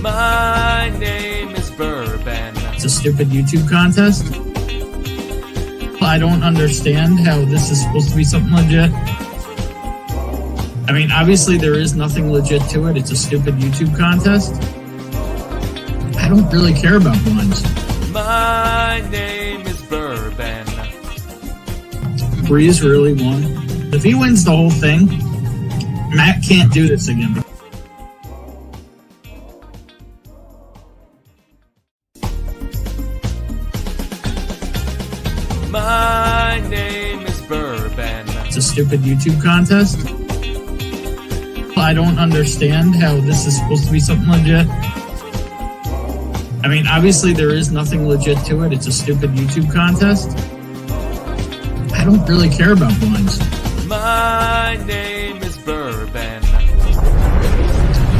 My name is Bourbon. It's a stupid YouTube contest. I don't understand how this is supposed to be something legit. I mean, obviously there is nothing legit to it. It's a stupid YouTube contest. I don't really care about blinds. My name is Bourbon. Breeze really won. If he wins the whole thing, Matt can't do this again. My name is Bourbon. It's a stupid YouTube contest. I don't understand how this is supposed to be something legit. I mean, obviously there is nothing legit to it. It's a stupid YouTube contest. I don't really care about blinds. My name is Bourbon.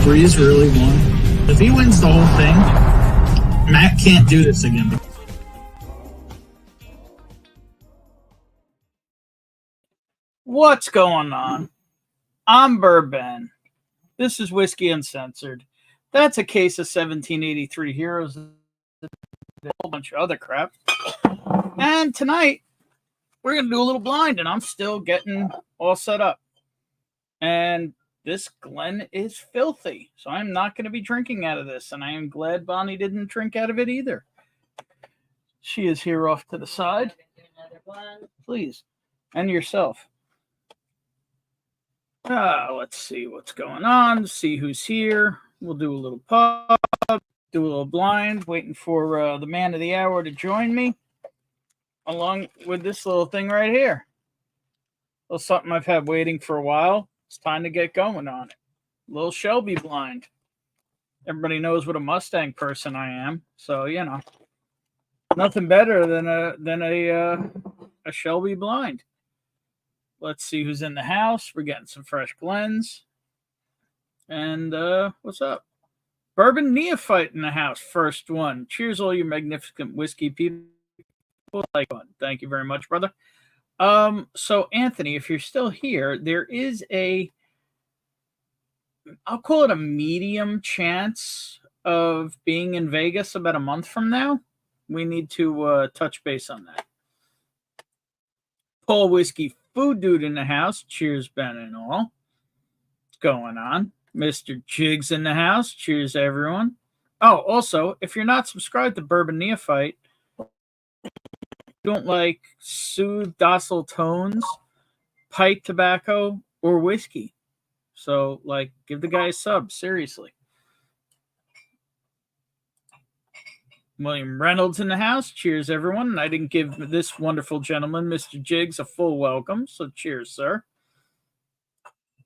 Breeze really won. If he wins the whole thing, Matt can't do this again. What's going on? I'm Bourbon. This is Whiskey Uncensored. That's a case of 1783 Heroes, a whole bunch of other crap. And tonight, we're going to do a little blind, and I'm still getting all set up. And this Glen is filthy, so I'm not going to be drinking out of this, and I am glad Bonnie didn't drink out of it either. She is here off to the side. Please. And yourself. Let's see what's going on, see who's here. We'll do a little pub, do a little blind, waiting for the man of the hour to join me, along with this little thing right here. A little something I've had waiting for a while. It's time to get going on it. Little Shelby blind. Everybody knows what a Mustang person I am, so you know, nothing better than a Shelby blind. Let's see who's in the house. We're getting some fresh Glens. And what's up? Bourbon Neophyte in the house. First one. Cheers, all you magnificent whiskey people. Like one. Thank you very much, brother. So Anthony, if you're still here, there is I'll call it a medium chance of being in Vegas about a month from now. We need to touch base on that. Paul Whiskey Food Dude in the house. Cheers, Ben and all. What's going on? Mr. Jigs in the house. Cheers, everyone. Oh, also, if you're not subscribed to Bourbon Neophyte, you don't like soothe docile tones, pipe tobacco, or whiskey. So, like, give the guy a sub. Seriously. William Reynolds in the house. Cheers, everyone. And I didn't give this wonderful gentleman, Mr. Jigs, a full welcome. So cheers, sir.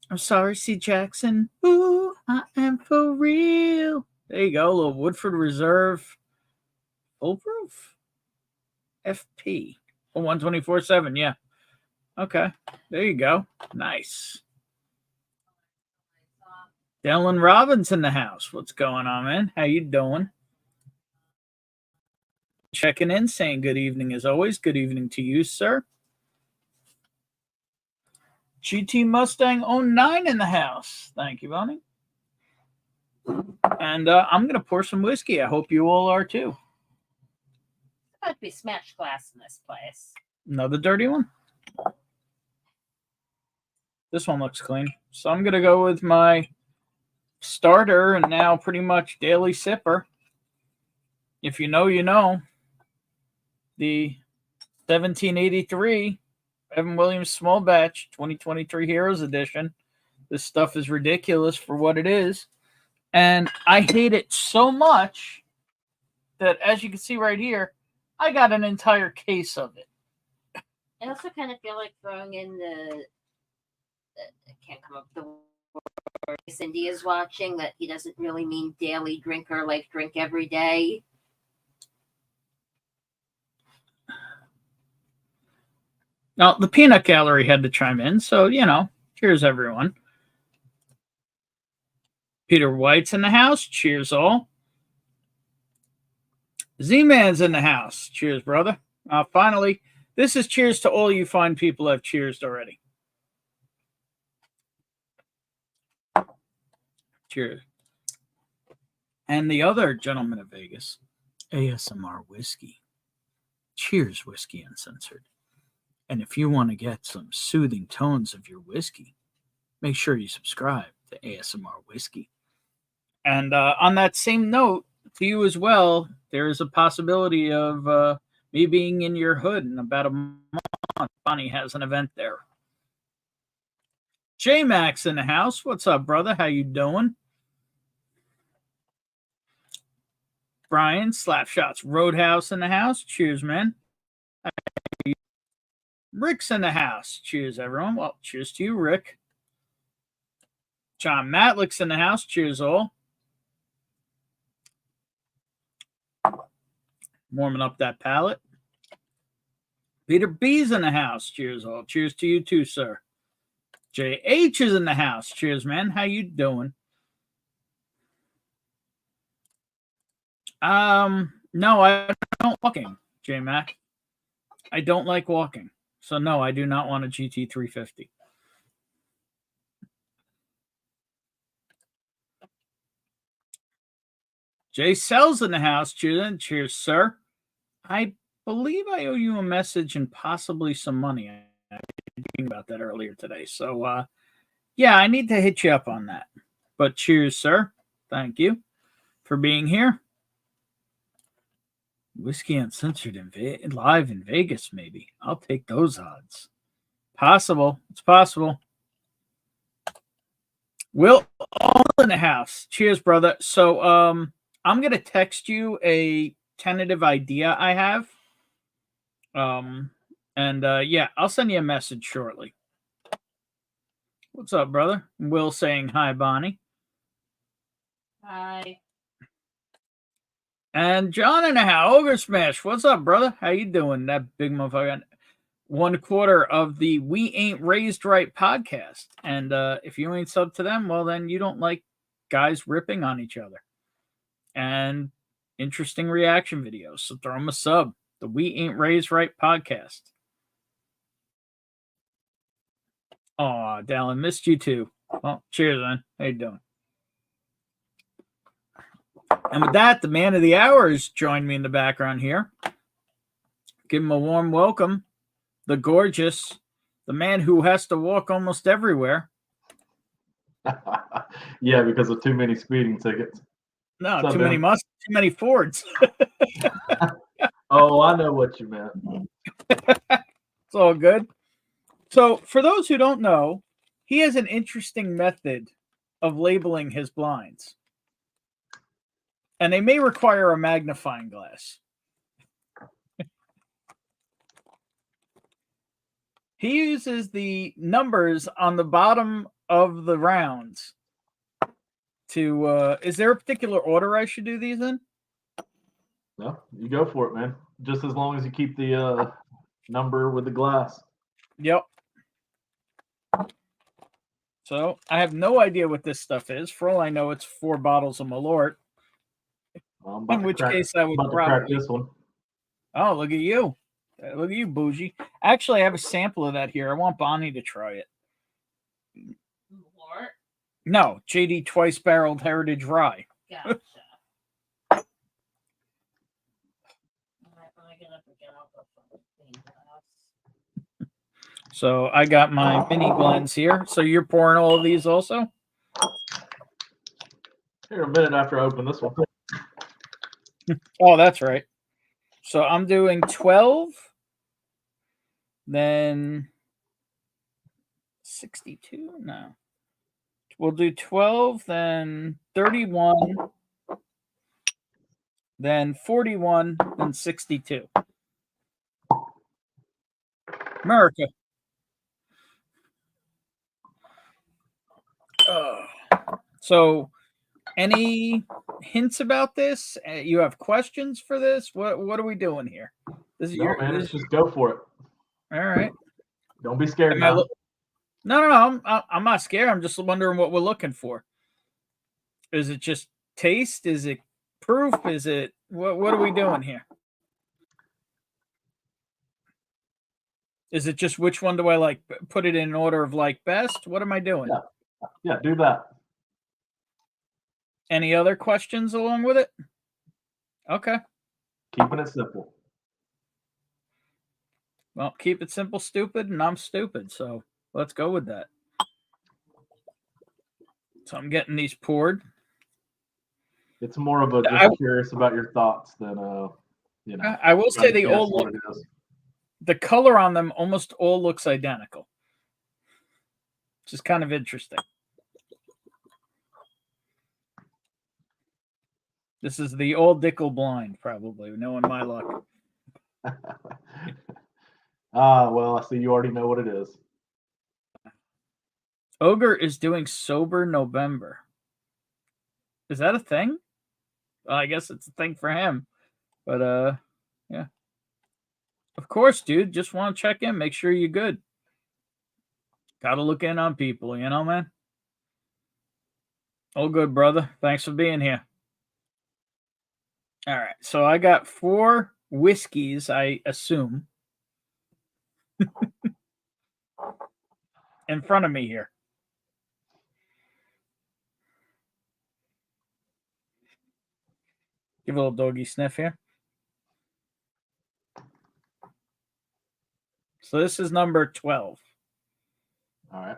I'm sorry, C. Jackson. Ooh, I am for real. There you go. A little Woodford Reserve. Full proof. FP. Oh, 124.7. Yeah. Okay. There you go. Nice. Dylan Robbins in the house. What's going on, man? How you doing? Checking in, saying good evening as always. Good evening to you, sir. GT Mustang 09 in the house. Thank you, Bonnie. And I'm going to pour some whiskey. I hope you all are too. About to be smashed glass in this place. Another dirty one? This one looks clean. So I'm going to go with my starter and now pretty much daily sipper. If you know, you know. The 1783 Evan Williams Small Batch 2023 Heroes Edition. This stuff is ridiculous for what it is. And I hate it so much that, as you can see right here, I got an entire case of it. I also kind of feel like throwing in I can't come up with the word Cindy is watching, that he doesn't really mean daily drinker, like drink every day. Now, the Peanut Gallery had to chime in, so, you know, cheers, everyone. Peter White's in the house. Cheers, all. Z-Man's in the house. Cheers, brother. Finally, this is cheers to all you fine people who have cheersed already. Cheers. And the other gentleman of Vegas, ASMR Whiskey. Cheers, Whiskey Uncensored. And if you want to get some soothing tones of your whiskey, make sure you subscribe to ASMR Whiskey. And on that same note, to you as well, there is a possibility of me being in your hood in about a month. Bonnie has an event there. J-Max in the house. What's up, brother? How you doing? Brian, Slapshots Roadhouse in the house. Cheers, man. Rick's in the house. Cheers, everyone. Well, cheers to you, Rick. John Matlick's in the house. Cheers, all. Warming up that palate. Peter B's in the house. Cheers, all. Cheers to you, too, sir. JH is in the house. Cheers, man. How you doing? No, I don't walking, J-Mac. I don't like walking. So, no, I do not want a GT350. Jay Sells in the house. Cheers, cheers, sir. I believe I owe you a message and possibly some money. I was thinking about that earlier today. So, yeah, I need to hit you up on that. But cheers, sir. Thank you for being here. Whiskey Uncensored live in Vegas, maybe. I'll take those odds. Possible. It's possible. Will all in the house. Cheers, brother. So, I'm going to text you a tentative idea I have. Yeah, I'll send you a message shortly. What's up, brother? Will saying hi, Bonnie. Hi. And John in the house, Ogre Smash. What's up, brother? How you doing? That big motherfucker. 1/4 of the We Ain't Raised Right podcast. And if you ain't sub to them, well, then you don't like guys ripping on each other. And interesting reaction videos. So throw them a sub. The We Ain't Raised Right podcast. Oh, Dallin, missed you too. Well, cheers, man. How you doing? And with that, the man of the hour has joined me in the background here. Give him a warm welcome. The gorgeous, the man who has to walk almost everywhere. Yeah, because of too many speeding tickets. No, So too many Fords. Oh, I know what you meant. It's all good. So, for those who don't know, he has an interesting method of labeling his blinds. And they may require a magnifying glass. He uses the numbers on the bottom of the rounds to, is there a particular order I should do these in? No, you go for it, man. Just as long as you keep the number with the glass. Yep. So, I have no idea what this stuff is. For all I know, it's 4 bottles of Malort. In which case, I would crack this one. Oh, look at you. Look at you, bougie. Actually, I have a sample of that here. I want Bonnie to try it. What? No, JD Twice Barreled Heritage Rye. Gotcha. So I got my mini blends here. So you're pouring all of these also? Here, a minute after I open this one. Oh, that's right. So I'm doing 12, then 62. No. We'll do 12, then 31, then 41, then 62. America. So, any hints about this? You have questions for this? What are we doing here? This is No, man, let's just go for it. All right. Don't be scared Am now. No. I'm not scared. I'm just wondering what we're looking for. Is it just taste? Is it proof? Is it what are we doing here? Is it just which one do I like? Put it in order of like best? What am I doing? Yeah, do that. Any other questions along with it? Okay. Keeping it simple. Well, keep it simple, stupid, and I'm stupid. So let's go with that. So I'm getting these poured. It's more of a I- just curious about your thoughts than you know. I will say trying to they guess all what look, it is. the color on them almost all looks identical. Which is kind of interesting. This is the old Dickel blind, probably, knowing my luck. Well, I see you already know what it is. Ogre is doing Sober November. Is that a thing? Well, I guess it's a thing for him. But yeah. Of course, dude. Just want to check in, make sure you're good. Gotta look in on people, you know, man. All good, brother. Thanks for being here. All right. So I got 4 whiskeys, I assume, in front of me here. Give a little doggy sniff here. So this is number 12. All right.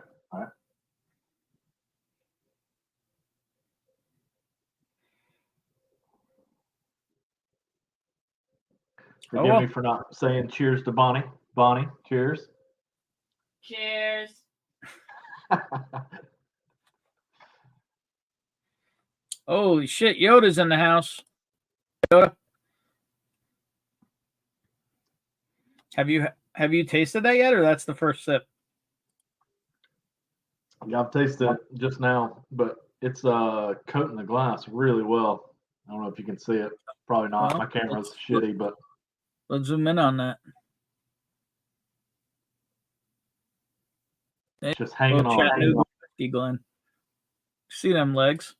Forgive me for not saying cheers to Bonnie. Bonnie, cheers. Cheers. Holy shit, Yoda's in the house. Yoda. Have you tasted that yet, or that's the first sip? Yeah, I've tasted it just now, but it's coating the glass really well. I don't know if you can see it. Probably not. Well, My camera's shitty, but Let's zoom in on that. it's just hanging on. Chattanooga whiskey, Glenn. See them legs?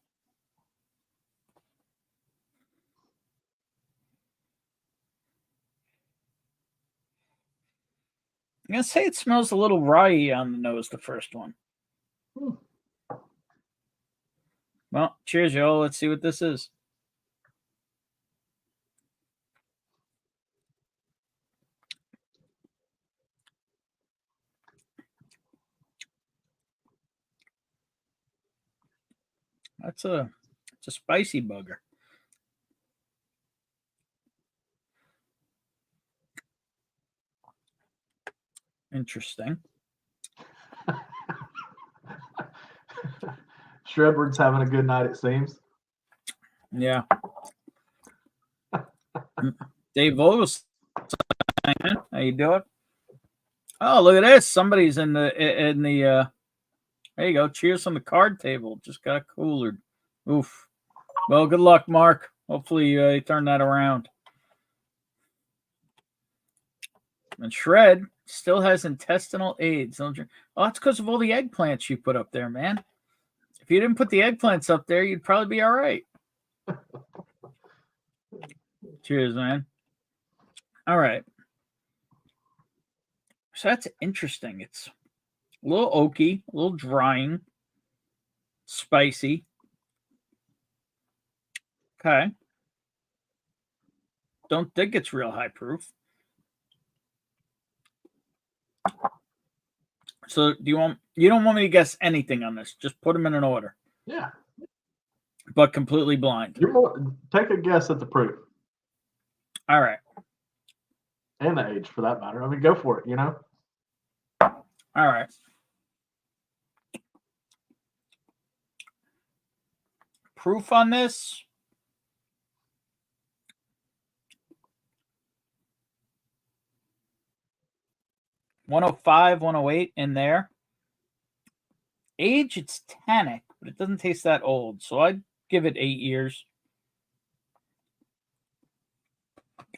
I'm gonna say it smells a little rye on the nose, the first one. Well, cheers, y'all. Let's see what this is. It's a spicy bugger. Interesting. Shredward's having a good night, it seems. Yeah. Dave Vogel's, how you doing? Oh, look at this. Somebody's in the there you go. Cheers on the card table. Just got coolered. Oof. Well, good luck, Mark. Hopefully you turn that around. And Shred still has intestinal AIDS. Oh, that's because of all the eggplants you put up there, man. If you didn't put the eggplants up there, you'd probably be all right. Cheers, man. All right. So that's interesting. It's a little oaky, a little drying, spicy. Okay. Don't think it's real high proof. So you don't want me to guess anything on this. Just put them in an order. Yeah. But completely blind. Take a guess at the proof. All right. And the age, for that matter. I mean, go for it, you know? All right. Proof on this? $105, $108 in there. Age, it's tannic, but it doesn't taste that old. So I'd give it 8 years.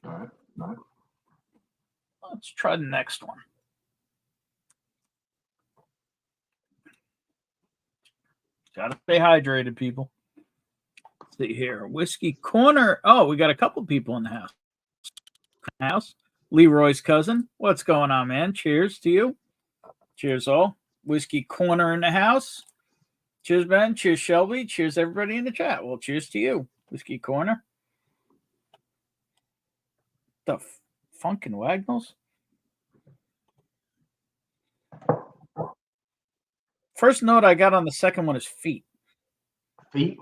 All right. Let's try the next one. Gotta stay hydrated, people. Let's see here. Whiskey Corner. Oh, we got a couple people in the house. Leroy's cousin. What's going on, man? Cheers to you. Cheers, all. Whiskey Corner in the house. Cheers, Ben. Cheers, Shelby. Cheers, everybody in the chat. Well, cheers to you, Whiskey Corner. The Funkin' Wagnalls. First note I got on the second one is feet. Feet.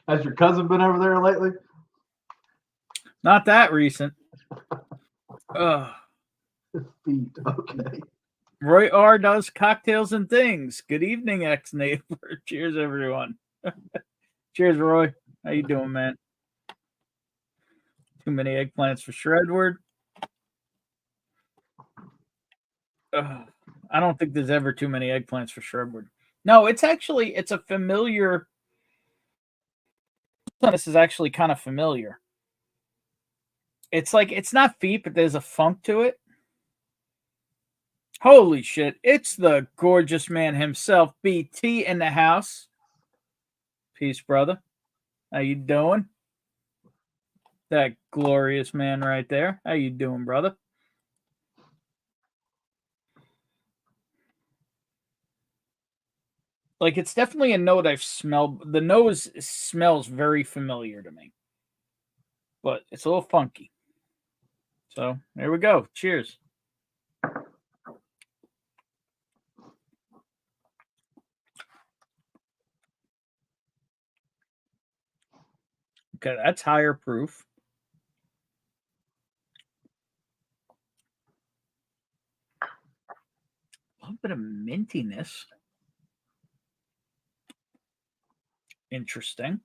Has your cousin been over there lately? Not that recent. Feet. Okay. Roy R does cocktails and things. Good evening, ex-neighbor. Cheers, everyone. Cheers, Roy. How you doing, man? Too many eggplants for Shredward. I don't think there's ever too many eggplants for Shredward. No, it's a familiar. This is actually kind of familiar. It's like, it's not feet, but there's a funk to it. Holy shit. It's the gorgeous man himself, BT, in the house. Peace, brother. How you doing? That glorious man right there. How you doing, brother? Like, it's definitely a note I've smelled. The nose smells very familiar to me. But it's a little funky. So, there we go. Cheers. Okay, that's higher proof. A little bit of mintiness. Interesting.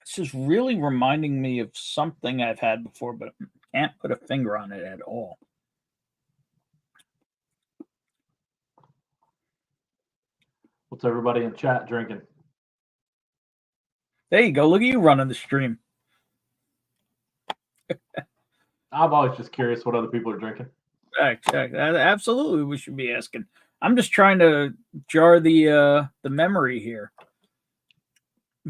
This is really reminding me of something I've had before, but I can't put a finger on it at all. What's everybody in chat drinking? There you go. Look at you running the stream. I'm always just curious what other people are drinking. Absolutely, we should be asking. I'm just trying to jar the memory here.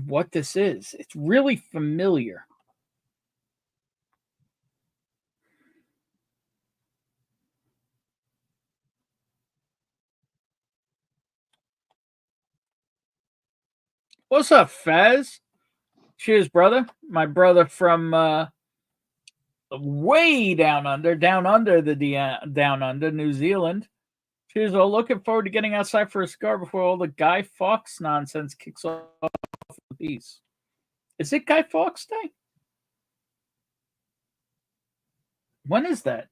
What this is. It's really familiar. What's up, Faz? Cheers, brother. My brother from way down under New Zealand. Cheers, all. Looking forward to getting outside for a cigar before all the Guy Fawkes nonsense kicks off the piece. Is it Guy Fawkes Day? When is that?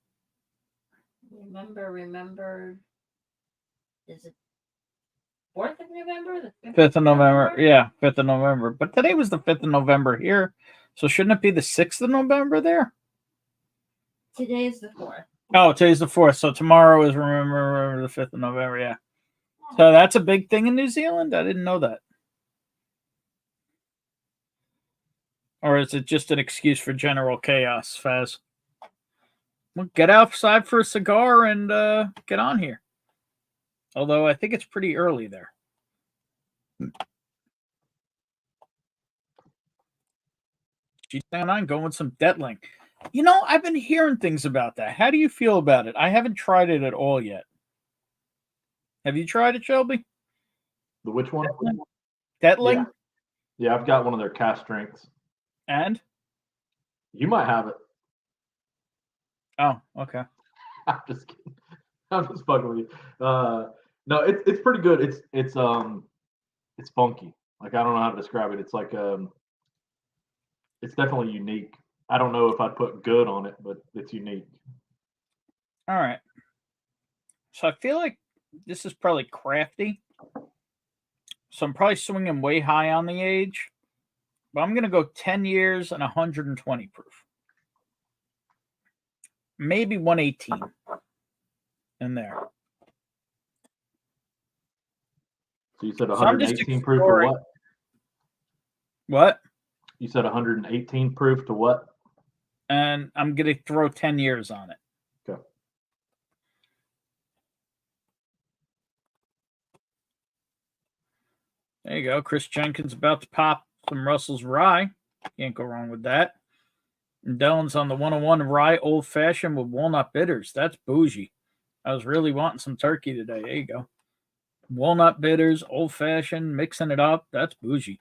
Remember. Is it 4th of November? The 5th of November. Yeah, 5th of November. But today was the 5th of November here. So shouldn't it be the 6th of November there? Today is the 4th. Oh, today's the 4th. So tomorrow is remember the 5th of November. Yeah. So that's a big thing in New Zealand? I didn't know that. Or is it just an excuse for general chaos, Faz? Well, get outside for a cigar and get on here. Although I think it's pretty early there. G9 going with some Detling. You know, I've been hearing things about that. How do you feel about it? I haven't tried it at all yet. Have you tried it, Shelby? The which one? Detling? Yeah, I've got one of their cast strengths. And? You might have it. Oh, okay. I'm just kidding. I'm just fucking with you. No, it's pretty good. It's funky. Like, I don't know how to describe it. It's like it's definitely unique. I don't know if I'd put good on it, but it's unique. All right. So I feel like this is probably crafty. So I'm probably swinging way high on the age. But I'm going to go 10 years and 120 proof. Maybe 118 in there. So you said 118 proof or what? What? You said 118 proof to what? And I'm going to throw 10 years on it. Okay. There you go. Chris Jenkins about to pop some Russell's Rye. Can't go wrong with that. And Dylan's on the 101 Rye Old Fashioned with walnut bitters. That's bougie. I was really wanting some turkey today. There you go. Walnut bitters, old fashioned, mixing it up. That's bougie.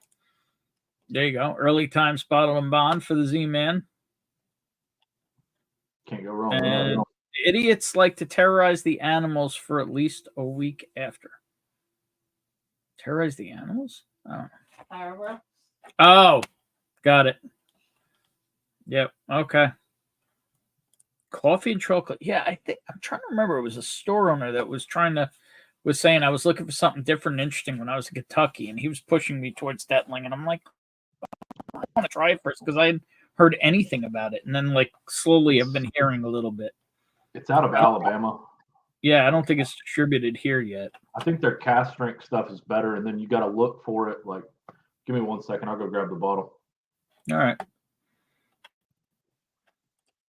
There you go. Early times bottle and bond for the Z-Man. Can't go wrong with And that. idiots like to terrorize the animals for at least a week after. Terrorize the animals? Oh. Fireworks. Oh, got it. Yep. Okay. Coffee and chocolate. Yeah, I think I'm trying to remember. It was a store owner that was saying I was looking for something different and interesting when I was in Kentucky, and he was pushing me towards Detling, and I'm like, I want to try it first because I hadn't heard anything about it, and then like slowly I've been hearing a little bit. It's out of Alabama. Yeah, I don't think it's distributed here yet. I think their cast strength stuff is better, and then you got to look for it. Like, give me 1 second. I'll go grab the bottle. All right.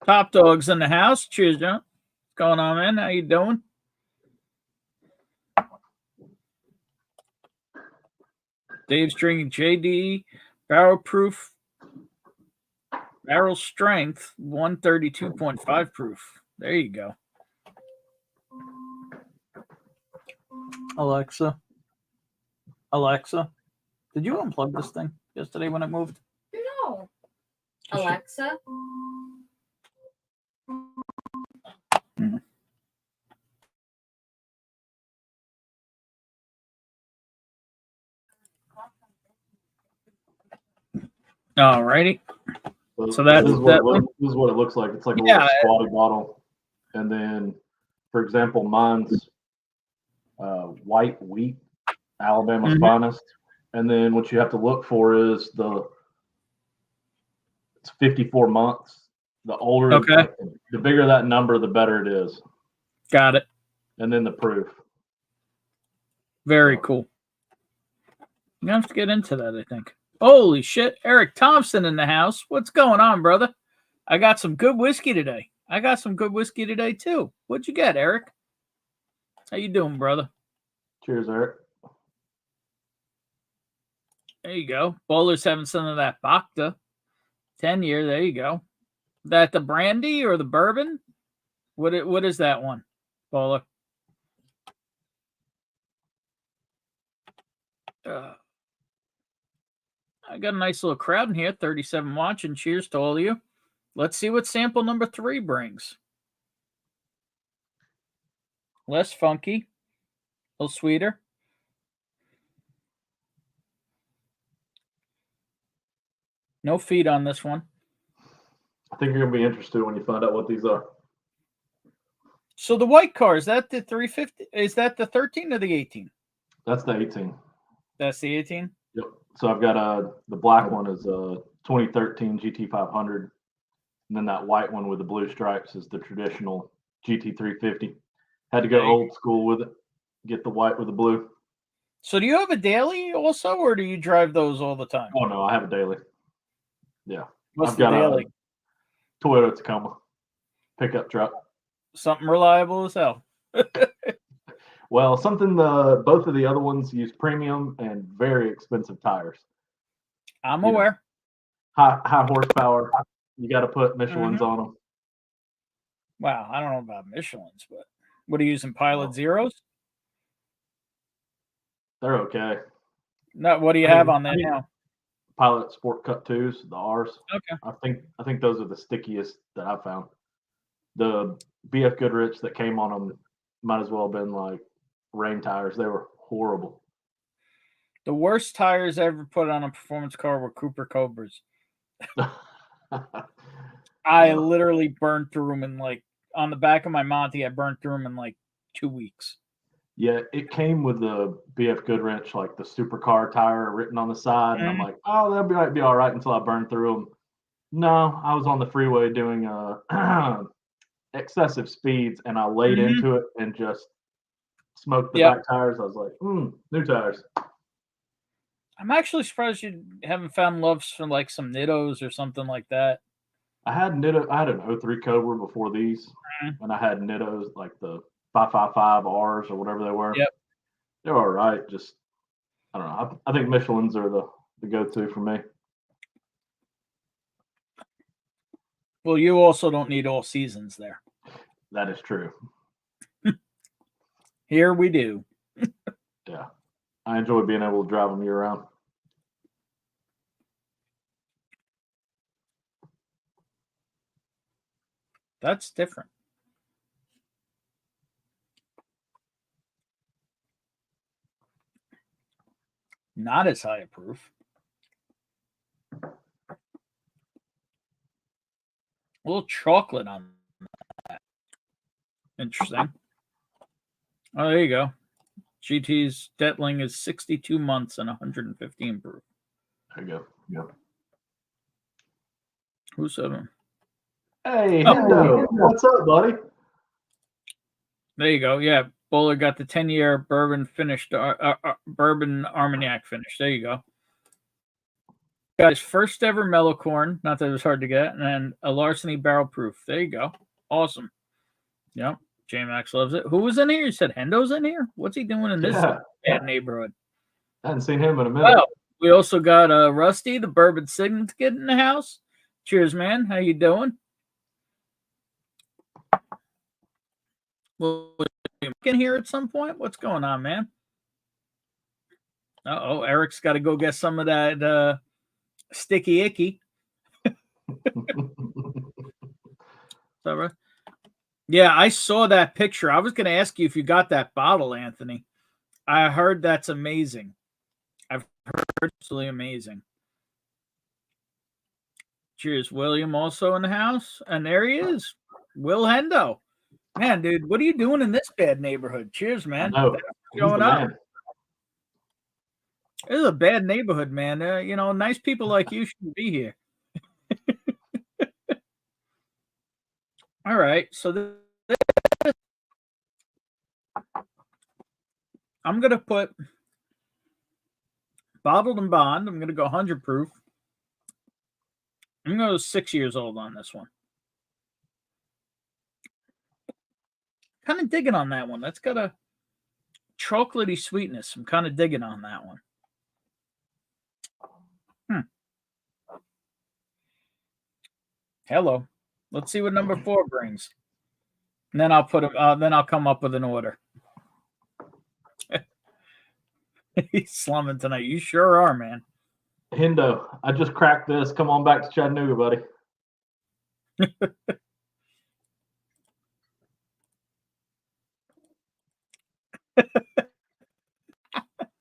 Top Dog's in the house. Cheers, John. What's going on, man? How you doing? Dave's drinking JD Barrel Proof Barrel Strength 132.5 proof. There you go. Alexa, did you unplug this thing yesterday when it moved? No. Alexa. All righty. So this is what it looks like. It's like a little squatty bottle. And then, for example, mine's white wheat, Alabama's finest. And then what you have to look for is it's 54 months. The older, the bigger that number, the better it is. Got it. And then the proof. Very cool. You have to get into that, I think. Holy shit. Eric Thompson in the house. What's going on, brother? I got some good whiskey today. Too. What'd you get, Eric? How you doing, brother? Cheers, Eric. There you go. Bowler's having some of that Bacta. 10-year. There you go. That the brandy or the bourbon? What is that one, Bowler? I got a nice little crowd in here. 37 watching. Cheers to all of you. Let's see what sample number 3 brings. Less funky. A little sweeter. No feed on this one. I think you're going to be interested when you find out what these are. So the white car, is that the 350? Is that the 13 or the 18? That's the 18. That's the 18? Yep. So I've got the black one is a 2013 GT500. And then that white one with the blue stripes is the traditional GT350. Had to go old school with it. Get the white with the blue. So do you have a daily also, or do you drive those all the time? Oh, no, I have a daily. Yeah. What's the daily? A Toyota Tacoma pickup truck. Something reliable as hell. Well, something both of the other ones use premium and very expensive tires. I'm aware. High horsepower. You got to put Michelin's on them. Wow, I don't know about Michelin's, but what are you using? Pilot Zeros? They're okay. No, what do you have on that now? Pilot Sport Cut 2s, the R's. Okay. I think those are the stickiest that I've found. The BF Goodrich that came on them might as well have been like rain tires. They were horrible. The worst tires I ever put on a performance car were Cooper Cobras. I literally burned through them in like, on the back of my Monty, I burned through them in like 2 weeks. Yeah, it came with the BF Goodrich, like the supercar tire written on the side. And I'm like, oh, that might be all right until I burn through them. No, I was on the freeway doing excessive speeds, and I laid into it and just smoked the back tires. I was like, new tires. I'm actually surprised you haven't found loves for like some Nittos or something like that. I had an 03 Cobra before these, and I had Nittos like the 555 R's or whatever they were. Yep. They were all right. Just I don't know. I think Michelin's are the go-to for me. Well, you also don't need all seasons there. That is true. Here we do. Yeah, I enjoy being able to drive them year round. That's different. Not as high a proof. A little chocolate on that. Interesting. Oh, there you go. GT's Detling is 62 months and 115 proof. There you go. Yeah. Who said him? Hey, Hendo. What's up, buddy? There you go. Yeah, Bowler got the 10-year bourbon finished, bourbon Armagnac finish. There you go. Got his first ever mellow corn. Not that it was hard to get, and then a Larceny barrel proof. There you go. Awesome. Yep. J Max loves it. Who was in here? You said Hendo's in here? What's he doing in this bad neighborhood? I hadn't seen him in a minute. Well, we also got Rusty, the bourbon signet kid in the house. Cheers, man. How you doing? Well, in here at some point? What's going on, man? Uh-oh, Eric's got to go get some of that sticky icky. So, yeah, I saw that picture. I was going to ask you if you got that bottle, Anthony. I heard that's amazing. I've heard absolutely amazing. Cheers, William, also in the house. And there he is, Will Hendo. Man, dude, what are you doing in this bad neighborhood? Cheers, man. No, Going up. This is a bad neighborhood, man. Nice people like you should be here. All right, so I'm going to put bottled and bond. I'm going to go 100 proof. I'm going to go 6 years old on this one. Kind of digging on that one. That's got a chocolatey sweetness. I'm kind of digging on that one. Hello. Let's see what number 4 brings. And then I'll put him. Then I'll come up with an order. He's slumming tonight. You sure are, man. Hendo, I just cracked this. Come on back to Chattanooga, buddy.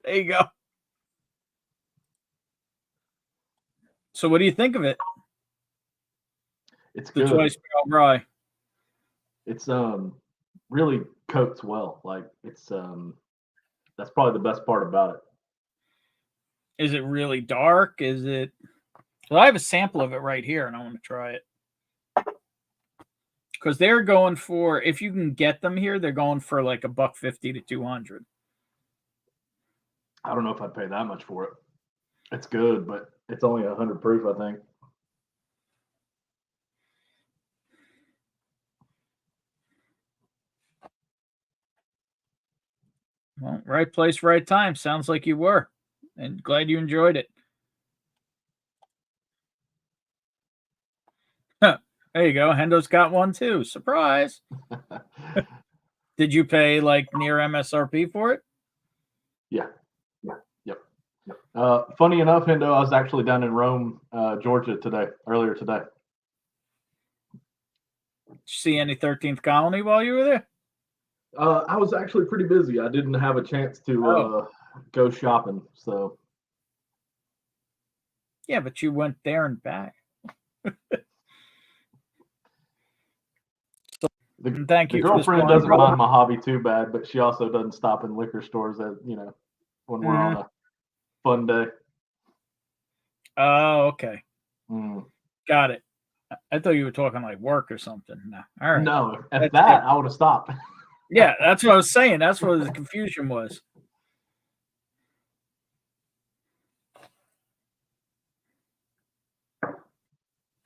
There you go. So what do you think of it? It's the good. Twice Barrel Rye. It's really coats well. Like it's that's probably the best part about it. Is it really dark? Is it? Well, I have a sample of it right here, and I want to try it because they're going for, if you can get them here, they're going for like $150 to $200. I don't know if I'd pay that much for it. It's good, but it's only 100 proof, I think. Well, right place, right time. Sounds like you were, and glad you enjoyed it. There you go. Hendo's got one too. Surprise. Did you pay like near MSRP for it? Yeah. Yep. Funny enough, Hendo, I was actually down in Rome, Georgia earlier today. Did you see any 13th Colony while you were there? I was actually pretty busy. I didn't have a chance to go shopping. So. Yeah, but you went there and back. Thank you. The girlfriend doesn't mind my hobby too bad, but she also doesn't stop in liquor stores when we're on a fun day. Oh, okay. Got it. I thought you were talking like work or something. No, all right. No, at that I would have stopped. Yeah, that's what I was saying. That's what the confusion was.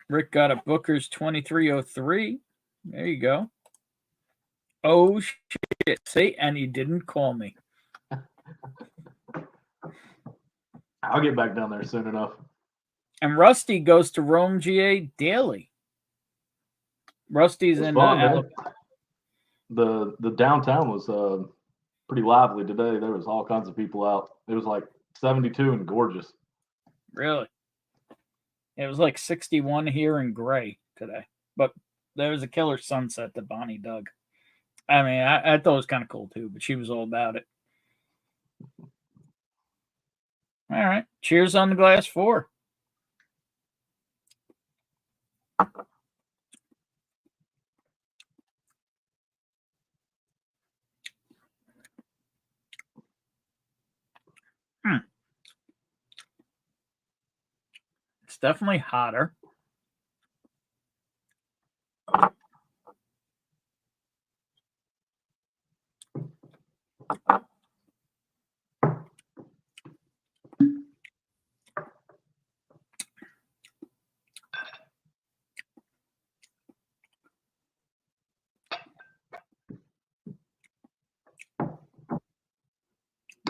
Rick got a Booker's 2303. There you go. Oh, shit. See, and he didn't call me. I'll get back down there soon enough. And Rusty goes to Rome, GA daily. Rusty's It's in fun, man. Alabama. The downtown was pretty lively today. There was all kinds of people out. It was like 72 and gorgeous. Really? It was like 61 here in gray today. But there was a killer sunset that Bonnie dug. I mean, I thought it was kind of cool too, but she was all about it. All right. Cheers on the glass 4. It's definitely hotter.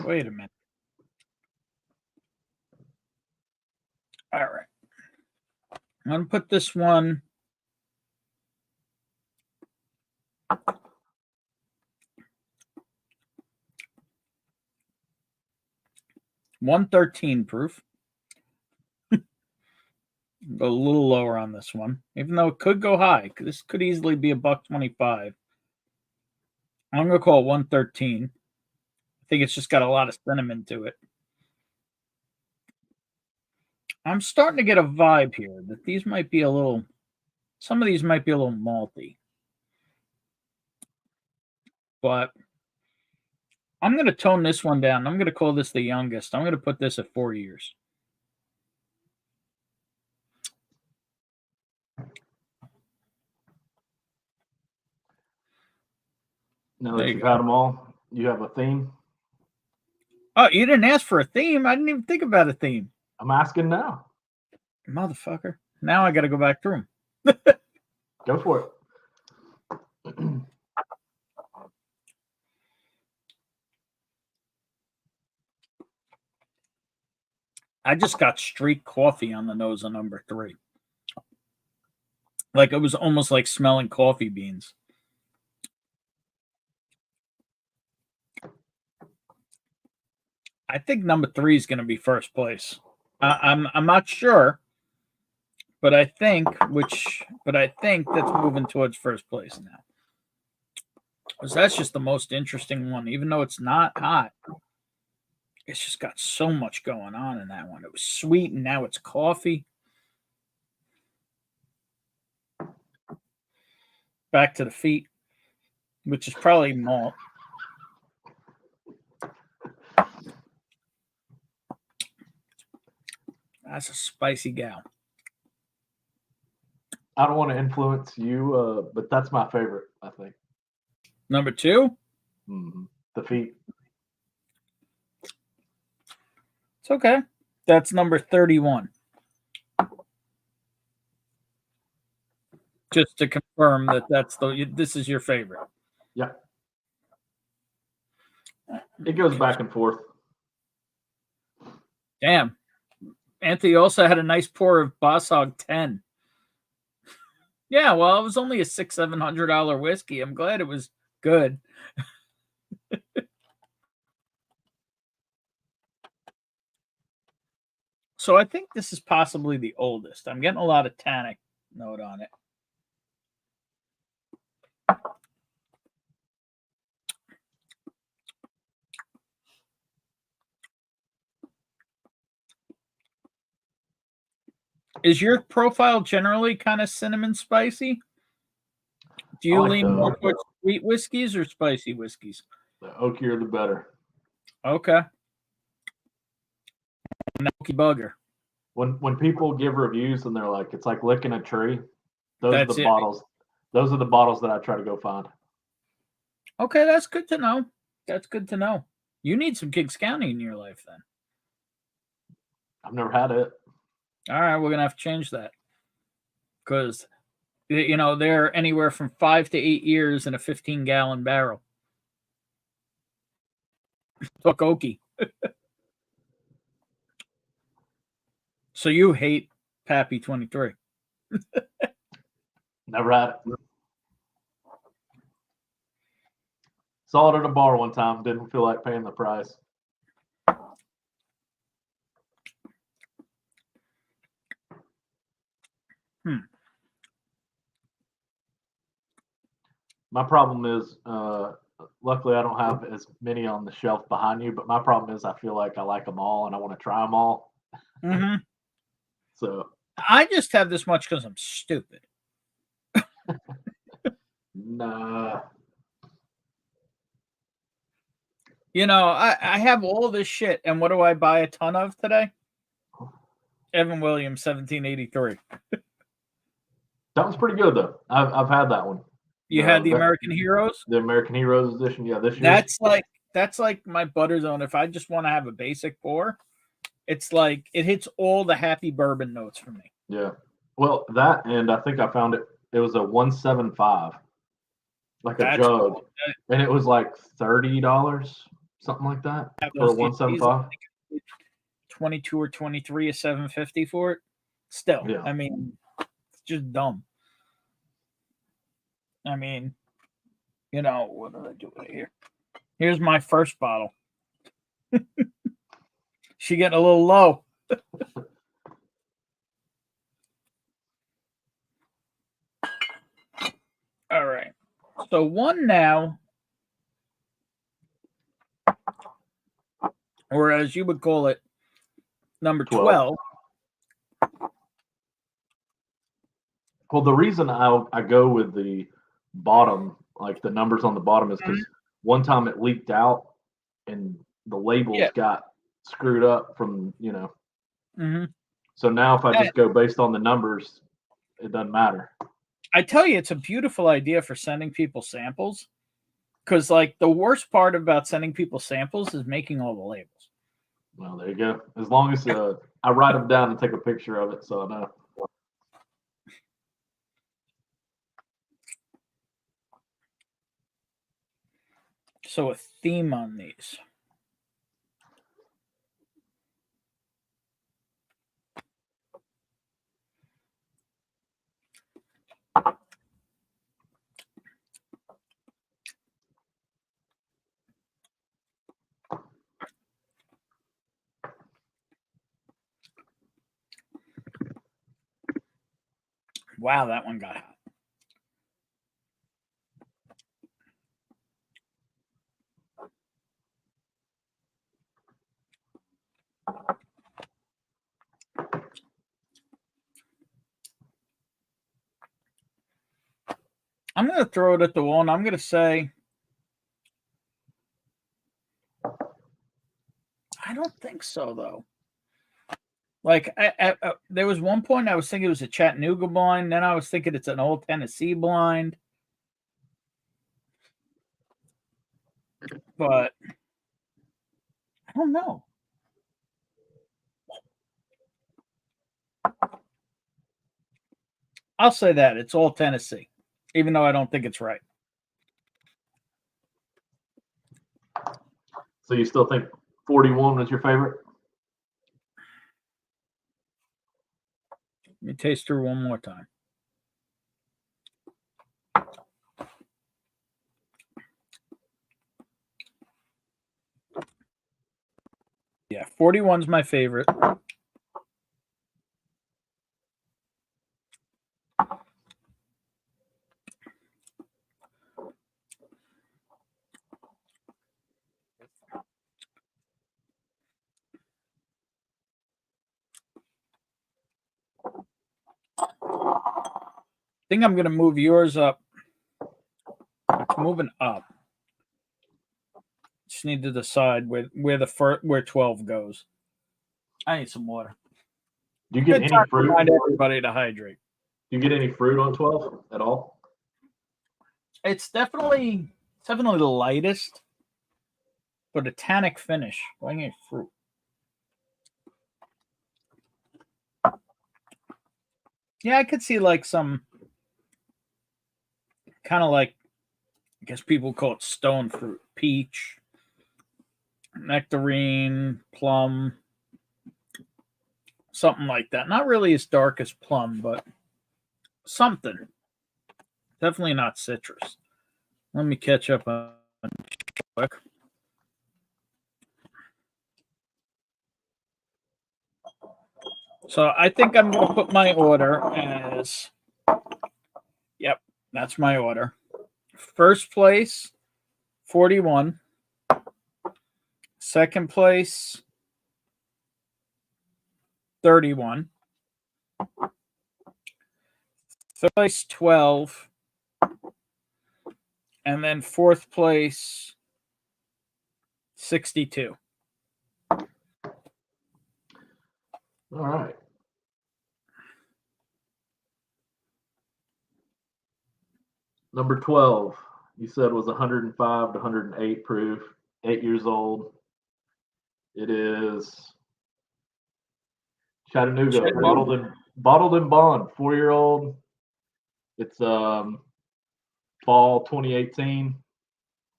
Wait a minute. All right. I'm going to put this one. $113 proof. Go a little lower on this one, even though it could go high. This could easily be $1.25. I'm going to call it 113. I think it's just got a lot of cinnamon to it. I'm starting to get a vibe here that these might be a little, some of these might be a little malty. But I'm going to tone this one down. I'm going to call this the youngest. I'm going to put this at 4 years. Now that you've had them all, you have a theme? Oh, you didn't ask for a theme? I didn't even think about a theme. I'm asking now. Motherfucker. Now I got to go back through them. Go for it. I just got street coffee on the nose of number 3. Like it was almost like smelling coffee beans. I think number 3 is going to be first place. I'm not sure, but I think that's moving towards first place now. Because that's just the most interesting one, even though it's not hot. It's just got so much going on in that one. It was sweet, and now it's coffee. Back to the feet, which is probably malt. That's a spicy gal. I don't want to influence you, but that's my favorite, I think. Number 2? Mm-hmm. The feet. It's okay. That's number 31. Just to confirm that this is your favorite. Yeah. It goes back and forth. Damn. Anthony also had a nice pour of Boss Hog 10. Yeah, well, it was only a $600-700 whiskey. I'm glad it was good. So I think this is possibly the oldest. I'm getting a lot of tannic note on it. Is your profile generally kind of cinnamon spicy? Do you lean more towards sweet whiskeys or spicy whiskeys? The oakier, the better. Okay. An oaky bugger. When people give reviews and they're like, it's like licking a tree, those are the bottles. Those are the bottles that I try to go find. Okay, that's good to know. That's good to know. You need some Kings County in your life then. I've never had it. All right, we're going to have to change that. Because, you know, they're anywhere from 5 to 8 years in a 15-gallon barrel. Fuck oaky. So you hate Pappy 23. Never had it. Saw it at a bar one time. Didn't feel like paying the price. My problem is, luckily I don't have as many on the shelf behind you, but my problem is I feel like I like them all and I want to try them all. Mm-hmm. So I just have this much because I'm stupid. nah. You know, I have all this shit, and what do I buy a ton of today? Evan Williams, 1783. That one's pretty good though. I've had that one. You had the American Heroes? The American Heroes edition, yeah, this year. That's like my butter zone. If I just want to have a basic pour, it's like it hits all the happy bourbon notes for me. Yeah. Well, that, and I think I found it. It was a 175, like a jug, Cool. and it was like $30, something like that, for a 175. 22 or 23 is $7.50 for it. Still, Yeah. I mean, it's just dumb. I mean, you know, what did I do with it here? Here's my first bottle. She getting a little low. All right. So one now, or as you would call it, number 12. Well, the reason I go with the bottom, like the numbers on the bottom, is because one time it leaked out and the labels got screwed up from, you know. Mm-hmm. So now if I just go based on the numbers, it doesn't matter. I tell you, it's a beautiful idea for sending people samples, because like the worst part about sending people samples is making all the labels. Well, there you go. As long as I write them down and take a picture of it, so I know. So a theme on these. Wow, that one got hot. I'm going to throw it at the wall, and I'm going to say, I don't think so, though. Like, there was one point I was thinking it was a Chattanooga blind. Then I was thinking it's an old Tennessee blind. But I don't know. I'll say that. It's all Tennessee, even though I don't think it's right. So you still think 41 was your favorite? Let me taste her one more time. Yeah, 41's my favorite. I think I'm going to move yours up. It's moving up. Just need to decide where 12 goes. I need some water. Do you get any fruit? Remind everybody to hydrate. Do you get any fruit on 12 at all? It's definitely the lightest, but a tannic finish. Going in fruit. Yeah, I could see like some kind of like, I guess people call it stone fruit, peach, nectarine, plum, something like that. Not really as dark as plum, but something. Definitely not citrus. Let me catch up on quick. So I think I'm going to put my order as, yep, that's my order. First place, 41. Second place, 31. Third place, 12. And then fourth place, 62. All right. Number 12, you said was 105 to 108 proof, 8 years old. It is Chattanooga, bottled in bond, 4-year-old. It's fall 2018.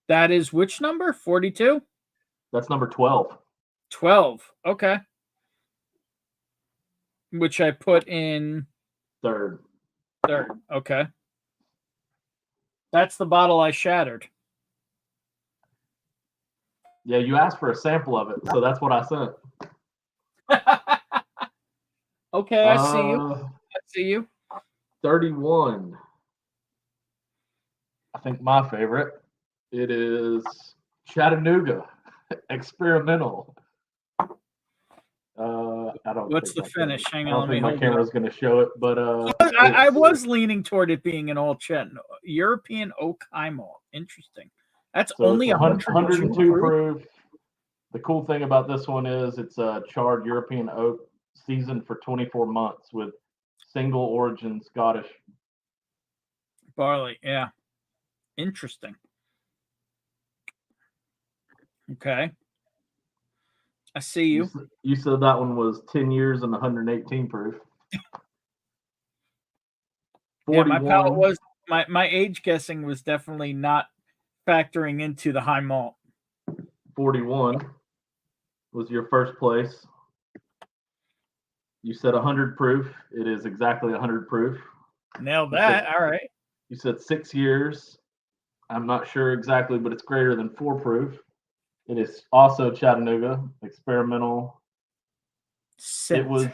That is which number? 42? That's number 12. 12. Okay. Which I put in Third. Okay. That's the bottle I shattered. Yeah, you asked for a sample of it, so that's what I sent. Okay, I see you. I see you. 31. I think my favorite. It is Chattanooga Experimental. I don't. What's the finish? Hang I on, don't let me think my hold camera's going to show it, but I was leaning toward it being an all European oak high malt. Interesting. That's so only it's 102 proof. The cool thing about this one is it's a charred European oak seasoned for 24 months with single origin Scottish barley. Yeah. Interesting. Okay. I see you. You said that one was 10 years and 118 proof. 41. Yeah, my palate was my age guessing was definitely not factoring into the high malt. 41 was your first place. You said 100 proof. It is exactly 100 proof. Nailed that. All right. You said 6 years. I'm not sure exactly, but it's greater than 4 proof. It is also Chattanooga Experimental. It was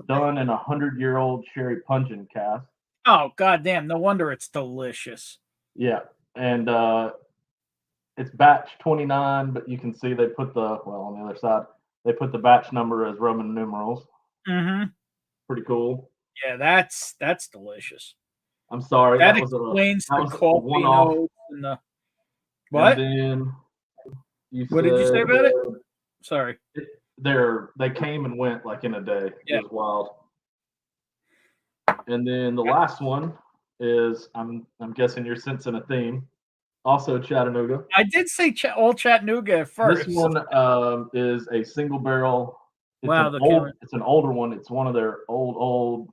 done in a 100-year-old sherry puncheon cask. Oh, goddamn. No wonder it's delicious. Yeah. And it's batch 29, but you can see they put on the other side, they put the batch number as Roman numerals. Mm-hmm. Pretty cool. Yeah, that's delicious. I'm sorry. That explains the coffee notes and the what? And then what did you say about it? Sorry. They came and went like in a day. Yeah. It was wild. And then the last one is I'm guessing you're sensing a theme. Also Chattanooga. I did say all Chattanooga at first. This one is a single barrel. It's an older one. It's one of their old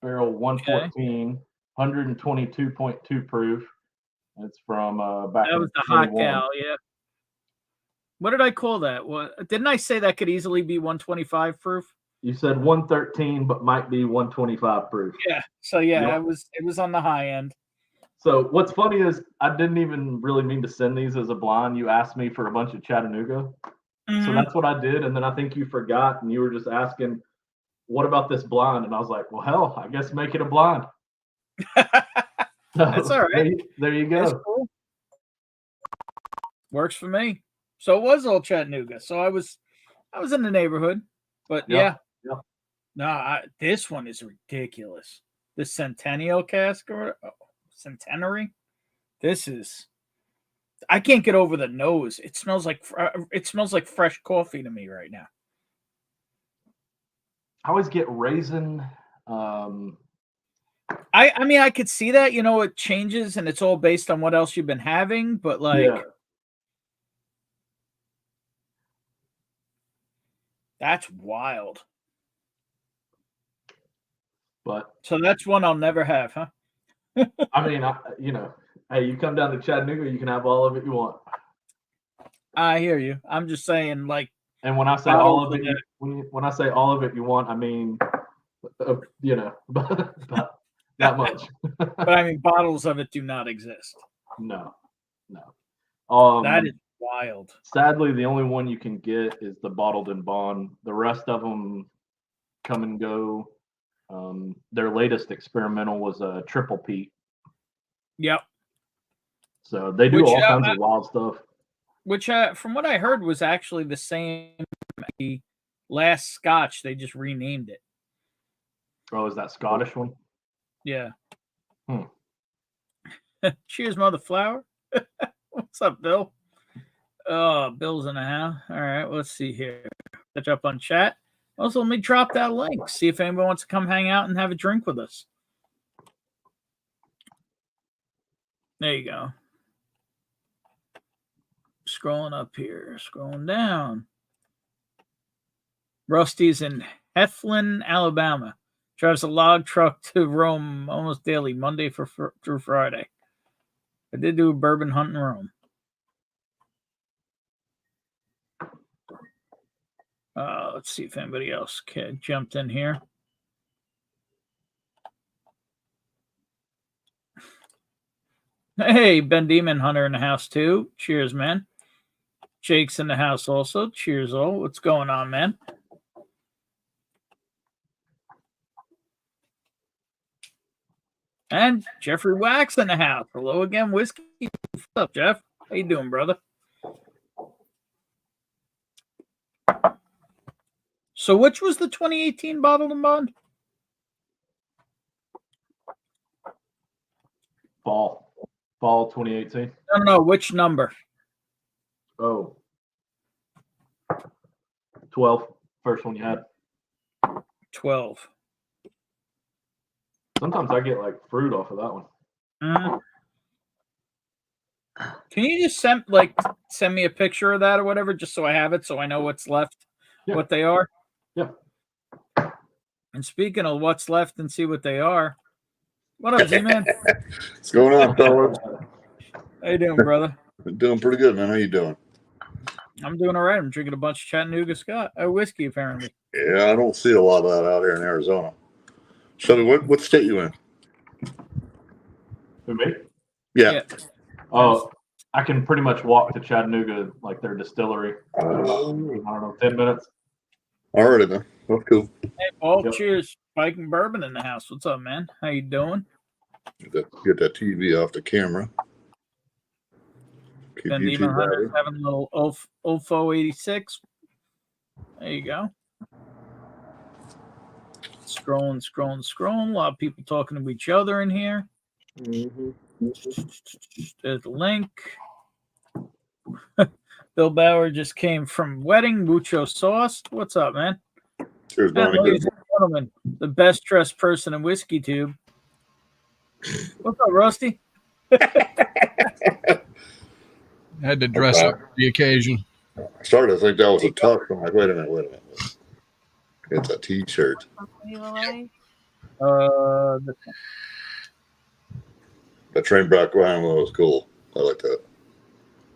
barrel 114, 122.2 proof. It's from back. That was the hot gal, yeah. What did I call that? What didn't I say that could easily be 125 proof? You said 113, but might be 125 proof. Yeah. So yeah, yep. It was on the high end. So what's funny is I didn't even really mean to send these as a blind. You asked me for a bunch of Chattanooga. Mm-hmm. So that's what I did. And then I think you forgot and you were just asking, what about this blind? And I was like, well, hell, I guess make it a blind. That's all right. There you go. That's cool. Works for me. So it was all Chattanooga. So I was in the neighborhood. But yep. Yeah. No, this one is ridiculous. This Centennial cask or Centenary. This is. I can't get over the nose. It smells like fresh coffee to me right now. I always get raisin. I mean, I could see that. It changes and it's all based on what else you've been having. But that's wild. But so that's one I'll never have, huh? I mean, hey, you come down to Chattanooga, you can have all of it you want. I hear you. I'm just saying, And when I say all of it, when I say all of it, you want, I mean, you know, about that much. But I mean, bottles of it do not exist. No. That is wild. Sadly, the only one you can get is the bottled in bond. The rest of them come and go. Their latest experimental was a triple peat. Yep. So they do all kinds of wild stuff. Which, from what I heard, was actually the same. The last Scotch, they just renamed it. Oh, is that Scottish one? Yeah. Cheers, mother flower. What's up, Bill? Oh, Bill's in the house. All right, let's see here. Catch up on chat. Also, let me drop that link. See if anybody wants to come hang out and have a drink with us. There you go. Scrolling up here, scrolling down. Rusty's in Heflin, Alabama. Drives a log truck to Rome almost daily, Monday through Friday. I did do a bourbon hunt in Rome. Let's see if anybody else jumped in here. Hey, Ben Demon Hunter in the house too. Cheers, man. Jake's in the house also. Cheers, all. What's going on, man? And Jeffrey Wax in the house. Hello again, Whiskey. What's up, Jeff? How you doing, brother? So which was the 2018 bottled and bond? Fall 2018. No, which number? Oh. 12. First one you had. 12. Sometimes I get like fruit off of that one. Can you just send me a picture of that or whatever, just so I have it, so I know what's left, what they are? Yeah. And speaking of what's left and see what they are, what up, Z-Man? What's going on, fellas? How you doing, brother? Doing pretty good, man. How you doing? I'm doing all right. I'm drinking a bunch of Chattanooga whiskey, apparently. Yeah, I don't see a lot of that out here in Arizona. Shelby, what state you in? Who, me? Yeah. Oh, I can pretty much walk to Chattanooga, like their distillery. I don't know, 10 minutes. All right, man. That's cool. Hey, Paul, cheers. Spike and Bourbon in the house. What's up, man? How you doing? Get that TV off the camera. Keep Ben YouTube Demon Hunter ready. having a little OFO 86. There you go. Scrolling. A lot of people talking to each other in here. Mm-hmm. There's the link. Bill Bauer just came from wedding. Mucho sauce. What's up, man? Cheers, Donnie. Ladies and gentlemen, the best dressed person in Whiskey Tube. What's up, Rusty? Had to dress up for the occasion. I started to think that was a tux. I'm like, wait a minute. It's a T-shirt. That train back behind was cool. I like that.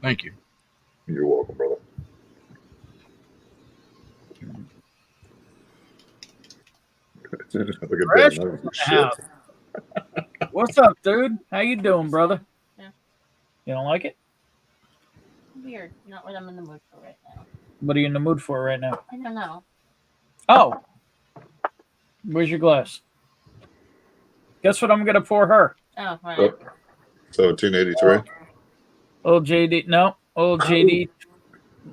Thank you. You're welcome, brother. Look at that. Shit. What's up, dude? How you doing, brother? Yeah. You don't like it? Weird. Not what I'm in the mood for right now. What are you in the mood for right now? I don't know. Oh. Where's your glass? Guess what I'm going to pour her? Oh, right. 1783. Old JD. No. Old JD.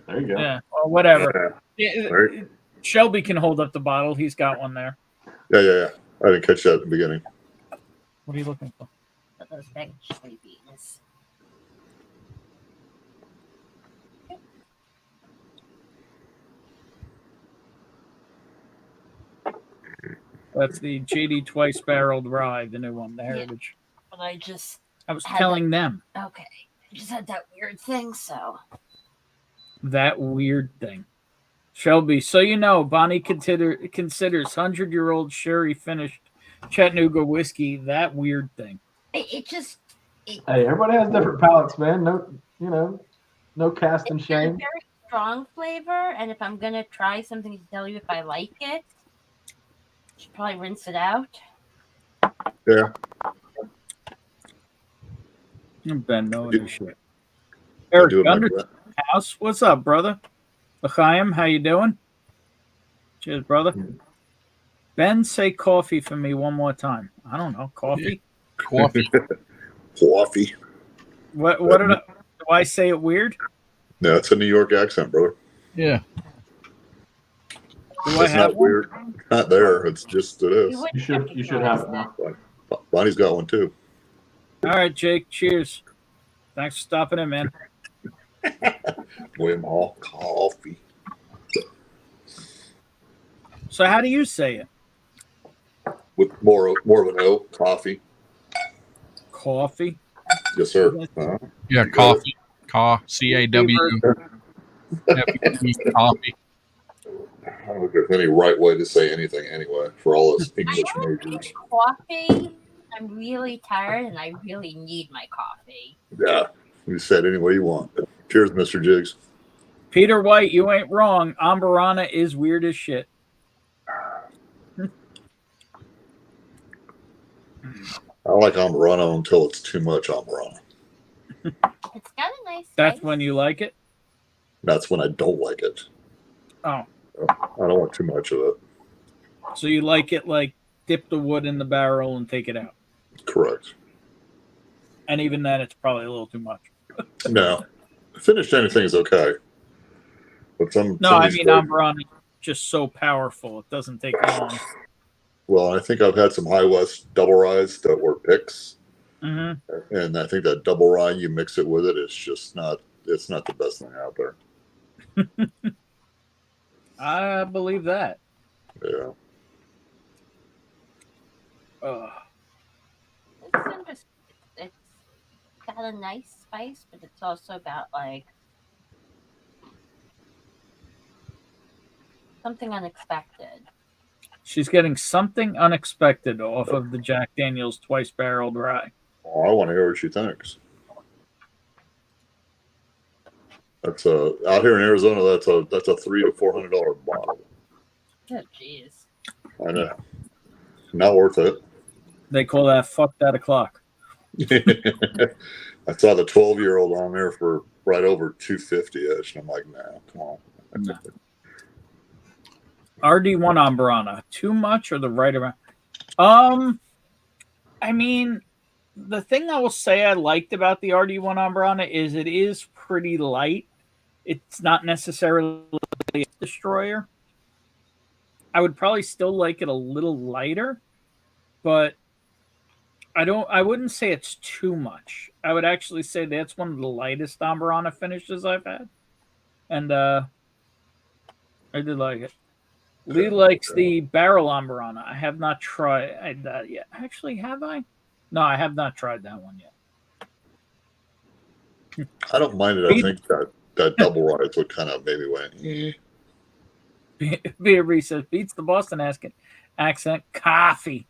There you go. Yeah. Or whatever. Yeah. Right. Shelby can hold up the bottle. He's got one there. Yeah. I didn't catch that at the beginning. What are you looking for? Those big chili beans. That's the JD twice barreled rye, the new one, the Heritage. But I just was telling them. Okay. I just had that weird thing, so. That weird thing. Shelby, so you know, Bonnie considers 100-year-old sherry finished Chattanooga whiskey that weird thing. Hey, everybody has different palates, man. No cast and shame. Very strong flavor, and if I'm gonna try something to tell you if I like it, I should probably rinse it out. Yeah. Ben, no do- shit. I Eric do it my Gunderson best. House, what's up, brother? L'chaim, how you doing? Cheers, brother. Ben, say coffee for me one more time. I don't know, coffee. Coffee. Coffee. What did I? Do I say it weird? No, it's a New York accent, brother. Yeah. Do I It's have not one? weird. Not there. It's just it is. would You should have it now. Bonnie's got one too. All right, Jake. Cheers. Thanks for stopping in, man. William Hall coffee. So, how do you say it? With more of an O, coffee. Coffee. Yes, sir. Yeah, You got coffee. CAW. Coffee. I don't think there's any right way to say anything anyway for all us English I majors. Coffee. I'm really tired and I really need my coffee. Yeah, you said any way you want. Cheers, Mr. Jiggs. Peter White, you ain't wrong. Ambarana is weird as shit. I like Amarano until it's too much Amarano. It's got a nice That's spice. when you like it. That's when I don't like it. Oh, I don't want too much of it. so you like it like dip the wood in the barrel and take it out. Correct. And even then, it's probably a little too much. No, finished anything is okay. But No, some I of these mean, flavors- Ambarana is just so powerful. It doesn't take long. well, I think I've had some High West double ryes that were picks, Hmm. and I think that double rye you mix it with it, it's just not. It's not the best thing out there. I believe that. Yeah. It's got a nice spice, but it's also got like something unexpected. She's getting something unexpected off of the Jack Daniels twice barreled rye. Well, I want to hear what she thinks. That's out here in Arizona. That's a $300 to $400 bottle. Oh, jeez. I know. Not worth it. They call that fuck that o'clock. I saw the 12-year-old on there for right over $250-ish, and I'm like, nah, come on. No. RD1 Ambarana, too much or the right amount? I mean, the thing I will say I liked about the RD1 Ambarana is it is pretty light. It's not necessarily a destroyer. I would probably still like it a little lighter, but I wouldn't say it's too much. I would actually say that's one of the lightest Ambarana finishes I've had. And I did like it. Lee likes the barrel Ambarana. I have not tried that yet. Actually, have I? No, I have not tried that one yet. I don't mind it. I think that double rye is what kind of maybe went. Beer says beats the Boston accent. Coffee.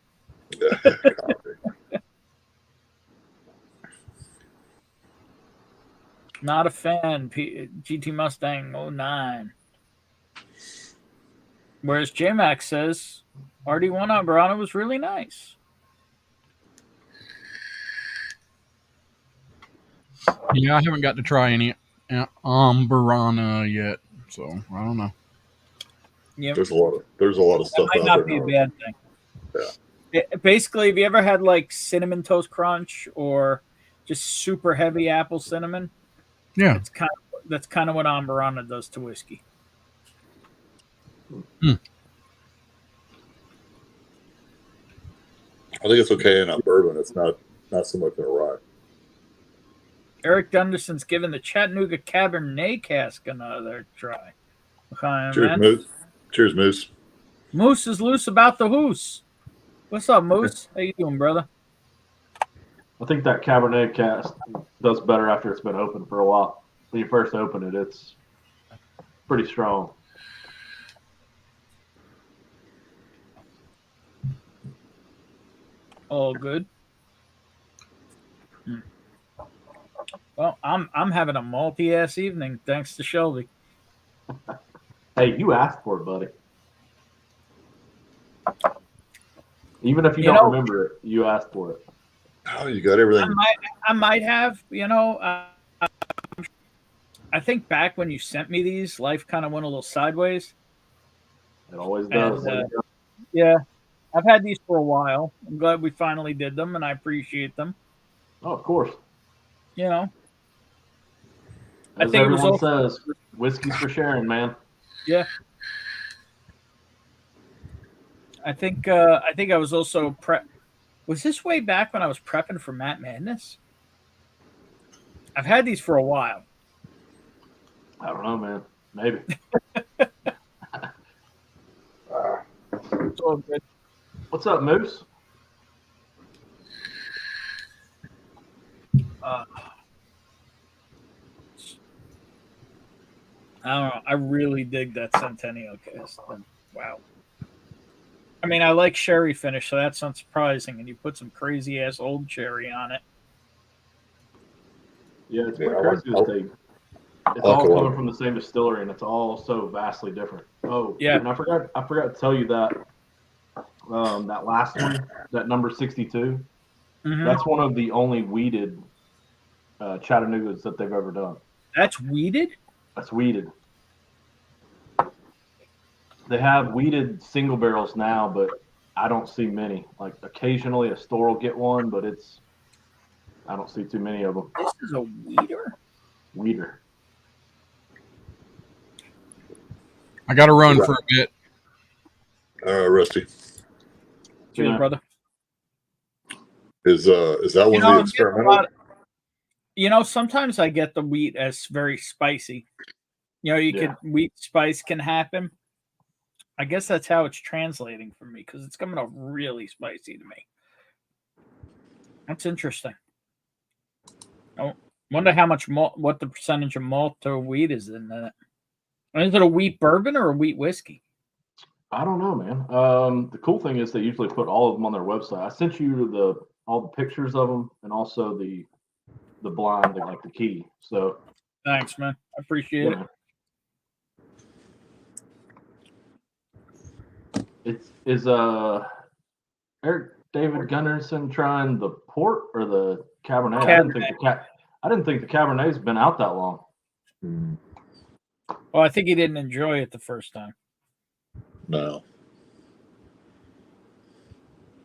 Not a fan. GT Mustang 09. Whereas J-Max says RD1 Ambarana was really nice. Yeah, I haven't got to try any Ambarana yet, so I don't know. Yep. There's a lot of stuff That might out not there. be a now. bad thing. Basically, have you ever had like cinnamon toast crunch or just super heavy apple cinnamon? Yeah. That's kind of what Ambarana does to whiskey. I think it's okay in a bourbon. It's not so much in a rye. Eric Gunderson's giving the Chattanooga Cabernet cask another try. Okay, Cheers, man. Moose. Cheers, Moose. Moose is loose about the hoose. What's up, Moose? How you doing, brother? I think that Cabernet cast does better after it's been open for a while. When you first open it, it's pretty strong. All good. Well, I'm having a malty ass evening thanks to Shelby. Hey, you asked for it, buddy. Even if you, You don't know- remember it, you asked for it. Oh, you got everything. I might have, I think back when you sent me these, life kind of went a little sideways. It always does. And, yeah, I've had these for a while. I'm glad we finally did them, and I appreciate them. Oh, of course. You know, As think it was everyone also- says, whiskey's for sharing, man. yeah. I think I was also Was this way back when I was prepping for Matt Madness? I've had these for a while. I don't know, man. Maybe. It's all good. What's up, Moose? I don't know. I really dig that Centennial cast. Wow. I mean, I like sherry finish, so that's not surprising. And you put some crazy ass old cherry on it. Yeah, it's Yeah, pretty I like- crazy to take. It's I like all a lot. coming from the same distillery, and it's all so vastly different. Oh, Yeah. And I forgot to tell you that that last one, that number 62, Mhm. that's one of the only weeded Chattanoogas that they've ever done. That's weeded? That's weeded. They have weeded single barrels now, but I don't see many. Like occasionally a store will get one, but I don't see too many of them. This is a weeder? Weeder. I got to run for a bit. Rusty. Cheers, Yeah. brother. Is that one know, the I'm getting a experimental? lot sometimes I get the wheat as very spicy. Wheat spice can happen. I guess that's how it's translating for me because it's coming off really spicy to me. That's interesting. I wonder how much malt, what the percentage of malt to wheat is in that. Is it a wheat bourbon or a wheat whiskey? I don't know, man. The cool thing is they usually put all of them on their website. I sent you all the pictures of them and also the blind, like the key. So Thanks, man. I appreciate it. Is Eric David Gunnarsson trying the port or the Cabernet? I didn't think the Cabernet's been out that long. Hmm, Well, I think he didn't enjoy it the first time. no.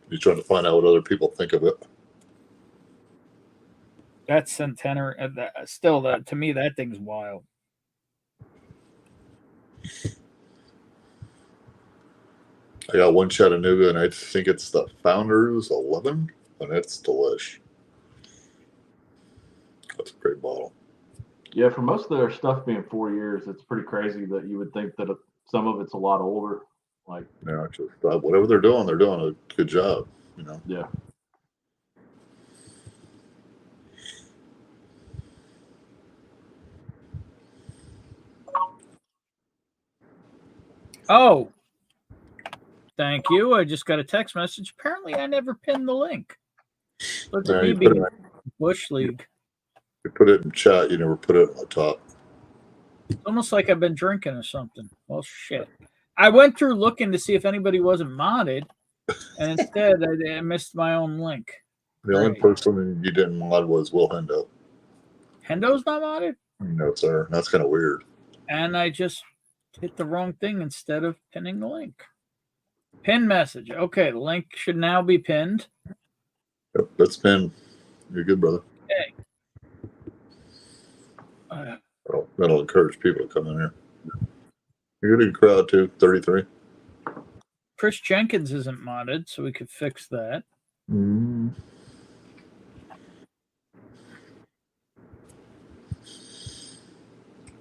He's trying to find out what other people think of it. That's centenary. To me, that thing's wild. I got one Chattanooga, and I think it's the Founders 11, and it's delish. That's a great bottle. Yeah, for most of their stuff being 4 years, it's pretty crazy that you would think that some of it's a lot older. Like, Yeah, just whatever they're doing a good job. yeah. Oh, thank you. I just got a text message. Apparently, I never pinned the link. Look at Yeah, me you put being it- Bush League. You put it in chat, you never put it on the top. It's almost like I've been drinking or something. Well, shit. I went through looking to see if anybody wasn't modded, and instead I missed my own link. The only Right. person you didn't mod was Will Hendo. Hendo's not modded, No, sir. That's kind of weird. and I just hit the wrong thing instead of pinning the link. Pin message. Okay, the link should now be pinned. Yep, that's been. You're good, brother. Okay. That'll encourage people to come in here. You're a good crowd, too. 33. Chris Jenkins isn't modded, so we could fix that. Mm.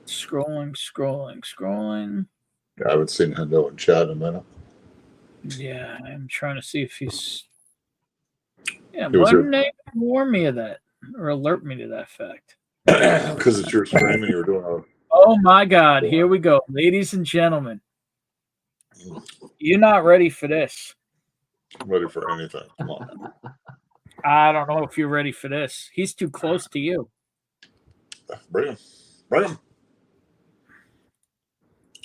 Scrolling. I haven't seen Hendo in chat in a minute. Yeah, I'm trying to see if he's. Yeah, He was why here. didn't they warn me of that or alert me to that fact? Because it's your stream and you were doing a. Oh my God, here we go. Ladies and gentlemen, you're not ready for this. I'm ready for anything. Come on. I don't know if you're ready for this. He's too close to you. Bring him. Bring him.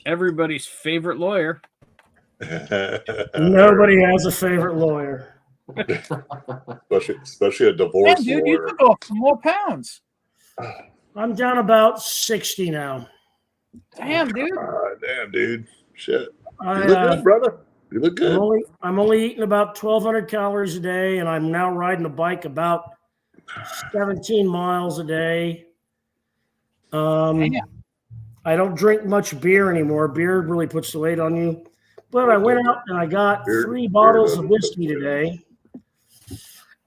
Everybody's favorite lawyer. Nobody has a favorite lawyer. especially a Man, divorce dude, you lawyer. took off some more pounds. I'm down about 60 now. Damn, dude. Damn, dude. Shit. You I, look good, brother. You look good. I'm only eating about 1,200 calories a day, and I'm now riding a bike about 17 miles a day. I don't drink much beer anymore. Beer really puts the weight on you. But I went out and I got 3 bottles of whiskey today.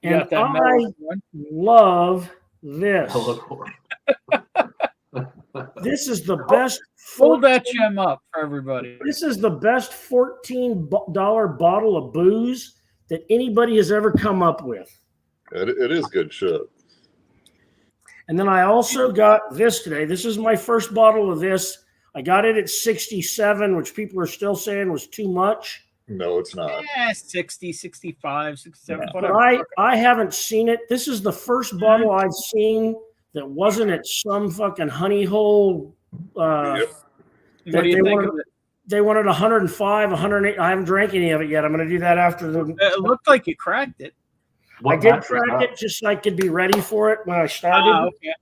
You And got that I mellow one? love this. This is the best. Hold that gem up for everybody. This is the best $14 bottle of booze that anybody has ever come up with. It is good shit. And then I also got this today. This is my first bottle of this. I got it at 67, which people are still saying was too much. No, it's not. Yeah, 60, 65, 67, But whatever. I haven't seen it. This is the first bottle I've seen that wasn't at some fucking honey hole. What do you think of it? They wanted 105, 108. I haven't drank any of it yet. I'm going to do that after the. It looked like you cracked it. I did crack it just so I could be ready for it when I started. Okay.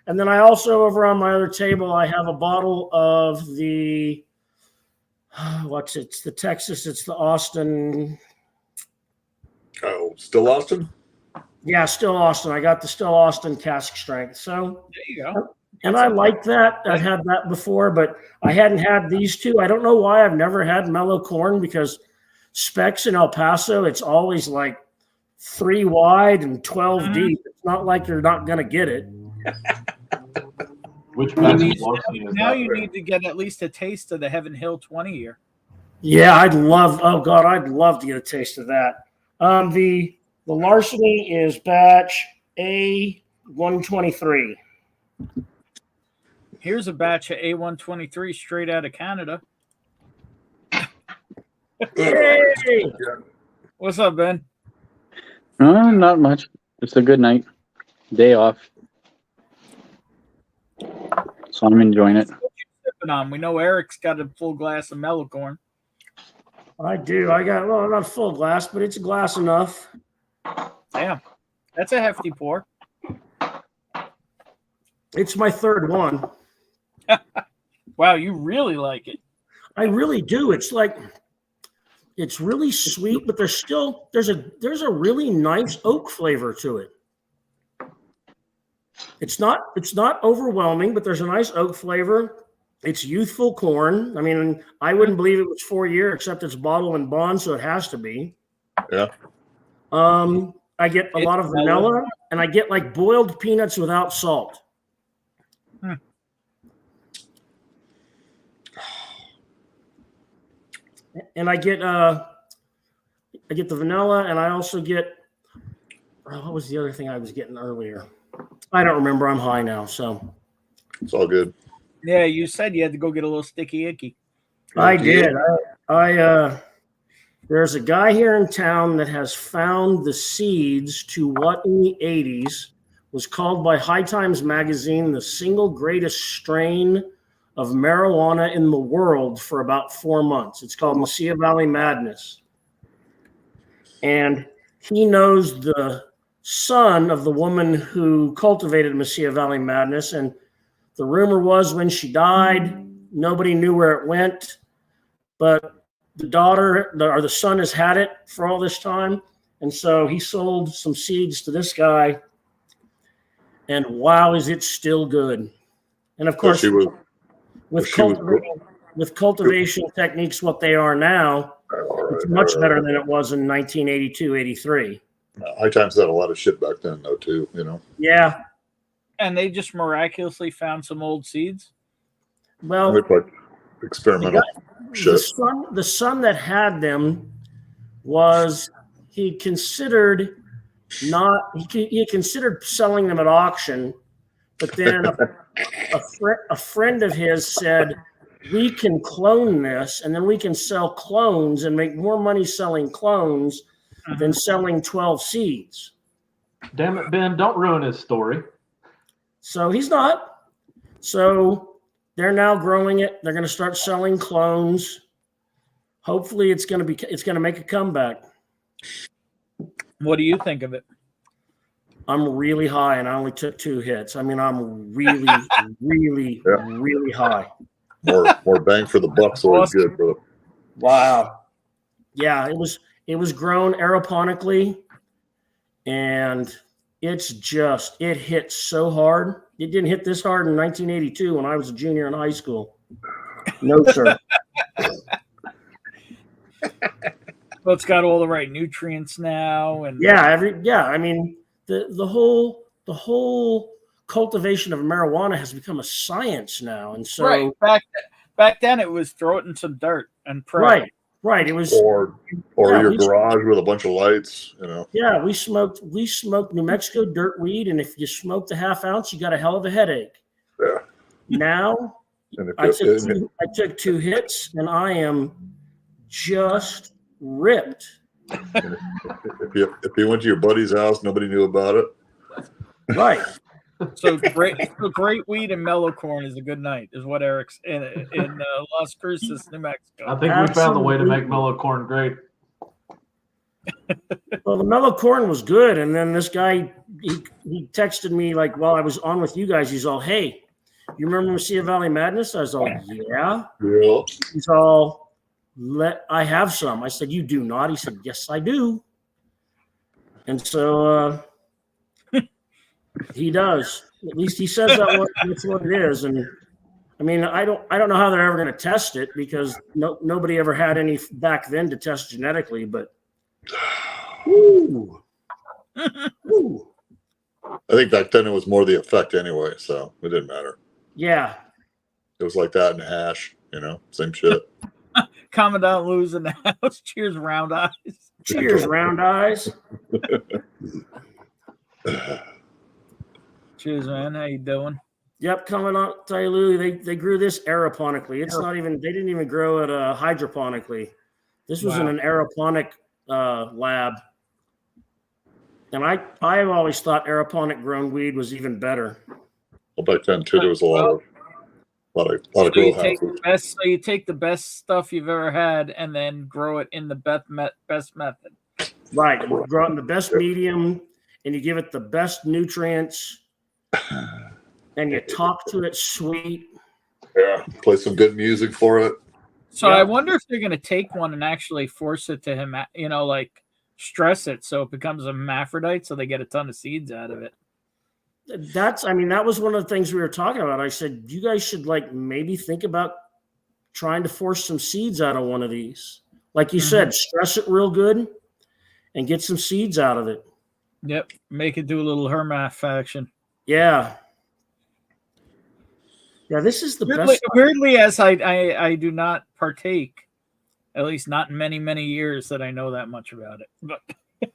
And then I also, over on my other table, I have a bottle of the, it's the Texas, it's the Austin. Oh, still Austin? Yeah, still Austin. I got the still Austin cask strength. So There you go. And I like that. I've had that before, but I hadn't had these two. I don't know why I've never had mellow corn, because Specs in El Paso, it's always like 3 wide and 12 deep. It's not like you're not going to get it. Which You Patrick need- Larson is now that? you need to get at least a taste of the Heaven Hill 20 year. Yeah, I'd love to get a taste of that. The Larceny is batch A123. Here's a batch of A123 straight out of Canada. Hey! What's up, Ben? Not much. It's a good night. Day off. So I'm enjoying it. What you sipping on? We know Eric's got a full glass of mellow corn. I do. I got, well, not a full glass, but it's a glass enough. Damn. That's a hefty pour. It's my third one. Wow, you really like it. I really do. It's like, it's really sweet, but there's a really nice oak flavor to it. It's not overwhelming, but there's a nice oak flavor. It's youthful corn. I mean, I wouldn't believe it was 4 year, except it's bottle and bond, so it has to be. Yeah. I get a lot of vanilla, and I get like boiled peanuts without salt. And I get the vanilla, and I also get, what was the other thing I was getting earlier? I don't remember. I'm high now, so It's all good. Yeah, you said you had to go get a little sticky icky. I did. There's a guy here in town that has found the seeds to what in the 80s was called by High Times magazine the single greatest strain of marijuana in the world for about 4 months. It's called Mesilla Valley Madness. And he knows the son of the woman who cultivated Mesilla Valley Madness. And the rumor was when she died, nobody knew where it went. But the daughter or the son has had it for all this time. And so he sold some seeds to this guy. And wow, is it still good. And of course, with cultivation techniques, what they are now, it's much better than it was in 1982, 83. High Times had a lot of shit back then, though, too, you know? Yeah. And they just miraculously found some old seeds. Well, Looked like experimental shit. the son that had them he considered selling them at auction, but then a friend of his said, we can clone this and then we can sell clones and make more money selling clones than selling 12 seeds. Damn it, Ben! Don't ruin his story. So he's not. So They're now growing it. They're going to start selling clones. Hopefully, it's going to make a comeback. What do you think of it? I'm really high, and I only took 2 hits. I mean, I'm really, really, really high. More bang for the buck's always good, brother. Wow. Yeah, it was grown aeroponically, and it hit so hard. It didn't hit this hard in 1982 when I was a junior in high school. No, sir. Well, it's got all the right nutrients now, and I mean, the whole cultivation of marijuana has become a science now, and so right. Back then it was throw it in some dirt and pray. Right. It was or your garage with a bunch of lights, you know. Yeah, we smoked New Mexico dirt weed, and if you smoked a half ounce, you got a hell of a headache. Yeah. Now I took 2 hits, and I am just ripped. If you went to your buddy's house, nobody knew about it. Right. So great weed and mellow corn is a good night, is what Eric's in Las Cruces, New Mexico. I think we found the way to make mellow corn great. Well, the mellow corn was good, and then this guy he texted me like while I was on with you guys. He's all, "Hey, you remember Mesilla Valley Madness?" I was all, "Yeah." Yeah. He's all, I have some." I said, "You do not?" He said, "Yes, I do." And so he does. At least he says that's what it is. And I mean, I don't know how they're ever going to test it because nobody ever had any back then to test genetically. But ooh. I think back then it was more the effect anyway, so it didn't matter. Yeah. It was like that in hash, you know, same shit. Commandant Lou's in the house. Cheers, round eyes. Cheers, round eyes. Cheers, man. How you doing? Yep, coming on, tell you, Lou, they grew this aeroponically. It's not even, they didn't even grow it hydroponically. This was in an aeroponic lab. And I've always thought aeroponic grown weed was even better. Well, back then too, there was a lot of grow houses. So you take the best stuff you've ever had and then grow it in the best method. Right. You grow it in the best medium, and you give it the best nutrients, and you talk to it sweet. Yeah. Play some good music for it. So I wonder if they're going to take one and actually force it to him, like stress it so it becomes a hermaphrodite so they get a ton of seeds out of it. That was one of the things we were talking about. I said, you guys should maybe think about trying to force some seeds out of one of these. Like you said, stress it real good and get some seeds out of it. Yep. Make it do a little hermaph action. Yeah. Yeah, this is the best. Weirdly, as I do not partake, at least not in many, many years that I know that much about it. But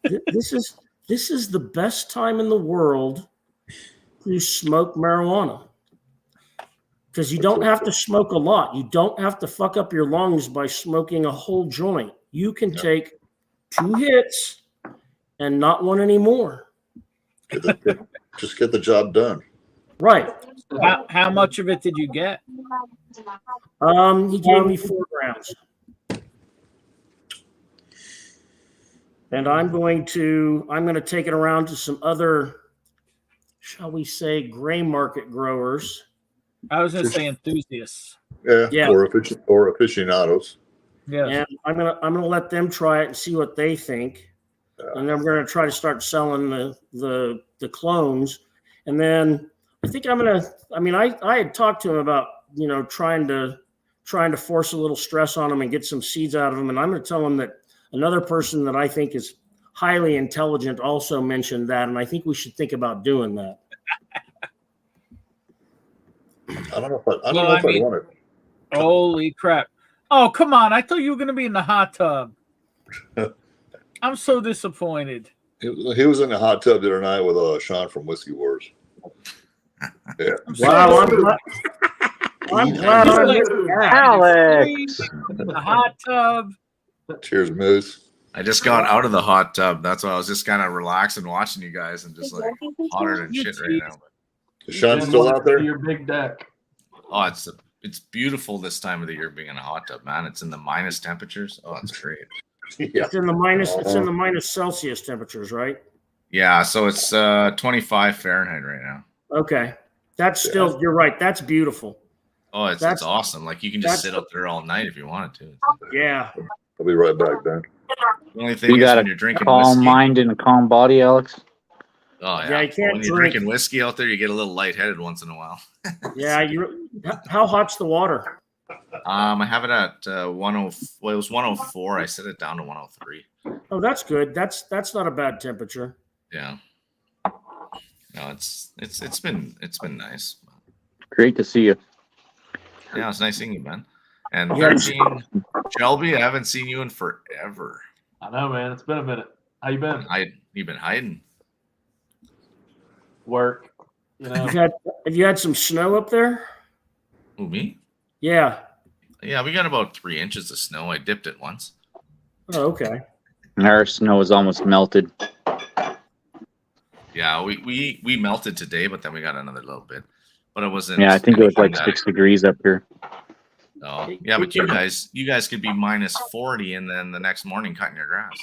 this is the best time in the world to smoke marijuana. Because you don't have to smoke a lot. You don't have to fuck up your lungs by smoking a whole joint. You can take 2 hits and not want any more. Just get the job done. Right. How much of it did you get? He gave me 4 grams. And I'm going to take it around to some other, shall we say, gray market growers. I was going to say enthusiasts. Yeah. Or aficionados. Yeah. And I'm gonna let them try it and see what they think. Yeah. And then we're gonna try to start selling the clones. And then I think I had talked to him about, trying to force a little stress on them and get some seeds out of them. And I'm going to tell him that another person that I think is highly intelligent also mentioned that. And I think we should think about doing that. I don't know if I want it. Holy crap. Oh, come on. I thought you were going to be in the hot tub. I'm so disappointed. He was in the hot tub the other night with Sean from Whiskey Wars. Yeah. Wow, I'm glad I missed that. Alex. In the hot tub. Cheers, Moose. I just got out of the hot tub. That's why I was just kind of relaxing watching you guys and just hotter than shit right now. Is Sean still out there? Your big deck. Oh, it's beautiful this time of the year being in a hot tub, man. It's in the minus temperatures. Oh, it's great. Yeah. It's in the minus. It's in the minus Celsius temperatures, right? Yeah, so it's 25 Fahrenheit right now. Okay, that's still. You're right. That's beautiful. Oh, it's That's- awesome. Like you can just sit up there all night if you wanted to. Yeah. I'll be right back, Dan. The only thing You is got when a you're drinking calm whiskey. mind and a calm body, Alex. Oh yeah. Yeah, you can't when you're drink. drinking whiskey out there, you get a little lightheaded once in a while. Yeah. How hot's the water? I have it at 10. Well, it was 104. I set it down to 103. Oh, that's good. That's not a bad temperature. Yeah. No, it's been nice. Great to see you. Yeah, it's nice seeing you, man. And Yeah. 13, Shelby, I haven't seen you in forever. I know, man. It's been a minute. How you been? You've been hiding. Work. You know. Have you had some snow up there? Who, me? Yeah. Yeah, we got about 3 inches of snow. I dipped it once. Oh, okay. Our snow is almost melted. Yeah, we melted today, but then we got another little bit. But it wasn't. Yeah, I think it was like anything 6 degrees up here. Oh, yeah, but you guys could be minus 40 and then the next morning cutting your grass.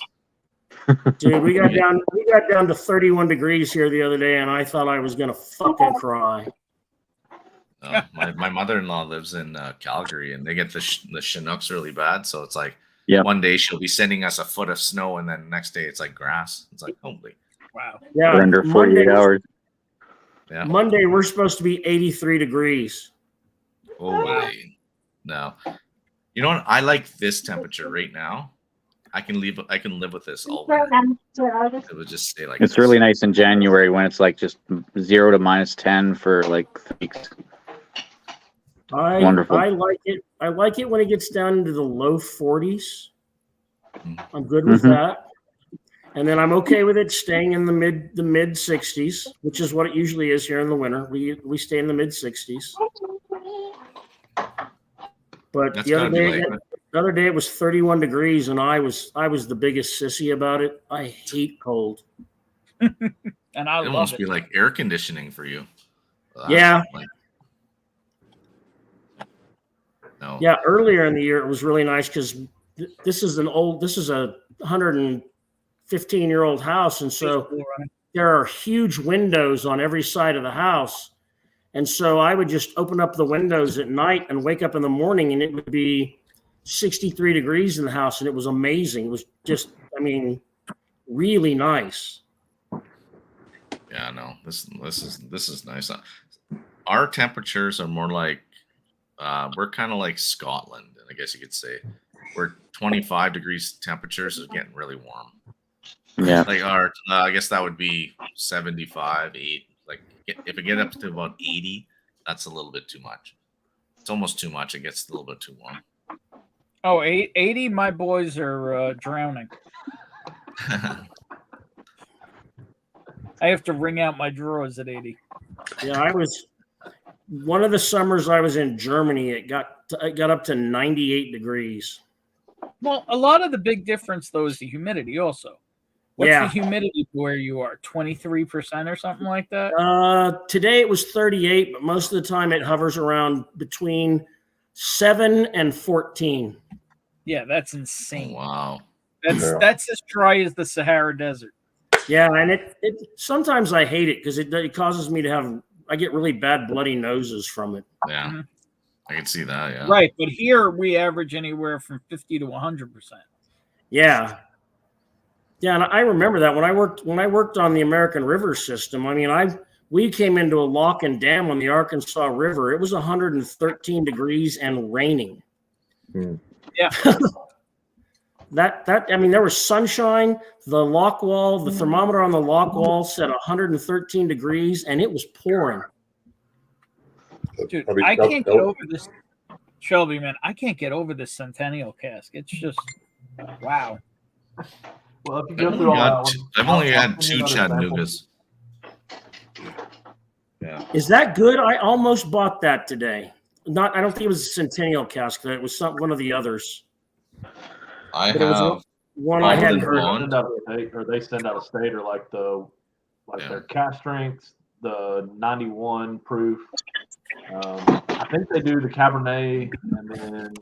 Dude, we got down to 31 degrees here the other day, and I thought I was gonna fucking cry. My mother-in-law lives in Calgary, and they get the Chinooks really bad. So it's like Yep. one day she'll be sending us a foot of snow, and then next day it's like grass. It's like, holy. Wow. Yeah. We're under 48 hours. Yeah. Monday we're supposed to be 83 degrees. Holy. No. You know what? I like this temperature right now. I can live with this all winter. It would just stay like It's this. really nice in January when it's like just 0 to minus 10 for like weeks. Wonderful. I like it. I like it when it gets down into the low 40s. Mhm. I'm good with Mhm. that. And then I'm okay with it staying in the mid 60s, which is what it usually is here in the winter. We stay in the mid 60s. But That's the other gotta be day, like- the other day it was 31 degrees, and I was the biggest sissy about it. I hate cold. And I It love must it. be like air conditioning for you. Yeah. Like, no. Yeah, earlier in the year it was really nice because this is a 115-year-old house, and so there are huge windows on every side of the house. And so I would just open up the windows at night and wake up in the morning, and it would be 63 degrees in the house, and it was amazing. It was just, really nice. Yeah, no. This is nice. Our temperatures are more like we're kind of like Scotland, I guess you could say. We're 25 degrees temperatures is getting really warm. Yeah. Like our, I guess that would be 75, 8. Like if it get up to about 80, that's a little bit too much. It's almost too much. It gets a little bit too warm. Oh, 80, my boys are drowning. I have to wring out my drawers at 80. Yeah, one of the summers I was in Germany, it got up to 98 degrees. Well, a lot of the big difference, though, is the humidity also. What's Yeah. the humidity where you are? 23% or something like that? Today it was 38, but most of the time it hovers around between 7 and 14. Yeah, that's insane. Wow. That's as dry as the Sahara Desert. Yeah, and it sometimes I hate it because it causes me to I get really bad bloody noses from it. Yeah. Mhm. I can see that. Yeah. Right, but here we average anywhere from 50 to 100%. Yeah. Yeah, and I remember that when I worked on the American River system. We came into a lock and dam on the Arkansas River. It was 113 degrees and raining. Yeah. There was sunshine. The lock wall, the thermometer on the lock wall said 113 degrees, and it was pouring. Dude, Probably I can't get tough. over this. Shelby, man, I can't get over this Centennial cask. It's just, wow. Well, if you go through all that one, I've only I'll had send you 2 another sample. Chattanoogas. Yeah. Is that good? I almost bought that today. I don't think it was a Centennial cask. It was one of the others. I But it was have. one I hadn't Golden heard. Bond. Send out of state, or they send out of state, or like Yeah. their cash strengths, the 91 proof. I think they do the Cabernet, and then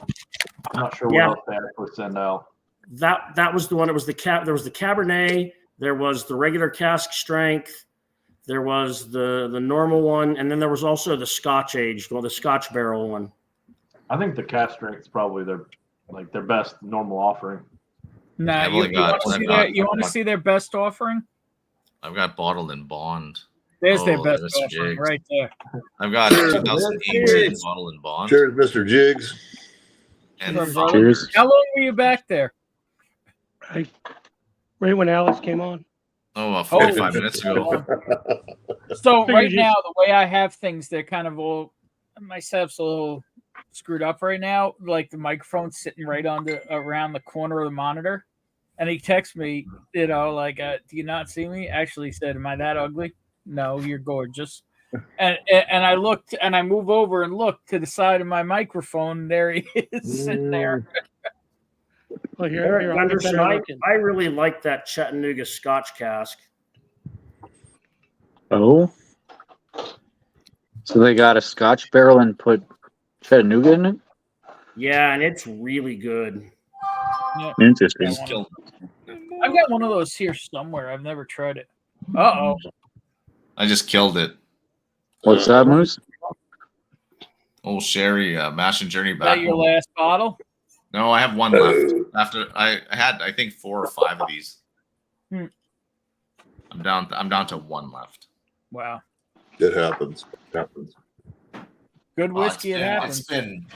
I'm not sure what else they actually send out. That was the one. It was there was the Cabernet, there was the regular cask strength, there was the normal one, and then there was also the Scotch aged, the Scotch barrel one. I think the cask strength is probably their best normal offering. Nah, you want to see their best offering? I've got bottled in bond. There's their best Mr. offering Jigs. right there. I've got 2018 bottled in bond. Cheers, Mr. Jigs. And Cheers. How long were you back there? Right when Alex came on. 45 minutes ago. So right now, the way I have things, they're kind of all, my setup's a little screwed up right now. Like the microphone's sitting right around the corner of the monitor. And he texts me, do you not see me? Actually he said, am I that ugly? No, you're gorgeous. And I looked, and I move over and look to the side of my microphone. There he is sitting there. Well, Eric Gunderson, I really like that Chattanooga Scotch cask. Oh, so they got a Scotch barrel and put Chattanooga in it? Yeah, and it's really good. Yeah. Interesting. I've got one of those here somewhere. I've never tried it. Uh-oh. I just killed it. What's that, Moose? Old Sherry, Mash and Journey Is back. that your last bottle? No, I have one left. After I had, I think 4 or 5 of these. I'm down to one left. Wow. It happens. Good whiskey, it happens. It's been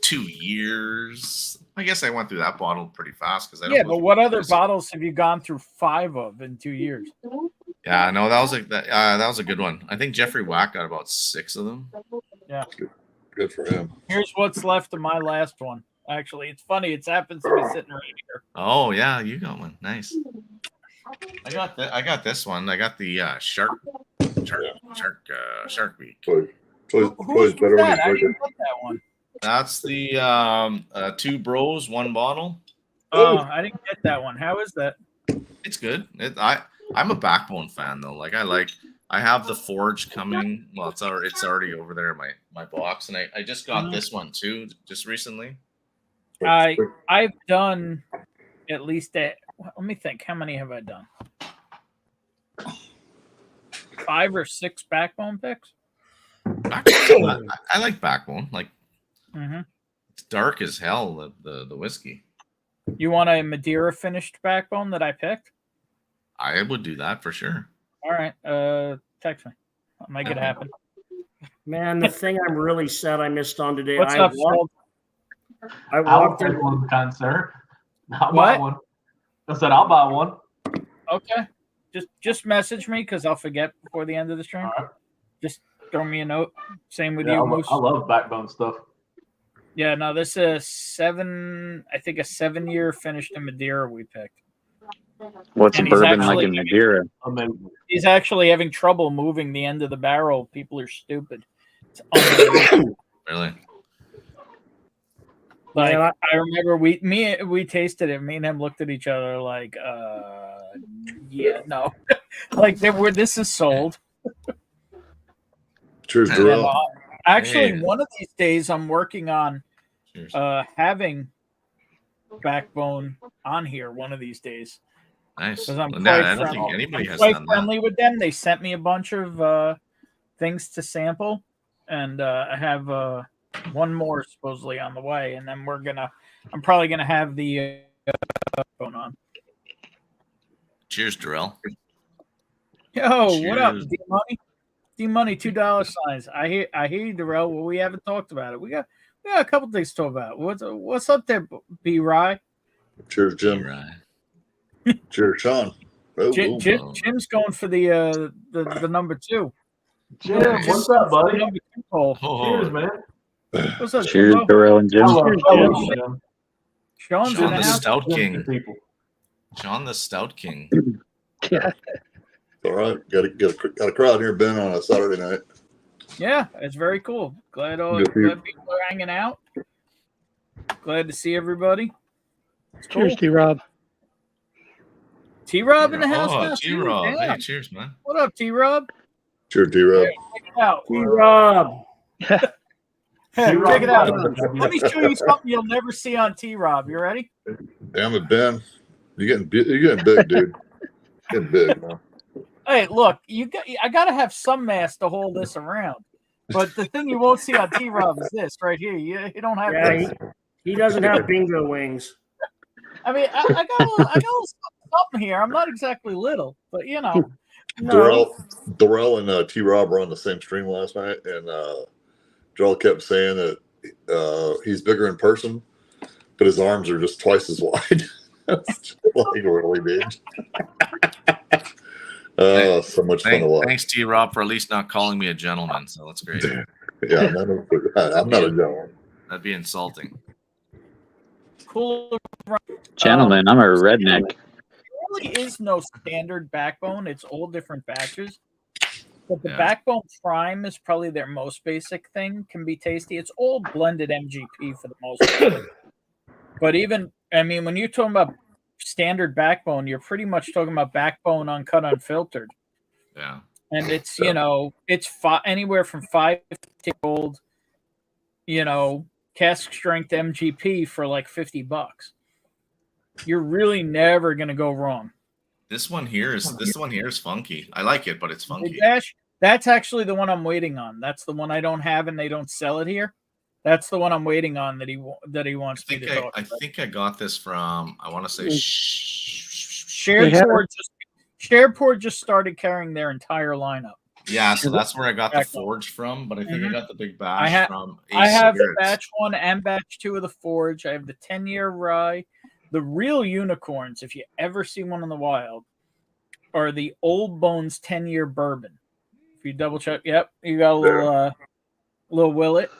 2 years. I guess I went through that bottle pretty fast because I don't. Yeah, but what other bottles have you gone through 5 of in 2 years? Yeah, no, that was a good one. I think Jeffrey Wack got about 6 of them. Yeah. Good for him. Here's what's left of my last one. Actually, it's funny. It happens to be sitting right here. Oh yeah, you got one. Nice. I got this one. I got the shark beak. Toys better when I he's didn't get that one. That's the 2 bros, 1 bottle. Oh, I didn't get that one. How is that? It's good. I'm a Backbone fan though. I have the Forge coming. Well, it's already over there in my box, and I just got this one too, just recently. I've done at least let me think. How many have I done? 5 or 6 Backbone picks. I like Backbone. It's dark as hell. The whiskey. You want a Madeira finished Backbone that I picked? I would do that for sure. All right. Text me. I'll make it happen. Man, the thing I'm really sad I missed on today. What's up, Phil? I'll take one, kind sir. I'll buy one. I said I'll buy one. Okay. Just message me because I'll forget before the end of the stream. Right. Just throw me a note. Same with you, Moose. I love Backbone stuff. Yeah, no, this is a 7-year finished in Madeira we picked. What's And bourbon like in Madeira? Amazing. He's actually having trouble moving the end of the barrel. People are stupid. It's unbelievable. Really? Like, I remember we tasted it. Me and him looked at each other like, yeah, no. Like this is sold. Cheers, Darrell. Actually, one of these days I'm working on having Backbone on here one of these days. Nice. Because I'm I don't think anybody has quite done friendly with them. They sent me a bunch of things to sample, and I have one more supposedly on the way, and then I'm probably gonna have the phone on. Cheers, Darrell. Yo, Cheers. What up, D Money? D Money, $2 signs. I hear you, Darrell. Well, we haven't talked about it. We got a couple things to talk about. What's up there, B Rye? Cheers, Jim. Cheers, Sean. Oh, Jim's going for the number 2. Jim, what's up, buddy? Number 2 hole. Cheers, man. What's up, Cheers, Jimbo? Darrell and Jim. Sean's in Sean the the house. Stout King. Sean the Stout King. Yeah. All right, got a crowd here, Ben, on a Saturday night. Yeah, it's very cool. Glad people are hanging out. Glad to see everybody. It's Cheers, cool. T-Rob. T-Rob in the house. Oh, now, too. T-Rob. Damn. Hey, cheers, man. What up, T-Rob? Sure, D-Rob. Check it out. T-Rob. Hey, check it out. Let me show you something you'll never see on T-Rob. You ready? Damn it, Ben. You're getting big, dude. Getting big, man. Hey, look, I gotta have some mass to hold this around. But the thing you won't see on T-Rob is this right here. You don't have this. He doesn't have bingo wings. I mean, I got a little something here. I'm not exactly little, but you know. Darrell and T-Rob were on the same stream last night, and Darrell kept saying that he's bigger in person, but his arms are just twice as wide. That's like really big. So much fun to watch. Thanks, T-Rob, for at least not calling me a gentleman. So that's great. Yeah, I'm not a gentleman. That'd be insulting. Cool. Gentlemen, I'm a redneck. There really is no standard backbone. It's all different batches. But the backbone prime is probably their most basic thing. Can be tasty. It's all blended MGP for the most part. But even, I mean, when you're talking about standard backbone, you're pretty much talking about backbone uncut, unfiltered. Yeah. And it's, you know, it's anywhere from 5 to old, you know, cask strength MGP for like $50. You're really never going to go wrong. This one here is funky. I like it, but it's funky. That's actually the one I'm waiting on. That's the one I don't have, and they don't sell it here. That's the one I'm waiting on that he wants me to talk about. I think I got this from, I want to say Sharedport just started carrying their entire lineup. Yeah, so that's where I got the Forge from, but I think I got the big batch from Ace I have Spirits. the batch 1 and batch 2 of the Forge. I have the 10-year rye. The real unicorns, if you ever see one in the wild, are the Old Bones 10-year bourbon. If you double check, yep, you got a little Willet.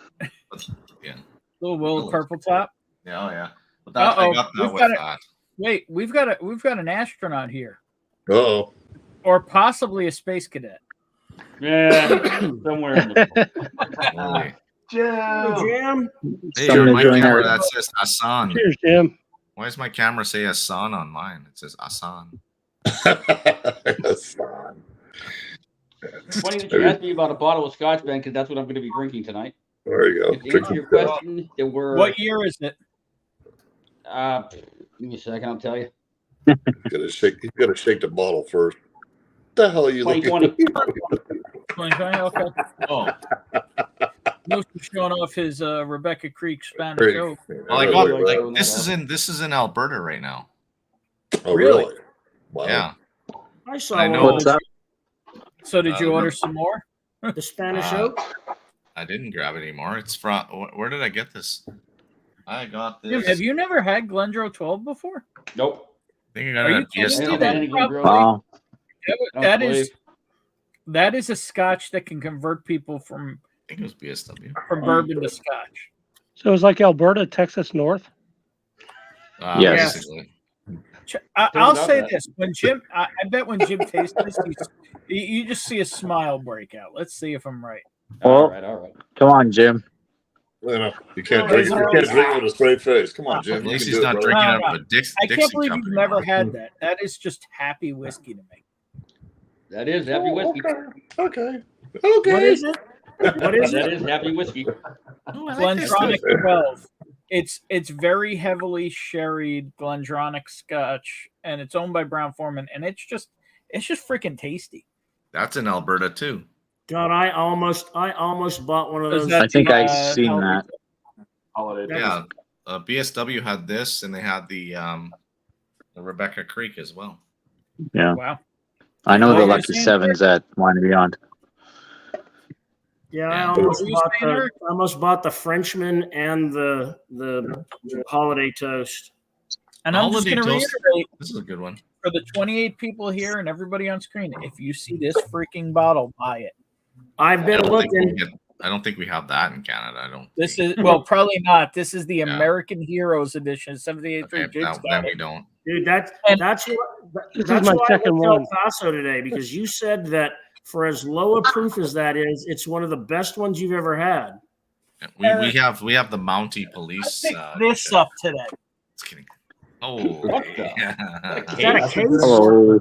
Yeah. Little Willet purple top. Yeah, yeah. But that, I got that with that. Wait, we've got an astronaut here. Oh. Or possibly a space cadet. Yeah, somewhere in the Jam. Hey, on my camera that says Hassan. Cheers, Jim. Why does my camera say Hassan on mine? It says Hassan. Hassan. It's funny that you asked me about a bottle of Scotch, Ben, because that's what I'm going to be drinking tonight. There you go. To answer your question, there were. What year is it? Give me a second, I'll tell you. You gotta shake the bottle first. The hell are you looking at? 2020, okay. Oh. Most of showing off his Rebecca Creek Spanish Oak. Well, I got like this is in Alberta right now. Oh, really? Wow. Yeah. I saw I know. one. What's that? So did you order some more? The Spanish Oak? I didn't grab it anymore. It's from where did I get this? I got this. Jim, have you never had Glendro 12 before? Nope. I think I got it at BSW. Wow. That is a Scotch that can convert people from I think it was BSW. From bourbon to Scotch. So it's like Alberta, Texas North? Yes. Basically. I'll say this. When Jim, I bet when Jim tastes this, you just see a smile break out. Let's see if I'm right. Well, All right. Come on, Jim. You can't drink it with a straight face. Come on, Jim. At least he's not drinking out of a Dixie I can't believe cup you've never anymore. had that. That is just happy whiskey to me. That is happy whiskey. Okay. What is it? What is That it? is happy whiskey. Glendronach 12. It's very heavily sherried Glendronach Scotch, and it's owned by Brown Forman, and it's just freaking tasty. That's in Alberta too. God, I almost bought one of those. I think I've seen that. Yeah, BSW had this, and they had the Rebecca Creek as well. Yeah. Wow. I know the Lucky Sevens at Wine and Beyond. Yeah, Yeah. I almost bought the Frenchman and the holiday toast. And I'm just Holiday going to toast. reiterate This is a good one. for the 28 people here and everybody on screen, if you see this freaking bottle, buy it. I've been looking. I don't think we have that in Canada. I don't. This is probably not. This is the American Heroes edition, 78.3. Okay, Jigs then got we it. don't. Dude, that's This is why my I second went to one. El Paso today, because you said that for as low a proof as that is, it's one of the best ones you've ever had. We have the Mountie Police. I picked this up today. Just kidding. Oh, Is that a case? Hello.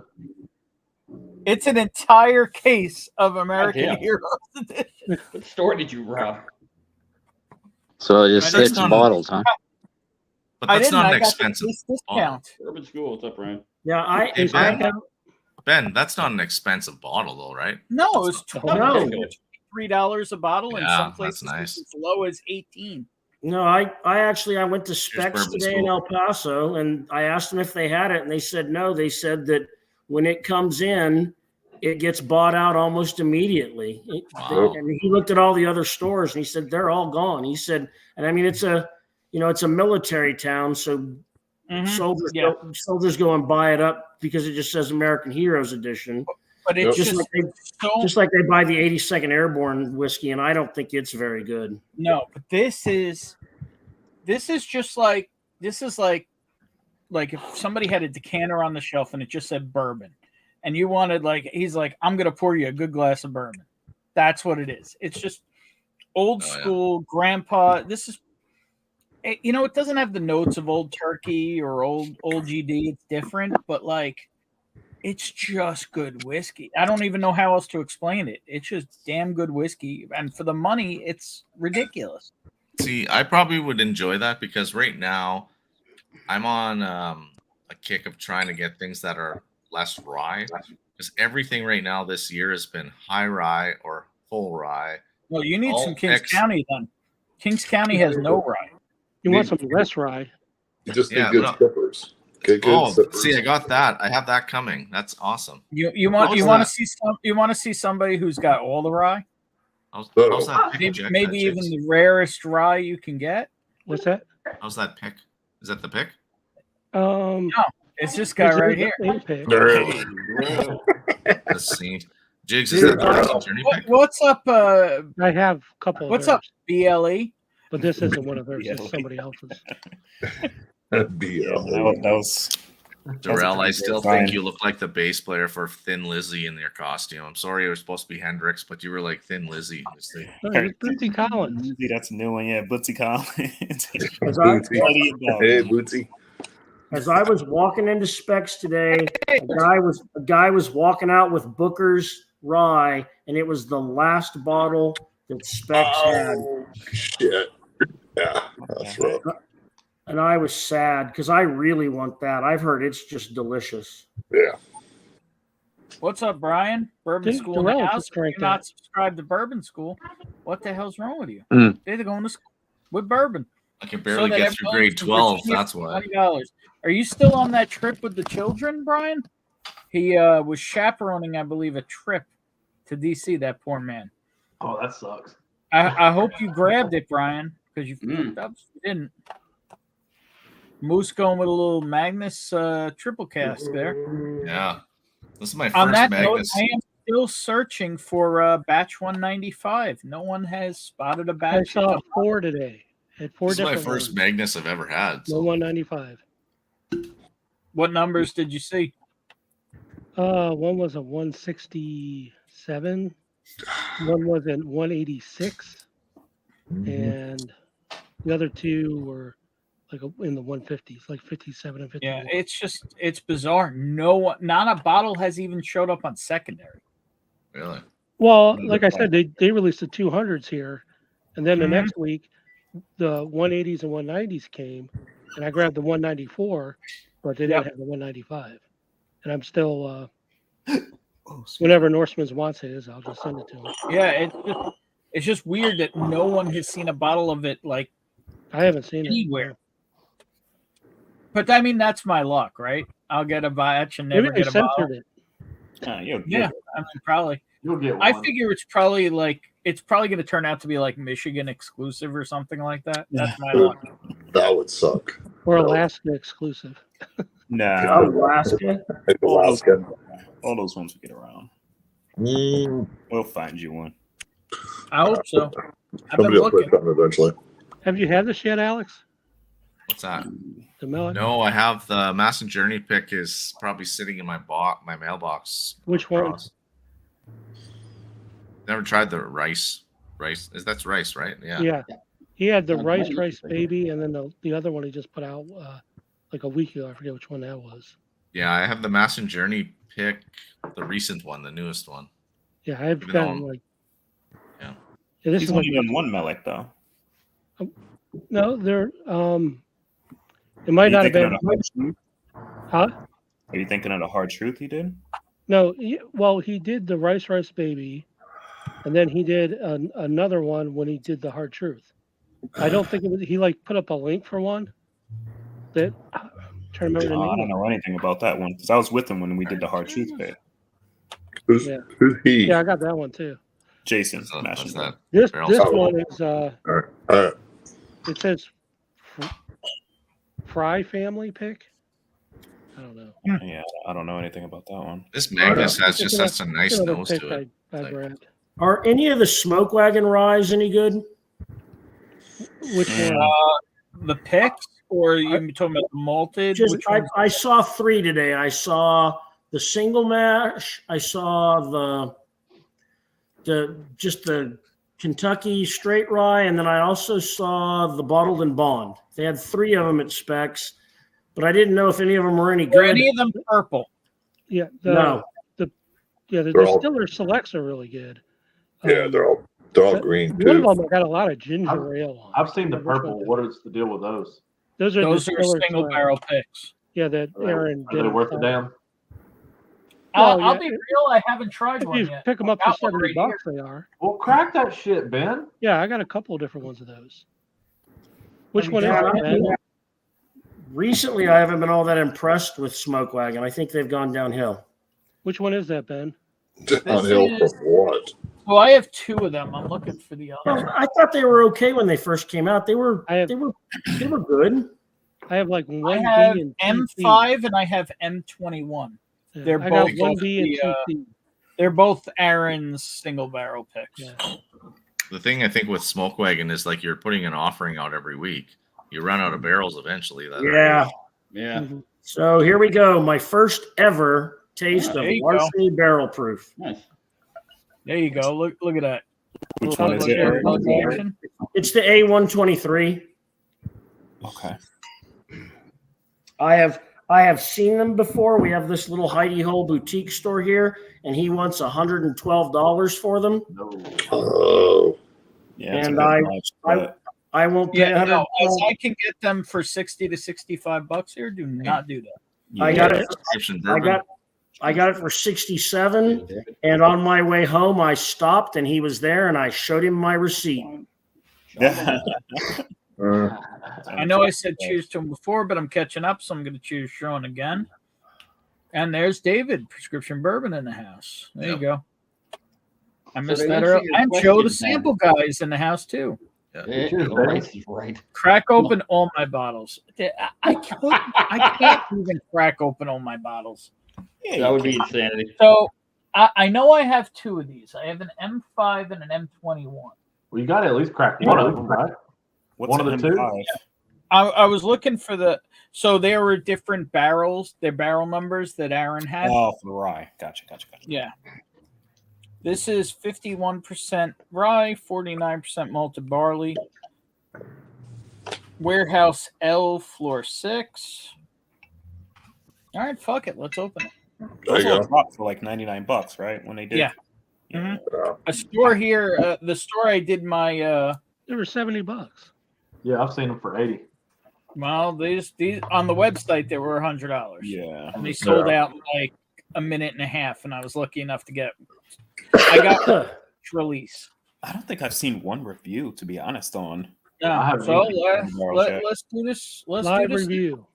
It's an entire case of American Goddamn. Heroes Edition. What store did you rob? So just That's 6 not- bottles, huh? But I that's didn't. not an I got the expensive case bottle. discount. Urban School. What's up, Ryan? Yeah, Hey, Ben, that's not an expensive bottle, though, right? No, it was No. $3 a bottle, and Yeah, some that's places nice. it's as low as 18. No, I actually went to Specs Bourbon today in School. El Paso, and I asked them if they had it, and they said no. They said that when it comes in, it gets bought out almost immediately. Wow. And he looked at all the other stores, and he said they're all gone. He said, and I mean it's a military town, so soldiers Yeah. soldiers go and buy it up because it just says American Heroes Edition. But it's Just just like they buy the 82nd Airborne whiskey, and I don't think it's very good. no. But this is just like if somebody had a decanter on the shelf and it just said bourbon, and you wanted he's like, I'm gonna pour you a good glass of bourbon. That's what it is. It's just old school grandpa. This is, it doesn't have the notes of Old Turkey or old GD. It's different, but it's just good whiskey. I don't even know how else to explain it. It's just damn good whiskey, and for the money, it's ridiculous. See, I probably would enjoy that because right now I'm on a kick of trying to get things that are less rye. Because everything right now this year has been high rye or full rye. Well, you need All some Kings X- County then. Kings County has no rye. You want some less rye? You just need Yeah, good no. sippers. Get good Oh, sippers. see, I got that. I have that coming. That's awesome. You want to see somebody who's got all the rye? How's Uh-oh. that pick, Jack? Maybe even the rarest rye you can get. What's that? How's that pick? Is that the pick? It's this guy right here. The scene. Jigs, is that the journey pick? What's up? I have a couple. What's of up, BLE? But this isn't one of theirs. It's somebody else's. BL. That was Darrell, I still fine. think you look like the bass player for Thin Lizzy in your costume. I'm sorry it was supposed to be Hendrix, but you were like Thin Lizzy. No, it's Bootsy Collins. That's a new one, yeah. Bootsy Collins. Bootsy. Hey, Bootsy. As I was walking into Specs today, a guy was walking out with Booker's rye, and it was the last bottle that Specs had. Shit. Yeah, that's rough. And I was sad because I really want that. I've heard it's just delicious. Yeah. What's up, Brian? Bourbon Dude, School in the Darrell house. just If you're drank not that. subscribed to Bourbon School, what the hell's wrong with you? Mm. They're going to school with bourbon. I can barely that get through everyone grade can 12. receive That's why. $20. Are you still on that trip with the children, Brian? He was chaperoning, I believe, a trip to DC. That poor man. Oh, that sucks. I hope you grabbed it, Brian, because you fucked up. You didn't. Moose going with a little Magnus triple cask there. Yeah. This is my On first that note, Magnus. I am still searching for batch 195. No one has spotted a I batch. saw 4 today. I had 4 This is my different first ones. Magnus I've ever had. No So. 195. What numbers did you see? One was a 167. One was a 186, and the other 2 were in the 150s, like 57 and 51. Yeah, it's bizarre. Not a bottle has even showed up on secondary. Really? Well, like I said, they released the 200s here, and then the Mhm. next week, the 180s and 190s came, and I grabbed the 194, but they didn't have the 195. And I'm still, whenever Norseman's wants it is, I'll just send it to him. Yeah, it's just weird that no one has seen a bottle of it I haven't seen anywhere. it. But I mean, that's my luck, right? I'll get a batch and Maybe never they get a bottle. censored it. Yeah, I mean, probably. You'll get one. I figure it's probably going to turn out to be like Michigan exclusive or something like that. That's my luck. That would suck. Or Alaska exclusive. Nah. Alaska. Alaska. All those ones will get around. Mm, We'll find you one. I hope so. I've been somebody will put looking. something eventually. Have you had this yet, Alex? What's that? The Melon? No, I have the Mass Journey pick is probably sitting in my mailbox. Which one? across. Never tried the rice. That's rice, right? Yeah. Yeah. He had the rice baby, and then the other one he just put out like a week ago. I forget which one that was. Yeah, I have the Mass and Journey pick, the recent one, the newest one. Yeah, I've Even got though- like. Yeah. Yeah, this He's is like only done one Melik though. no, there. It might Are you not have thinking been. of the Hard Truth? Huh? Are you thinking of the Hard Truth he did? No, well, he did the Rice Baby, and then he did another one when he did the Hard Truth. I don't think it was. He like put up a link for one. That I'm trying to remember the I name. don't know anything about that one because I was with him when we did the Hard Truth bit. Who's, Yeah. who's he? Yeah, I got that one too. Jason. So Mash that's and that. This Barrel's one is All right. it says Fry family pick. I don't know. Yeah, I don't know anything about that one. This Magnus has It's just has a nice another nose pick to it. I Like- grabbed. Are any of the Smoke Wagon Ryes any good? Which one? The picks, or you talking about the malted? Just, Which ones? I saw 3 today. I saw the single mash. I saw the Kentucky straight rye, and then I also saw the bottled and bond. They had 3 of them at Specs, but I didn't know if any of them were any Were good. any of them purple? Yeah, No. the They're all- distiller selects are really good. Yeah, they're all green One too. of them got a lot of ginger ale on. I've seen the Which one purple. did? What is the deal with those? Those are Those are distiller single select. barrel picks. Yeah, that Aaron Are they did. worth the damn? Well, I'll yeah, be real. I haven't tried If one you yet. pick them up Got for one $70, right they are. Well, crack that shit, Ben. Yeah, I got a couple of different ones of those. Which one is Yeah, it, Ben? Recently, I haven't been all that impressed with Smoke Wagon. I think they've gone downhill. Which one is that, Ben? Downhill is- from what? Well, I have 2 of them. I'm looking for the Well, other. I thought they were okay when they first came out. They were I have- they were good. I have like I 1B have and 2C. M5 and I have M21. Yeah, They're I got both 1B and the, 2C. They're both Aaron's single barrel picks. Yeah. The thing I think with Smoke Wagon is like you're putting an offering out every week. You run out of barrels eventually. Yeah. Yeah. Mhm. So here we go. My first ever taste There of you go. Larceny Barrel Proof. Nice. There you go. Look at that. Which Little one is look it? there, Eric? little action. It's the A123. Okay. I have seen them before. We have this little hidey hole boutique store here, and he wants $112 for them. No. Oh, Yeah, it's a And bit I- much, but I won't pay Yeah, no, $112. I can get them for 60 to 65 bucks here. Do not do that. I yeah. got it. Prescription I bourbon. got it for 67, and on my way home, I stopped, and he was there, and I showed him my receipt. I know I said choose to him before, but I'm catching up, so I'm going to choose Sean again. And there's David, prescription bourbon in the house. There you go. I missed to that answer earlier. your And Joe, the question, sample guy, is in the house too. Yeah, Cheers, right. Crack open all my bottles. I can't even crack open all my bottles. Yeah, That you would be can. insanity. So I know I have 2 of these. I have an M5 and an M21. Well, you got to at least crack one of them, right? What's One of an the two? M5? I was looking for so there were different barrels, their barrel numbers that Aaron had. Oh, for the rye. Gotcha. Yeah. This is 51% rye, 49% malted barley. Warehouse L, floor 6. All right, fuck it. Let's open it. there Those you all go. dropped for like $99, right? When they did. Yeah. Yeah. A store here, the store I did my, They were $70. Yeah, I've seen them for 80. well, these on the website, they were $100. Yeah. And they sold out in like a minute and a half, and I was lucky enough to get. I got release. I don't think I've seen one review, to be honest, on. I Yeah, haven't so either. let's do this. Let's Live do this. review.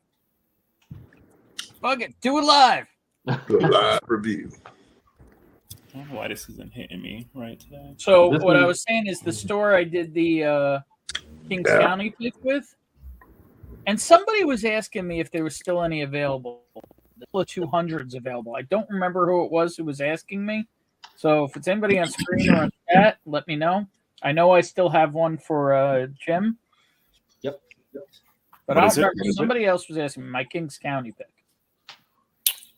Fuck it, do it live. The live review. I don't know why this isn't hitting me right today. So This what I one- was saying is the store I did the Kings Yeah. County pick with, and somebody was asking me if there was still any available. The 200s available. I don't remember who it was who was asking me. So if it's anybody on screen or on chat, let me know. I know I still have one for Jim. Yep. But What I is don't it? remember. Somebody else was asking me my Kings County pick.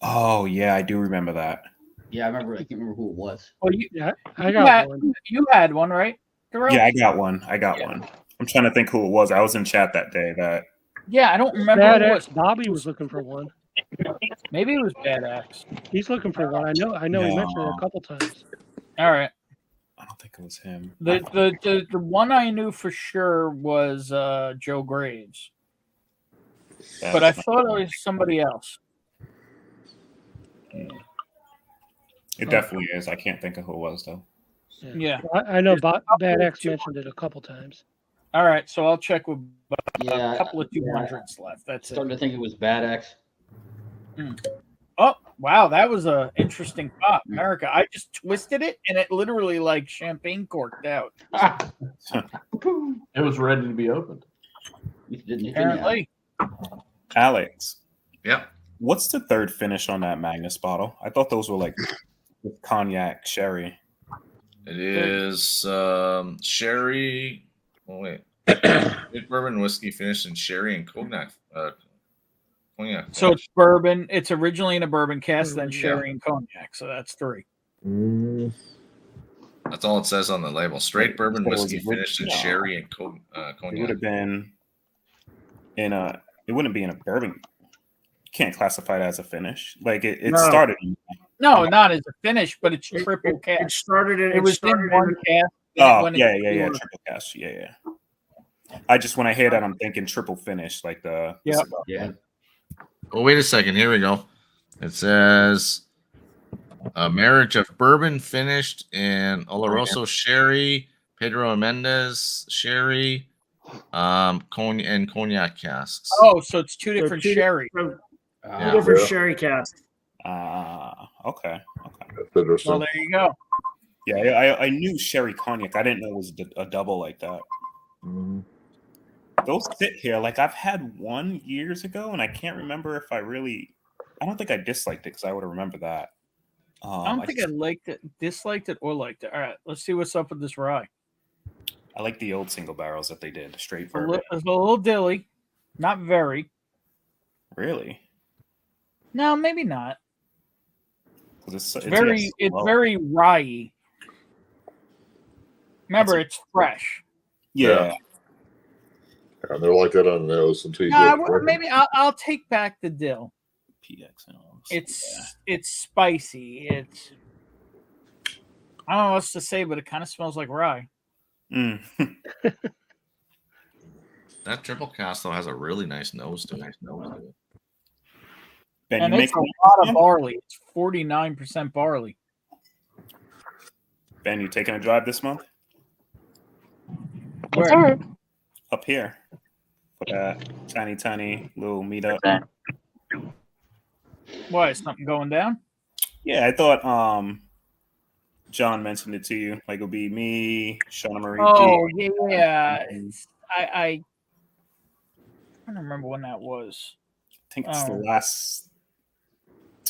Oh, yeah, I do remember that. Yeah, I remember. I can't remember who it was. Well, Yeah, I you got had, one. you had one, right? Darrell? Yeah, I got one. Yeah. I'm trying to think who it was. I was in chat that day. That Yeah, I don't remember Bad who it ex was. Bobby was looking for one. Maybe it was Bad Axe. He's looking for one. I know he mentioned it No. a couple times. All right. I don't think it was him. The one I knew for sure was Joe Graves, but I thought it was somebody else. It definitely is. I can't think of who it was though. Yeah. I know Bad X mentioned it a couple times. All right, so I'll check with Yeah, a couple of yeah. 200s left. That's Starting it. to think it was Bad X. Oh, wow, that was a interesting pop, America. I just twisted it, and it literally like champagne corked out. It was ready to be opened. Apparently. Alex. Yep. What's the third finish on that Magnus bottle? I thought those were like with cognac, sherry. It is sherry. Oh wait, Straight bourbon whiskey finished in sherry and cognac. Cognac. So it's bourbon. It's originally in a bourbon cask, then Yeah. sherry and cognac. So that's 3. That's all it says on the label. Straight bourbon So it was whiskey finished in no. sherry and It would cognac. have been in a. It wouldn't be in a bourbon. You can't classify it as a finish. Like it No. started. No, not as a finish, but it's triple It cask. started in. It was in started one cask. then it Oh went yeah, into yeah, two. triple cash. Yeah. I just when I hear that, I'm thinking triple finish, like the Yep. cigar. Yeah. Oh, wait a second. Here we go. It says a marriage of bourbon finished in Oloroso sherry, Pedro Mendez sherry, cognac and cognac casks. Oh, so it's two So different two sherry. Two Yeah. different Yeah. sherry casks. Okay. That's interesting. Well, there you go. Yeah, I knew sherry cognac. I didn't know it was a double like that. Mhm. Those sit here. Like I've had one years ago, and I can't remember if I really. I don't think I disliked it because I would have remembered that. I don't think I liked it, disliked it, or liked it. All right, let's see what's up with this rye. I like the old single barrels that they did, straight It's bourbon. a little dilly, not very. Really? No, maybe not. 'Cause It's very, it's slow. very rye. Remember, it's fresh. Yeah. Yeah, they're like that on the nose until you No, get well, maybe I'll take back the dill. PXL. It's spicy. It's I don't know what else to say, but it kind of smells like rye. Mm. That triple cast though has a really nice nose to it. Ben, And you it's make a lot of barley. It's 49% barley. Ben, you taking a drive this month? Where? Up here for that tiny little meetup. Why is something going down? Yeah, I thought John mentioned it to you. Like it'll be me, Shauna Marie. Oh G. yeah, I don't remember when that was. I think it's the Oh. last.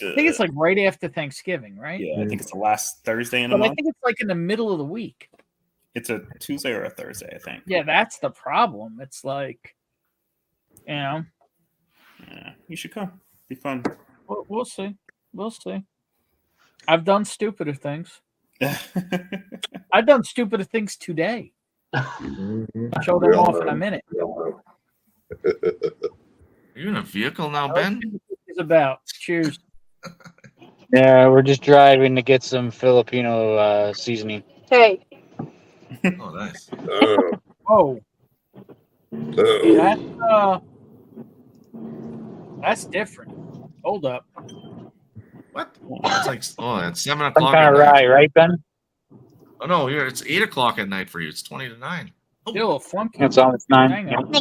I think it's like right after Thanksgiving, right? Yeah, I think it's the last Thursday in the But I month. think it's like in the middle of the week. It's a Tuesday or a Thursday, I think. Yeah, that's the problem. It's like, you know, Yeah, you should come. Be fun. we'll see. We'll see. I've done stupider things. I've done stupider things today. Mhm. I'll show them We all off in know. a minute. We all know. Are you in a vehicle now, Ben? It's about cheers. Yeah, we're just driving to get some Filipino seasoning. Hey. Oh, nice. Oh, Oh. that's different. Hold up. What? It's like it's 7 Some o'clock. kind at of night. rye, right, Ben? Oh no, it's 8 o'clock at night for you. It's 20 to 9. Still a flunky. It's almost 9. Hang on.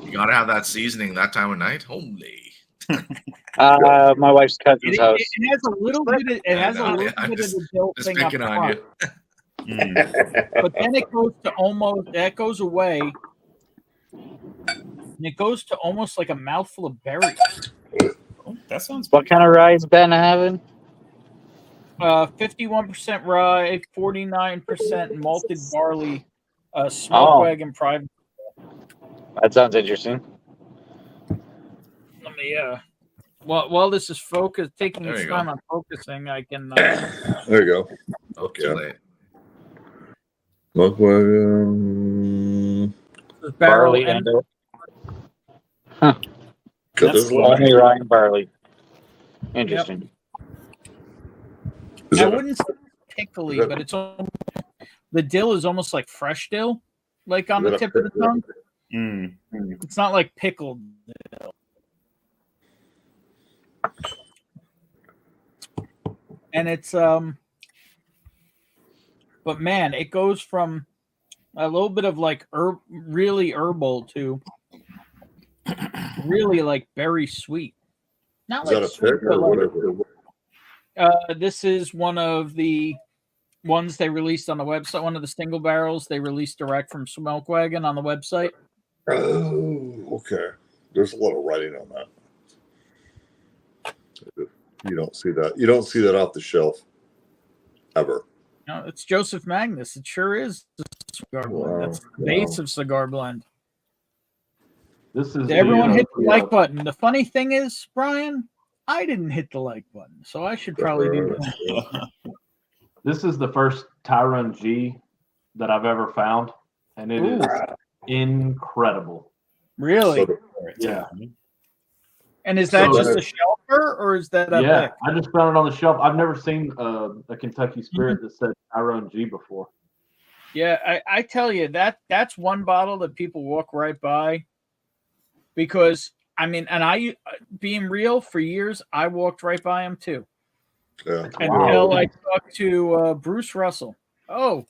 You gotta have that seasoning that time of night. Holy. My wife's cousin's house. It has a little bit. It has a little I'm bit just- of the dill Just thing up picking on front, you. but then it goes to almost. That goes away, and it goes to almost like a mouthful of berries. Oh, that sounds. What kind of rye is Ben having? 51% rye, 49% malted barley, smoke wagon private. That sounds interesting. Let me while this is taking There its you time go. on focusing, I can There you go. Too Okay. late. Smoke wagon. barrel Barley and and Cut That's this cool. line. Only Ryan Barley. Interesting. Is I that a- wouldn't say pickly, is that- but it's the dill is almost like fresh dill, like on is the that a tip of the pick- tongue. Mm. It's not like pickled dill. And it's but man, it goes from a little bit of like really herbal to really like berry sweet. Not Is like that a sweet, pick but or like, whatever? this is one of the ones they released on the website. One of the single barrels they released direct from Smoke Wagon on the website. Oh, okay. There's a lot of writing on that. You don't see that. You don't see that off the shelf ever. No, it's Joseph Magnus. It sure is a cigar blend. Wow, That's the base of cigar blend. This is Did everyone hit the the, like button? The funny thing is, Brian, I didn't hit the like button, so I should probably do that. This is the first Tyrone G that I've ever found, and it is incredible. Really? So Yeah. And is that So just that- a shelfer, or is that a Yeah, pick? I just found it on the shelf. I've never seen a Kentucky Spirit that said Tyrone G before. Yeah, I tell you that's one bottle that people walk right by, because I mean, and I, being real, for years I walked right by him too. Yeah. Until I talked to Bruce Russell. Oh,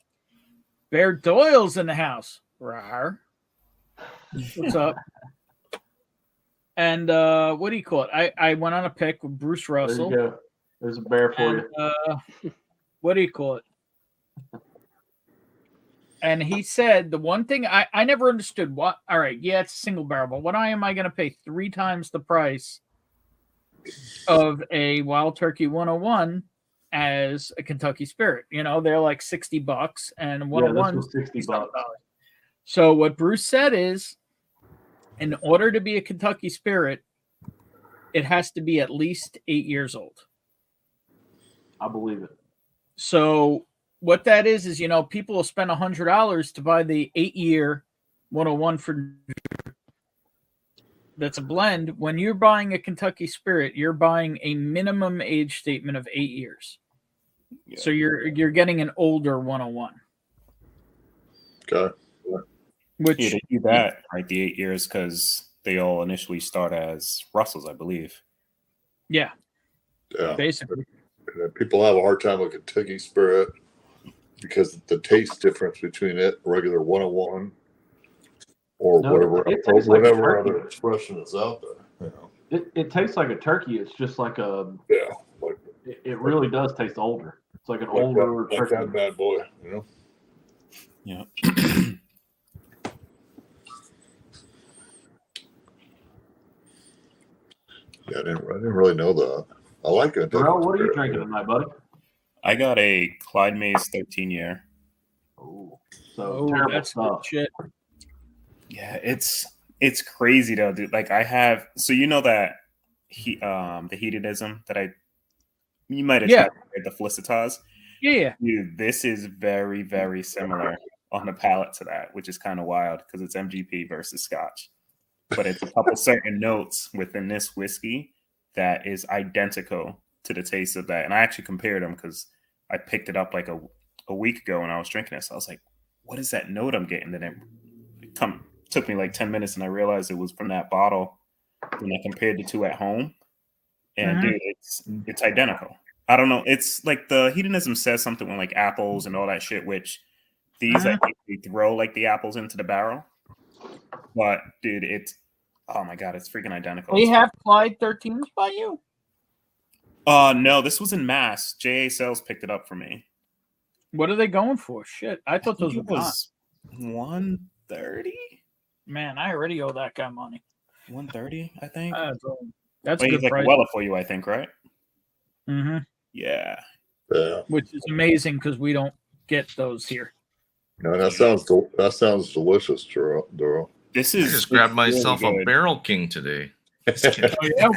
Bear Doyle's in the house. Rawr. What's up? And what do you call it? I went on a pick with Bruce There you Russell. go. There's a bear for And what do you call it? And he said the one thing I never understood. What? All right, yeah, it's a single barrel, but why am I going to pay 3 times the price of a Wild Turkey 101 as a Kentucky Spirit? You know, they're like $60, and Yeah, 101 this was $60. So what Bruce said is, in order to be a Kentucky Spirit, it has to be at least 8 years old. I believe it. So what that is, you know, people will spend $100 to buy the 8-year 101 for that's a blend. When you're buying a Kentucky Spirit, you're buying a minimum age statement of 8 years. Yeah. So you're getting an older 101. Okay. Which Yeah, they do that, right? The 8 years, because they all initially start as Russells, I believe. yeah, Yeah. basically. And people have a hard time with Kentucky Spirit because the taste difference between it, regular 101, or No, whatever, it tastes like a whatever turkey. other expression is out there. You know? It tastes like a turkey. It's just like a. Yeah. Like, It really does taste older. It's like an like older that, like turkey. that bad boy. You know. Yeah. Yeah, I didn't really know that. I like it. Darrell, what are you drinking tonight, buddy? I got a Clyde Mays 13-year. Oh, so Oh, terrible that's good stuff. shit. Yeah, it's crazy though, dude. Like I have, so you know that the hedonism that you might have Yeah. tried the Felicitas. Yeah. Dude, this is very, very similar on the palate to that, which is kind of wild because it's MGP versus Scotch. But it's a couple certain notes within this whiskey that is identical to the taste of that. And I actually compared them because I picked it up like a week ago when I was drinking it. So I was like, what is that note I'm getting? And it took me like 10 minutes and I realized it was from that bottle when I compared the two at home. And dude, it's identical. I don't know. It's like the hedonism says something with like apples and all that shit, which these I think we throw like the apples into the barrel. But dude, oh my god, it's freaking identical. They have Clyde 13s by you? No, this was in Mass. JA Sales picked it up for me. What are they going for? Shit, I thought those were It was 130. Man, I already owe that guy money. 130, I think. That's Wait, good he's like price. a Weller for you, I think, right? Mm-hmm. Yeah. Yeah. Which is amazing because we don't get those here. No, that sounds delicious, Darrell. This I is just grabbed really myself a good. Barrel King today. Oh, yeah.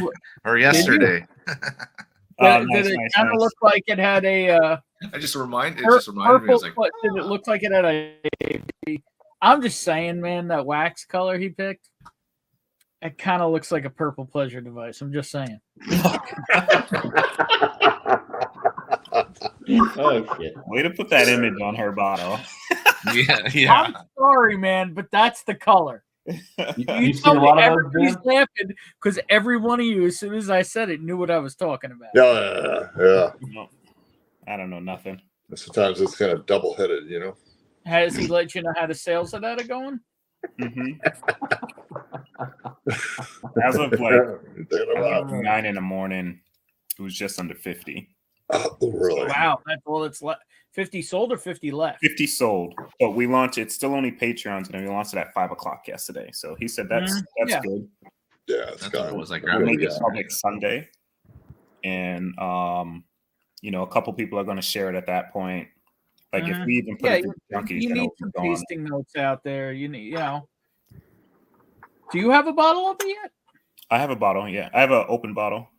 Or yesterday. Oh, Did it kind of look like it had a It just reminded me. I was like, what, did it look like it had a I'm just saying, man, that wax color he picked. It kind of looks like a purple pleasure device. I'm just saying. Oh shit! Way to put that image on her bottle. Yeah. I'm sorry, man, but that's the color. You see told a me lot of those, everybody's Ben? laughing because every one of you, as soon as I said it, knew what I was talking about. Yeah. No, I don't know nothing. Sometimes it's kind of double headed, you know. Has he let you know how the sales of that are going? As of like 9 in the morning, it was just under 50. Oh, really? Wow, that's all it's left. 50 sold or 50 left? 50 sold, but we launched. It's still only Patreons, and we launched it at 5 o'clock yesterday. So he said that's yeah. good. Yeah, it's That's kind what it was like. We'll make it public Sunday, and you know, a couple people are going to share it at that point. Like if we even put it through junkies, you then need it'll some be gone. tasting notes out there. You need, you know. Do you have a bottle of it yet? I have a bottle. Yeah, I have an open bottle.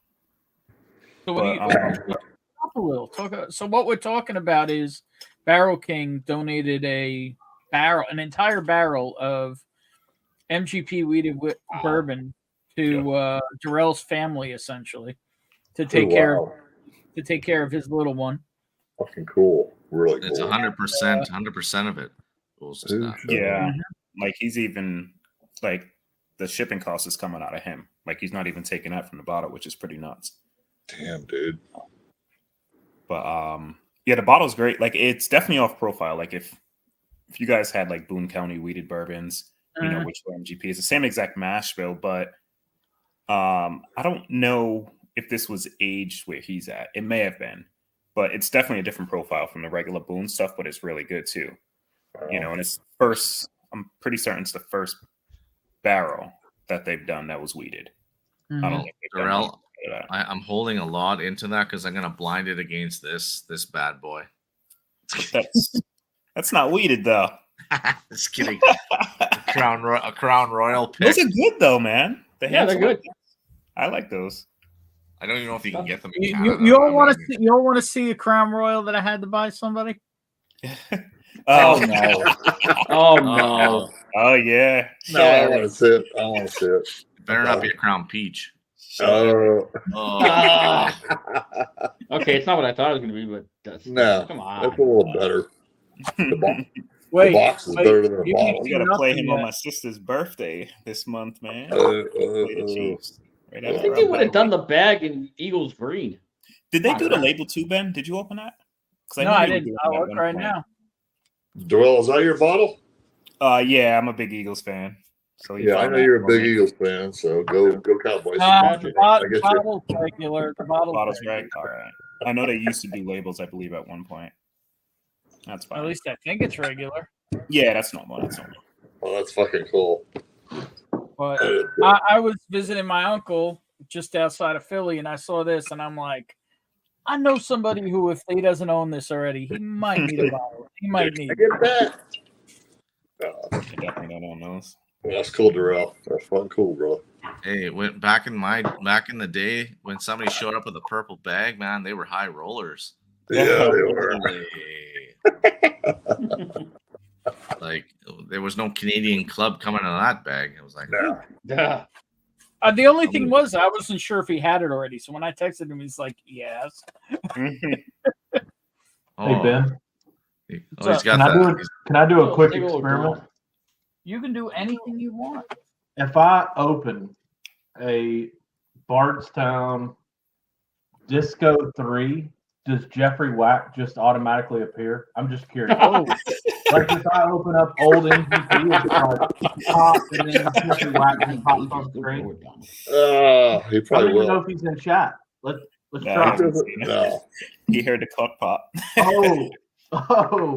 So what do you talk a little? So what we're talking about is Barrel King donated an entire barrel of MGP weeded bourbon to Jarrell's family, essentially, to take care of his little one. Fucking cool. Really cool. It's 100% of it goes to that. Yeah, like he's even like the shipping cost is coming out of him. Like he's not even taking that from the bottle, which is pretty nuts. Damn, dude. But yeah, the bottle's great. Like it's definitely off profile. Like if you guys had like Boone County weeded bourbons, you know, which MGP is the same exact mash bill, but I don't know if this was aged where he's at. It may have been, but it's definitely a different profile from the regular Boone stuff, but it's really good too. You know, and it's I'm pretty certain it's the first barrel that they've done that was weeded. I don't think they've done Darrell, that. I'm holding a lot into that because I'm gonna blind it against this bad boy. That's not weeded though. Just kidding. a Crown Royal pick. Those are good though, man. They're good. I like those. I don't even know if you can get them in You Canada. don't want to see. You don't want to see a Crown Royal that I had to buy somebody. Oh no! Oh no! Oh yeah! No, I want to see it. I want to see it. Better not be a Crown Peach. Oh. Okay, it's not what I thought it was going to be, but come on. That's a little better. The box is wait, better than the bottle. We gotta play him on my sister's birthday this month, man. I think they would have done the bag in Eagles green. Did they do the label too, Ben? Did you open that? No, I didn't. I'll look right now. Joel, is that your bottle? Yeah, I'm a big Eagles fan. So yeah, I know you're a big Eagles fan. So go Cowboys. The bottle's regular. The bottle's regular. All right. I know they used to do labels, I believe, at one point. That's fine. At least I think it's regular. Yeah, that's normal. That's normal. Oh, that's fucking cool. But I was visiting my uncle just outside of Philly, and I saw this, and I'm like, I know somebody who, if he doesn't own this already, he might need a bottle. He might need. Get that. I definitely don't own those. That's cool, Darrell. That's fucking cool, bro. Hey, back in the day when somebody showed up with a purple bag, man, they were high rollers. Yeah, they were. Like there was no Canadian club coming out of that bag. It was like, yeah. The only thing was I wasn't sure if he had it already. So when I texted him, he's like, "Yes." Hey Ben, he's got can I do a quick experiment? You can do anything you want. If I open a Bardstown Disco 3, does Jeffrey Wack just automatically appear? I'm just curious. Like if I open up old MVP, it's like pop, and then Jeffrey Wack just pops on the screen. He I probably don't even will. know if he's in chat. Let's try. No. He heard the clock pop. Oh.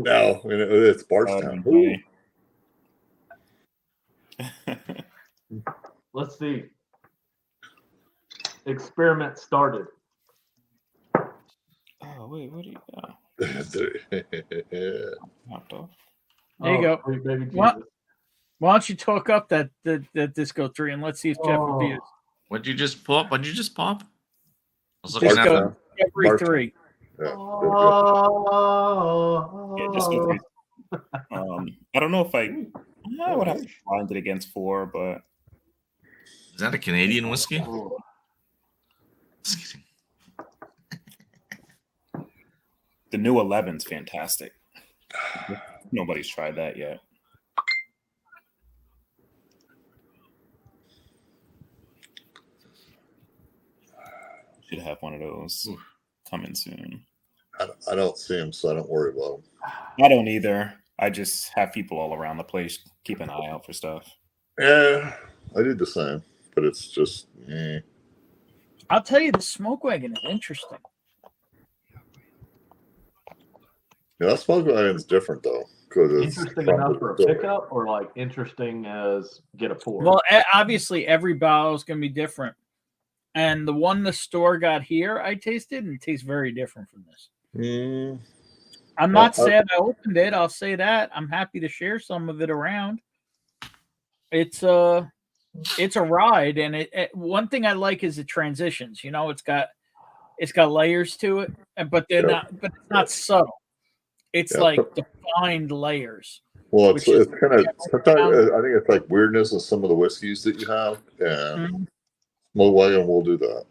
No, it's Bardstown. Let's see. Experiment started. Oh wait, what do you got? Knocked off. There you go. Sweet baby Why Jesus. don't you talk up that Disco 3 and let's see if Jeff reviews. What'd you just pop? I was looking Disco at Jeffrey 3. Yeah, just go I don't know if I would have to find it against 4, but Is that a Canadian whiskey? Oh. Just kidding. The new 11's fantastic. Nobody's tried that yet. Should have one of those coming soon. I don't see him, so I don't worry about him. I don't either. I just have people all around the place keep an eye out for stuff. Yeah, I did the same, but it's just. I'll tell you, the smoke wagon is interesting. Yeah, that smoke wagon's different though, because it's Interesting enough for a pickup, or like interesting as get a pour. Well, obviously every bottle is going to be different, and the one the store got here, I tasted, and it tastes very different from this. I'm not sad I opened it. I'll say that. I'm happy to share some of it around. It's a ride, and it one thing I like is the transitions. You know, it's got layers to it, but they're not. But it's not subtle. It's like defined layers. Well, it's kind of. Sometimes I think it's like weirdness in some of the whiskeys that you have, and smoke wagon will do that.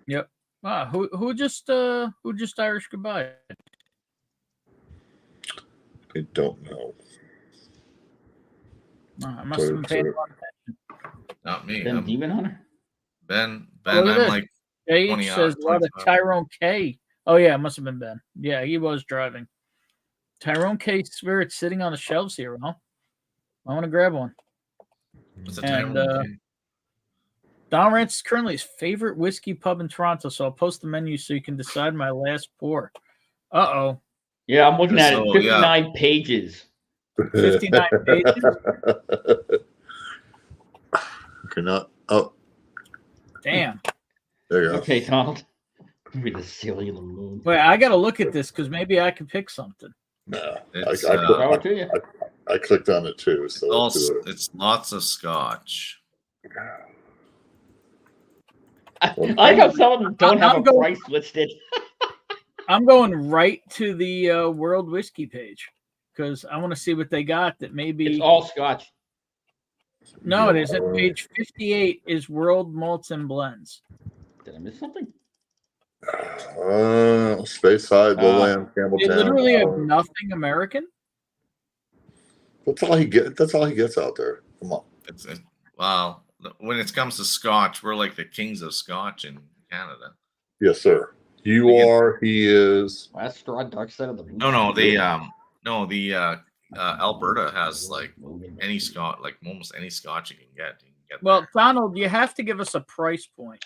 Yep. Wow. Who just Irish goodbye? I don't know. I must have been paying a lot of attention. Not me. Ben Demon Hunter. Ben, Look I'm at this. like H 20 says a lot of 25. Tyrone K. Oh yeah, it must have been Ben. Yeah, he was driving. Tyrone K Spirit sitting on the shelves here, huh? I want to grab one. What's a And Tyrone K? Don Rance is currently his favorite whiskey pub in Toronto, so I'll post the menu so you can decide my last pour. Uh-oh. Yeah, I'm looking at So, it. 59 pages. 59 pages? Okay, not. Oh, Damn. there you go. Okay, Donald. Give me the ceiling of the moon. Wait, I got to look at this because maybe I can pick something. No, It's, I clicked on it too. So it's lots of scotch. I like how some of them don't have a price listed. I'm going right to the World Whiskey page because I want to see what they got that maybe. It's all scotch. No, it isn't. Page 58 is World Malts and Blends. Did I miss something? Space Side, Lowland, Campbelltown. They literally have nothing American. That's all he gets. That's all he gets out there. Come on. Wow. When it comes to scotch, we're like the kings of scotch in Canada. Yes, sir. You are. He is. Last straw, dark side of the moon. The Alberta has like any scotch, like almost any scotch you can get. Well, Donald, you have to give us a price point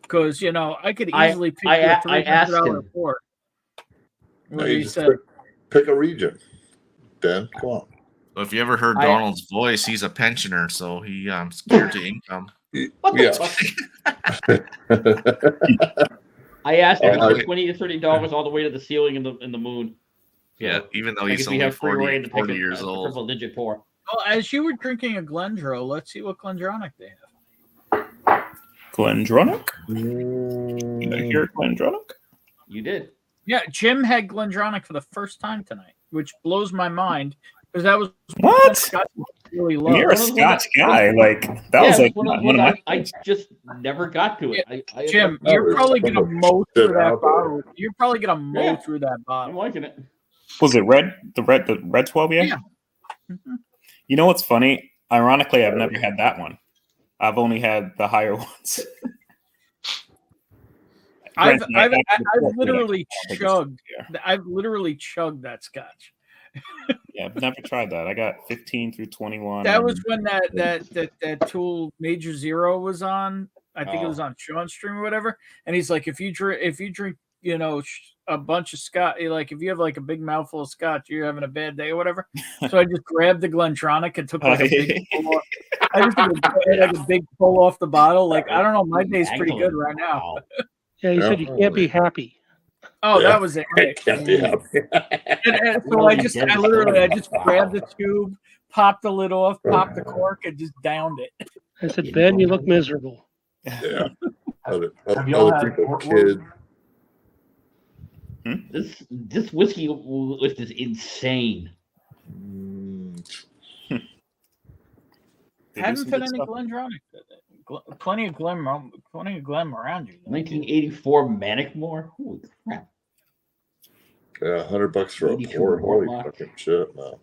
because I could easily pick you a $300 port. No, you just pick a region. Ben, come on. So if you ever heard Donald's voice, he's a pensioner, so he scared to income. Yeah. I asked him for $20 to $30 all the way to the ceiling in the moon. Yeah, even though I he's guess we only have free 40, reign to 40 take years a old. triple digit pour. Well, as you were drinking a Glendronach, let's see what Glendronach they have. Glendronach? Did I hear Glendronach? You did. Yeah, Jim had Glendronach for the first time tonight, which blows my mind because that was What? Scott really loved. You're a Scotch guy. Like that was like one of my. I just never got to it. Jim, you're probably gonna mow through that bottle. You're probably gonna mow through that I'm bottle. liking it. Was it red? The red 12? Yeah. Mm-hmm. You know what's funny? Ironically, I've never had that one. I've only had the higher ones. I've literally chugged. I've literally chugged that Scotch. Yeah, I've never tried that. I got 15 through 21. That was when that Tool Major Zero was on. I think it was on Sean's stream or whatever. And he's like, if you drink, a bunch of Scotch, like if you have like a big mouthful of Scotch, you're having a bad day or whatever. So I just grabbed the Glendronach and took like a big pull off. I just took a big pull off the bottle. Like I don't know, my day's pretty good right now. Yeah, you said you can't be happy. Oh, that was it. And so I just grabbed the tube, popped the lid off, popped the cork, and just downed it. I said, Ben, you look miserable. Yeah. Other people, kids. This whiskey list is insane. They do Haven't some put good any stuff. Glendronic. Plenty of glim around you. though. 1984 Manickmore. Holy crap! Yeah, $100 for a 82 port. Holy Mortlock. fucking shit, man.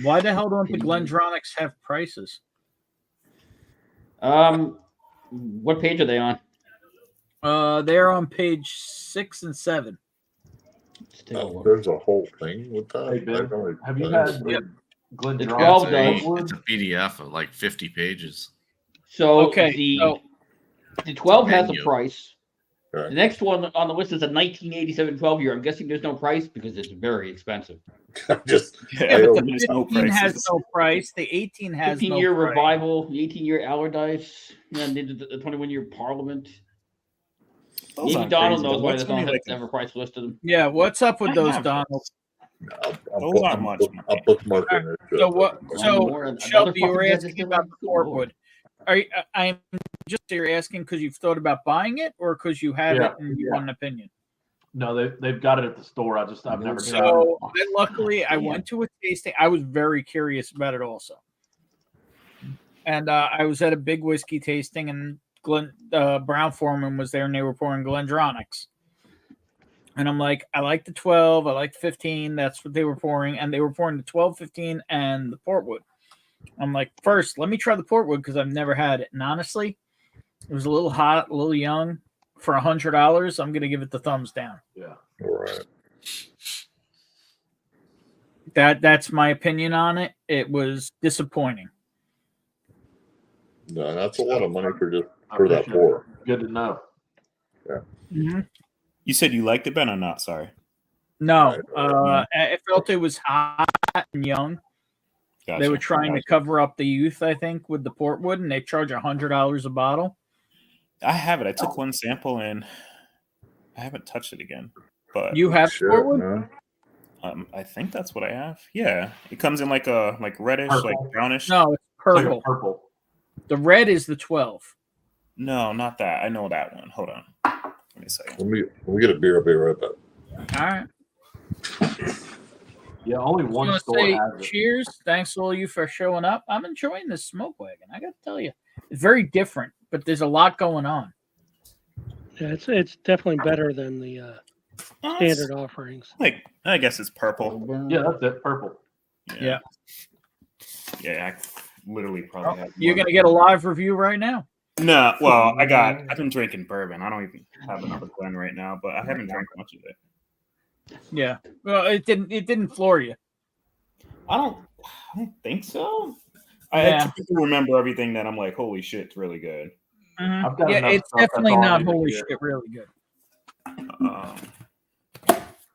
Why the hell don't the Glendronics have prices? What page are they on? They're on page 6 and 7. Let's take a look. There's a whole thing with that. Hey, Ben, Like, only- have you had the Glen The Drop 12 It's does. it's a PDF of like 50 pages. So Okay, the 12 has a Menu. price. Okay. The next one on the list is a 1987 12 year. I'm guessing there's no price because it's very expensive. Just Yeah, but the there's no 15 has prices. no price. The 18 has 15 no year price. revival, the 18-year Allardyce, and the 21-year Parliament. Those Maybe aren't Donald crazy, knows but why what's they don't funny, have a price list of them. Yeah, what's up with I those, have Donald? those. I'm Those aren't much money. bookmarking it. So what? So Another Shelby, you were fucking asking register about the one? Portwood. Are you, I'm just you're asking because you've thought about buying it, or because you have Yeah, it and you yeah. want an opinion? No, they've got it at the store. I've never seen it. So luckily, I Damn. went to a tasting. I was very curious about it also, and I was at a big whiskey tasting, and Brown Foreman was there, and they were pouring Glendronics. And I'm like, I like the 12, I like the 15. That's what they were pouring, and they were pouring the 12, 15, and the Portwood. I'm like, first, let me try the Portwood because I've never had it, and honestly, it was a little hot, a little young. For $100, I'm gonna give it the thumbs down. Yeah. All right. That's my opinion on it. It was disappointing. No, that's a lot of money for just I for that appreciate pour. it. Good to know. Mm-hmm. You said you liked it, Ben, or not? Sorry. No, I felt it was hot and young. Gotcha. They were trying to cover up the youth, I think, with the Portwood, and they charge $100 a bottle. I have it. I took one sample and I haven't touched it again. But You have Shit, Portwood? man. I think that's what I have. Yeah, it comes in like a reddish, Purple. like brownish. No, it's It's like a purple. purple. The red is the 12. No, not that. I know that one. Hold on. Let me see. Let me get a beer. I'll be right back. All right. Yeah, only I one want to store say has it. cheers. Thanks all you for showing up. I'm enjoying this smoke wagon. I got to tell you, it's very different, but there's a lot going on. Yeah, it's definitely better than the standard offerings. Like, I guess it's purple. Yeah, that's it. Purple. Yeah. Yeah, I literally probably have You're one. gonna get a live review right now. No, well, I've been drinking bourbon. I don't even have another Glen right now, but I haven't drank much of it. Yeah. Well, it didn't floor you. I don't think so. Yeah. I typically remember everything that I'm like, holy shit, it's really good. Mhm. I've got Yeah, enough it's stuff, that's definitely all I not need to holy get. shit really good.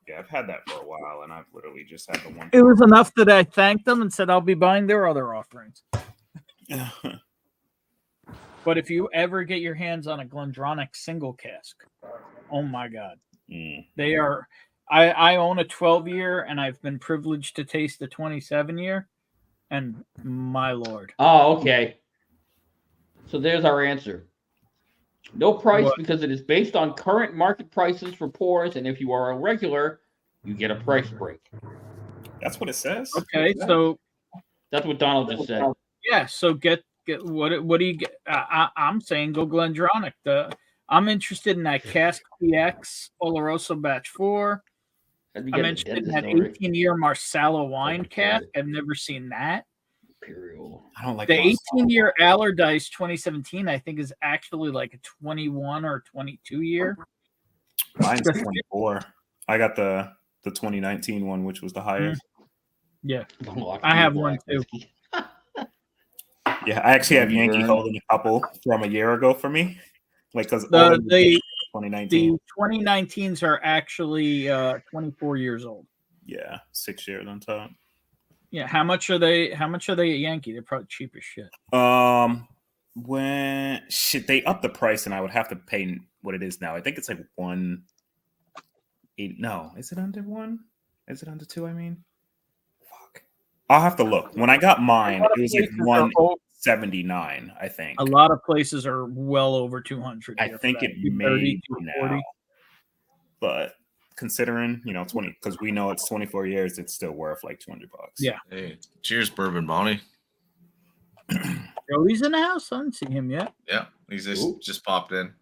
Yeah, I've had that for a while, and I've literally just had the one. It was enough that I thanked them and said I'll be buying their other offerings. But if you ever get your hands on a Glendronic single cask, oh my god, they are. I own a 12-year, and I've been privileged to taste the 27-year, and my lord. Oh, okay. So there's our answer. No price What? because it is based on current market prices for pours, and if you are a regular, you get a price break. That's what it says. Okay, so That's what Donald just said. yeah, so get what do you get? I'm saying go Glendronic. I'm interested in that cask PX Oloroso Batch 4. How'd we I'm get interested in the that dentist 18-year Marsala wine Okay. cask. I've never seen that. Imperial. I don't like The Marsala. 18-year Allardyce 2017, I think, is actually like a 21 or 22 year. Mine's 24. I got the 2019 one, which was the highest. Yeah, Lock I me have black one too. whiskey. Yeah, I actually have Yankee Burn. holding a couple from a year ago for me. Like, because The 2019. 2019s are actually 24 years old. Yeah, 6 years on top. Yeah, how much are they? How much are they at Yankee? They're probably cheap as shit. When shit they upped the price, and I would have to pay what it is now. I think it's like 1.8. No, is it under 1? Is it under 2? I mean, fuck. I'll have to look. When I got mine, it was like 179. I think. A lot of places are well over 200. I here think for it that. may 230, be 240. now, but considering 20, because we know it's 24 years, it's still worth like $200. Yeah. Hey, cheers, Bourbon Bounty. Joey's in the house. I haven't seen him yet. Yeah, he's just popped in.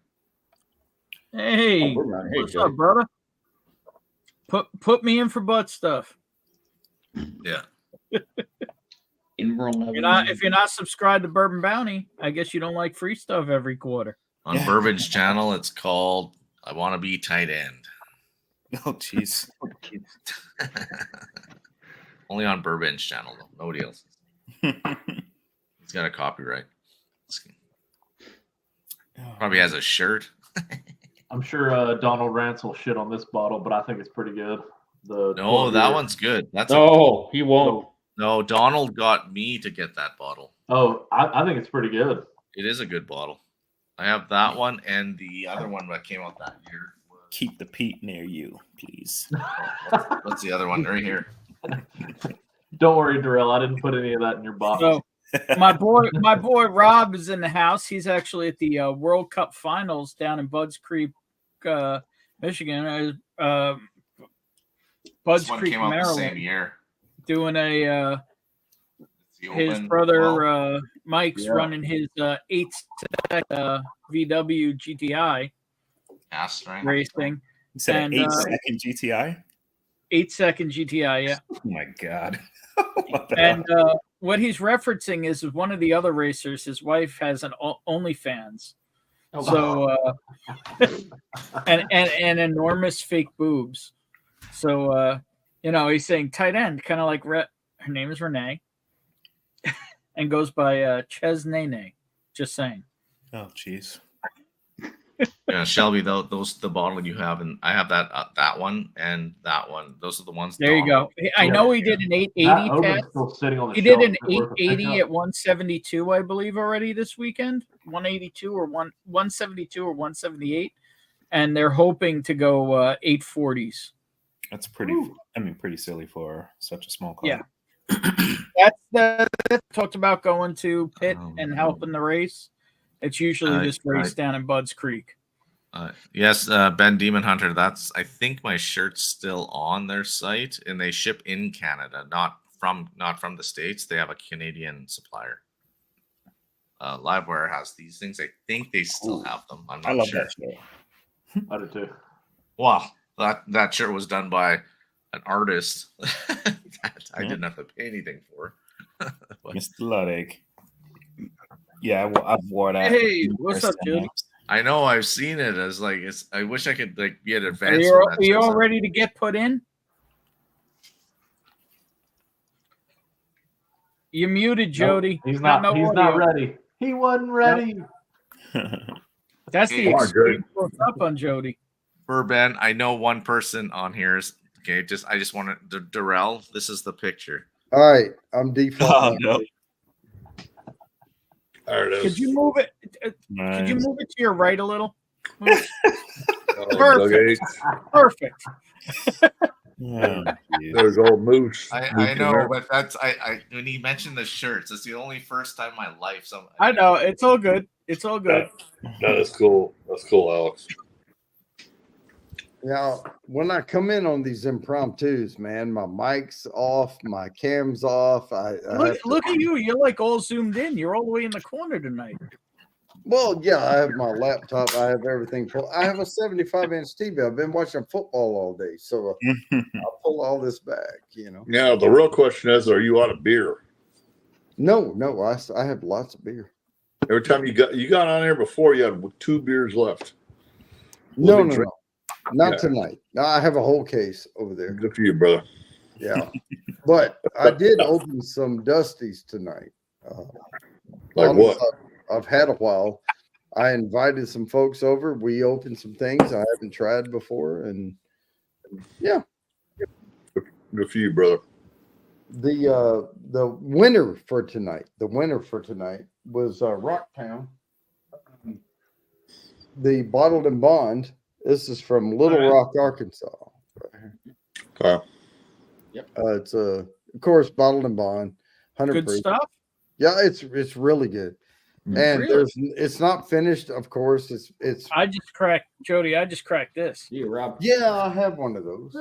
Hey, Hey, what's Joey. up, brother? Put me in for butt stuff. Yeah. If you're not subscribed to Bourbon Bounty, I guess you don't like free stuff every quarter. On Bourbon's channel, it's called "I Want to Be Tight End." Oh, jeez. Only on Bourbon's channel, though. Nobody else. He's got a copyright. Probably has a shirt. I'm sure Donald Rance will shit on this bottle, but I think it's pretty good. No, that one's good. That's he won't. No, Donald got me to get that bottle. Oh, I think it's pretty good. It is a good bottle. I have that one and the other one that came out that year. Keep the peat near you, please. What's the other one right here? Don't worry, Darrell. I didn't put any of that in your box. So, my boy Rob is in the house. He's actually at the World Cup Finals down in Budds Creek, Michigan. Budds This one Creek, came out the Maryland. same year. Doing a his Open brother 12. Mike's running his 8-sec VW GTI Gas strength racing. You said And, an 8-second GTI? 8-second GTI, yeah. Oh my god. And what he's referencing is one of the other racers. His wife has an OnlyFans, so and enormous fake boobs. So he's saying tight end, kind of like her name is Renee, and goes by Ches Nene. Just saying. Oh jeez. Yeah, Shelby, the bottle you have, and I have that one and that one. Those are the ones. There you go. I know he did an 880 test. Still sitting on the He did an shelf. It's worth a 880 pickup. at 172, I believe, already this weekend. 182 or 172 or 178, and they're hoping to go 840s. That's pretty. I mean, pretty silly for such a small car. Yeah. That's talked about going to pit and helping the race. It's usually this race down in Budds Creek. Yes, Ben Demon Hunter. I think my shirt's still on their site, and they ship in Canada, not from the States. They have a Canadian supplier. Livewire has these things. I think they still have them. I'm not I love sure. that shit. I do too. Wow, that shirt was done by an artist that I didn't have to pay anything for. Mr. Ludwig. Yeah, I've wore that. Hey, what's up, Judy? I know, I've seen it. As like, I wish I could be at Are advance. you all ready to get put in? You muted, Jody. He's not ready. He wasn't ready. That's Hey, the come on, extreme close up on Jody. Ben, I know one person on here is okay. I just want to Darrell. This is the picture. All right, I'm defaulting. no. There it is. Could you move it? Nice. Could you move it to your right a little? Doug H. Perfect. Oh, There's old Moose. I know, but that's I when he mentioned the shirts, it's the only first time in my life. I know it's all good. It's all good. That is cool. That's cool, Alex. Now, when I come in on these impromptus, man, my mic's off, my cam's off. Look at you. You're like all zoomed in. You're all the way in the corner tonight. Well, yeah, I have my laptop. I have everything. I have a 75-inch TV. I've been watching football all day, so I'll pull all this back, Now, the real question is, are you out of beer? No, I have lots of beer. Every time you got on there before, you had 2 beers left. No. Not tonight. No, I have a whole case over there. Good for you, brother. Yeah. But I did open some Dusties tonight. Like what? I've had a while. I invited some folks over. We opened some things I haven't tried before. And yeah. Good for you, brother. The winner for tonight was Rocktown. The Bottled and Bond. This is from Little Rock, Arkansas. Okay. Yep. It's of course Bottled and Bond. 100 Good proof. stuff. Yeah, it's really good. And Really? it's not finished, of course. It's I just cracked this. Yeah, Rob. yeah, I have one of those.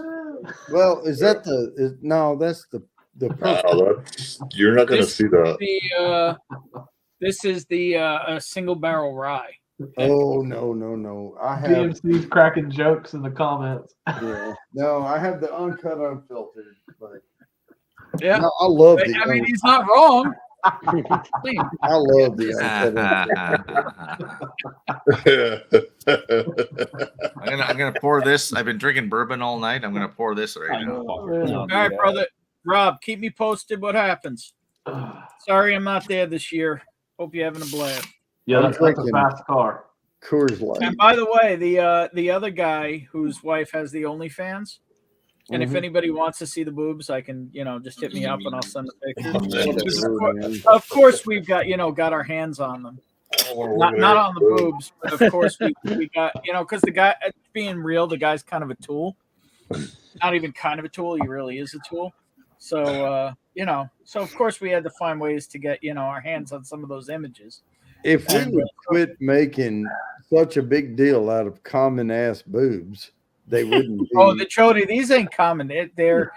Well, is that no, that's the You're not going to see that. This is the a single barrel rye. Oh no! I have DMC's cracking jokes in the comments. yeah. No, I have the uncut, unfiltered. But Yeah, no, I love But, the. I mean, he's not wrong. Clean. I love the uncut. I'm gonna pour this. I've been drinking bourbon all night. I'm gonna pour this right now. All right, brother. Rob, keep me posted what happens. Sorry I'm not there this year. Hope you're having a blast. Yeah, that's a fast car. Coors Light. And by the way, the other guy whose wife has the OnlyFans, and if anybody wants to see the boobs, I can, just hit me up and I'll send the pictures. Of course, we've got, got our hands on them. Not on the boobs, but of course we got, because the guy, being real, the guy's kind of a tool. Not even kind of a tool, he really is a tool. So, so of course we had to find ways to get, our hands on some of those images. If we would quit making such a big deal out of common ass boobs, they wouldn't be. Oh, the Jody, these ain't common. They're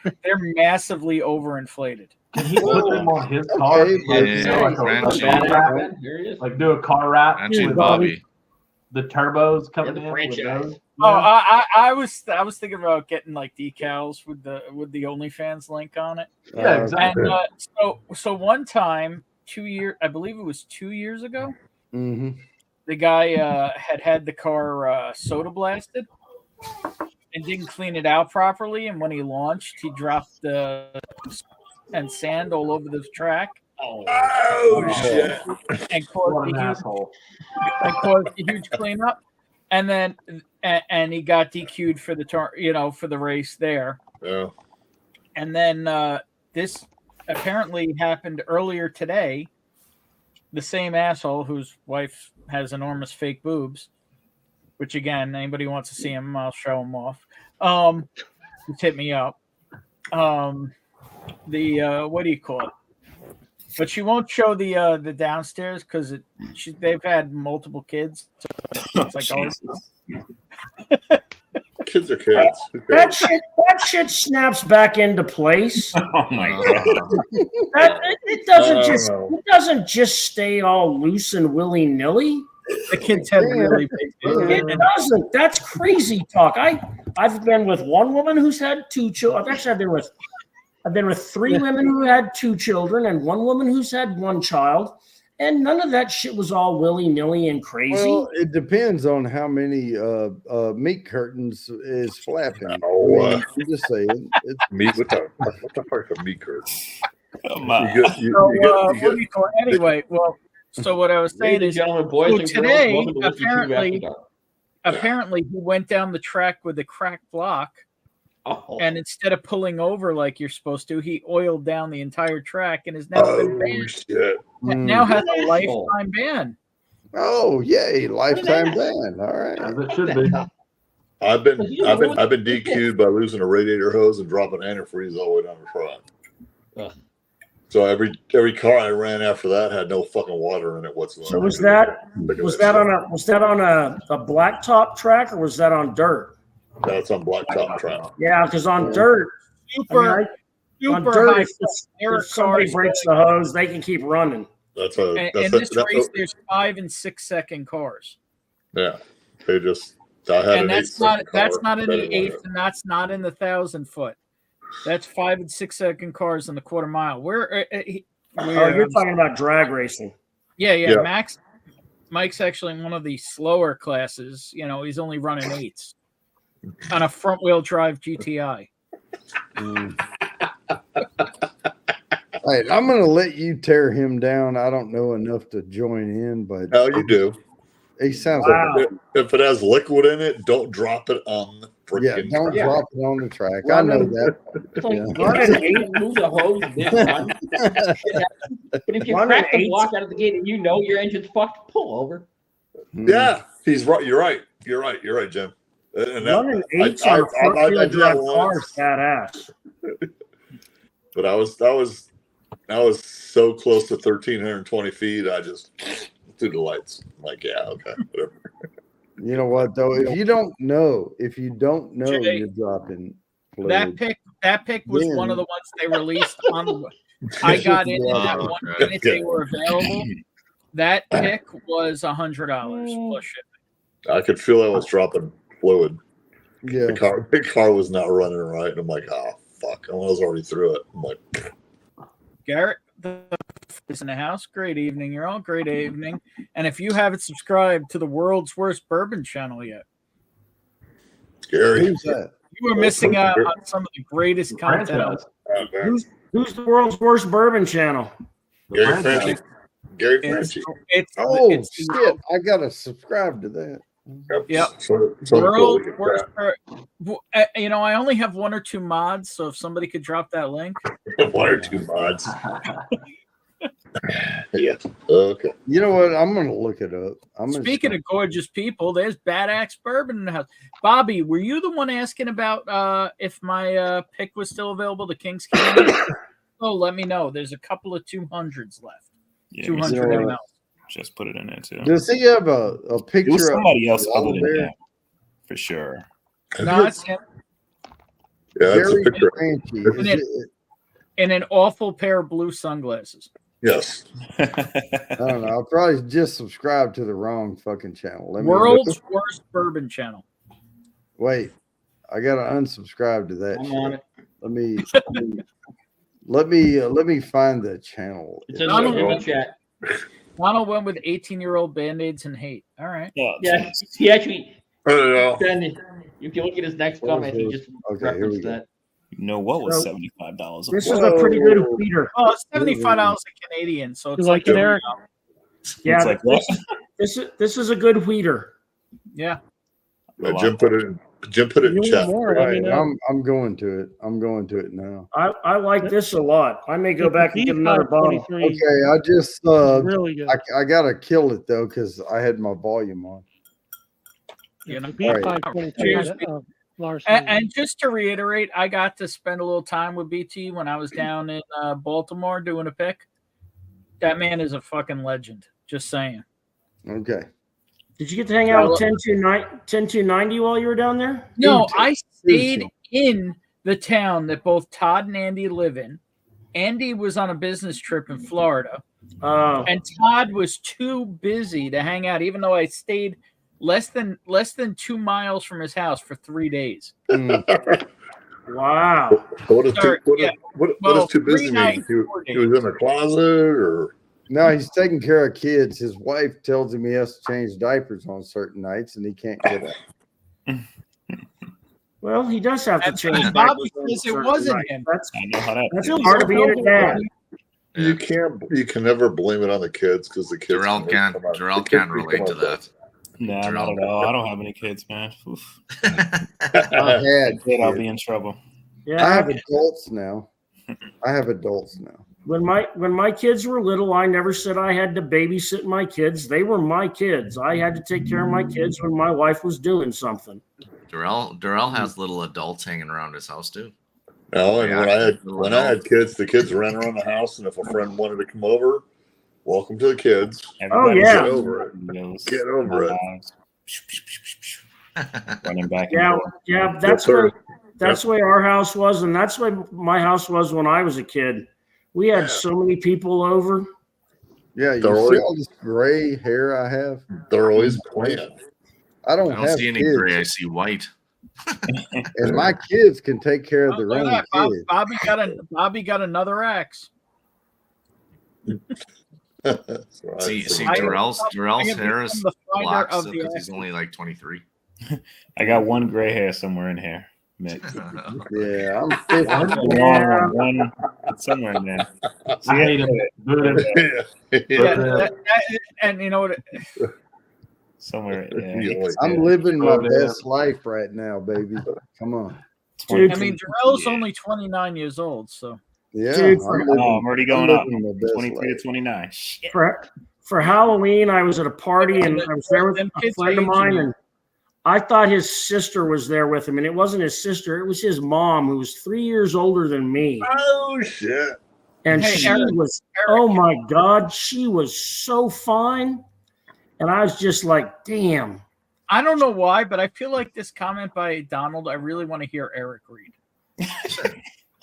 massively overinflated. Can he put them on his car? Like do a car wrap with Bobby. The turbos coming in with those. Oh, I was thinking about getting like decals with the OnlyFans link on it. Yeah, exactly. And so one time, I believe it was 2 years ago, the guy had the car soda blasted and didn't clean it out properly, and when he launched, he dropped and sand all over the track. Oh shit! And caused a huge cleanup, and then and he got DQ'd for for the race there. Yeah. And then this apparently happened earlier today. The same asshole whose wife has enormous fake boobs, which again, anybody wants to see him, I'll show him off. Just hit me up. The what do you call it? But she won't show the downstairs because they've had multiple kids. So it's like kids are kids. That shit snaps back into place. Oh my god! It doesn't just stay all loose and willy nilly. The kids have really big. It doesn't. That's crazy talk. I've been with one woman who's had 2 children. I've been with 3 women who had 2 children and 1 woman who's had 1 child, and none of that shit was all willy-nilly and crazy. Well, it depends on how many meat curtains is flapping. I'm just saying. It's meat with what the fuck a meat curtain? Come on. What do you call it? Anyway, well, so what I was saying is, today apparently he went down the track with a cracked block. Oh. And instead of pulling over like you're supposed to, he oiled down the entire track and has now been banned. Shit. Now has a lifetime ban. Oh, yay, lifetime ban. All right. As it should be. I've been DQ'd by losing a radiator hose and dropping antifreeze all the way down the front. So every car I ran after that had no fucking water in it whatsoever. So was that on a blacktop track or was that on dirt? That's on blacktop track. Yeah, because on dirt, super high. If somebody breaks the hose, they can keep running. In this race, there's 5 and 6 second cars. Yeah, they just. And that's not in the 8th, and that's not in the 1,000 foot. That's 5 and 6 second cars in the quarter mile. Where you're talking about drag racing? Yeah. Mike's actually in one of the slower classes. He's only running 8s. On a front-wheel drive GTI. All right, I'm going to let you tear him down. I don't know enough to join in, but you do. He sounds like if it has liquid in it, don't drop it on the freaking. Don't drop it on the track. I know that. Move the hose this one. But if you crack the block out of the gate and your engine's fucked, pull over. Yeah, he's right. You're right, Jim. And running 8s on front-wheel drive cars, badass. But I was so close to 1,320 feet. I just threw the lights. I'm like, yeah, okay, whatever. You know what though? If you don't know, Jay, you're dropping fluid. That pick was one of the ones they released on the. I got in that 1 minute they were available. That pick was $100 plus shipping. I could feel I was dropping fluid. Yeah. The car was not running right. And I'm like, oh, fuck. I was already through it. I'm like, Garrett is in the house. Great evening. You're all great evening. And if you haven't subscribed to the world's worst bourbon channel yet, Gary. Who's that? you are missing out on some of the greatest content. Who's the world's worst bourbon channel? Gary Franchi. Gary Franchi. It's Shit. I got to subscribe to that. Yep. So World cool. worst. I only have 1 or 2 mods, so if somebody could drop that link. 1 or 2 mods. Yeah. Okay. You know what? I'm going to look it up. Speaking of gorgeous people, there's Bad Axe Bourbon in the house. Bobby, were you the one asking about if my pick was still available, the King's Candy? Oh, let me know. There's a couple of 200s left. Yeah, 200 ml. Just put it in there too. Does he have a picture? It was somebody else of other than there? that, for sure. No, it's him. Yeah, that's a Very picture. Franchi. In an awful pair of blue sunglasses. Yes. I don't know. I'll probably just subscribe to the wrong fucking channel. World's worst bourbon channel. Wait, I gotta unsubscribe to that. I'm on it. Let me find the channel. It's in the chat. Donald went with 18-year-old band-aids and hate. All right. Yeah, he actually. Oh, Then if you look at his next comment, he just referenced that. You know what was So, $75? This is a pretty good heater. Oh, it's $75 a Canadian, so it's like like it, Eric? Yeah, It's like what? this is a good heater. Yeah. Jim put it in You chat. want more? Let me Right, know. I'm going to it. I'm going to it now. I like this a lot. I may go back and get another bottle. Okay, I just Really good. I gotta kill it though because I had my volume on. Cheers. Larson. And just to reiterate, I got to spend a little time with BT when I was down in Baltimore doing a pick. That man is a fucking legend. Just saying. Okay. Did you get to hang out with 10290 while you were down there? No, I stayed in the town that both Todd and Andy live in. Andy was on a business trip in Florida. And Todd was too busy to hang out, even though I stayed less than 2 miles from his house for 3 days. Wow. What is Sorry, what is too busy mean? He was in the closet or? No, he's taking care of kids. His wife tells him he has to change diapers on certain nights, and he can't get up. Well, he does have to change. Bobby diapers on says it certain wasn't nights. him. That's part of being a dad. You can never blame it on the kids because the kids. Jarrell can't relate to that. Nah, not at all. I don't have any kids, man. Oof. I had Kid, I'll kids. be in trouble. Yeah, I have adults now. When my kids were little, I never said I had to babysit my kids. They were my kids. I had to take care of my kids when my wife was doing something. Darrell has little adults hanging around his house too. No, and Yeah, when I had kids, the kids ran around the house, and if a friend wanted to come over, welcome to the kids. Everybody yeah. Get over it. Get over it. Running back. Yeah. That's the way our house was, and that's the way my house was when I was a kid. We had so many people over. Yeah, you They're see always- all this gray hair I have? They're always playing. I I don't don't have see any kids, gray. I see white. and my kids can take care of their Look own at that. kids. Bobby got another axe. See, I- Darrell's I have hair is become the finder black of so the because he's axe. only like 23. I got one gray hair somewhere in here. Mick. Yeah, I'm One somewhere in there. I hate him. And you know what? Somewhere. Yeah. I'm living my best life right now, baby. Come on. I mean, Darrell's only 29 years old, so. Yeah, Dude, I'm already going up. living my best 23 life. to 29. Shit. For Halloween, I was at a party and I was there with a friend of mine, and I thought his sister was there with him, and it wasn't his sister; it was his mom, who was 3 years older than me. Oh shit! And Hey, she Eric, was, oh my God, she was so fine. And I was just like, damn. I don't know why, but I feel like this comment by Donald, I really want to hear Eric read.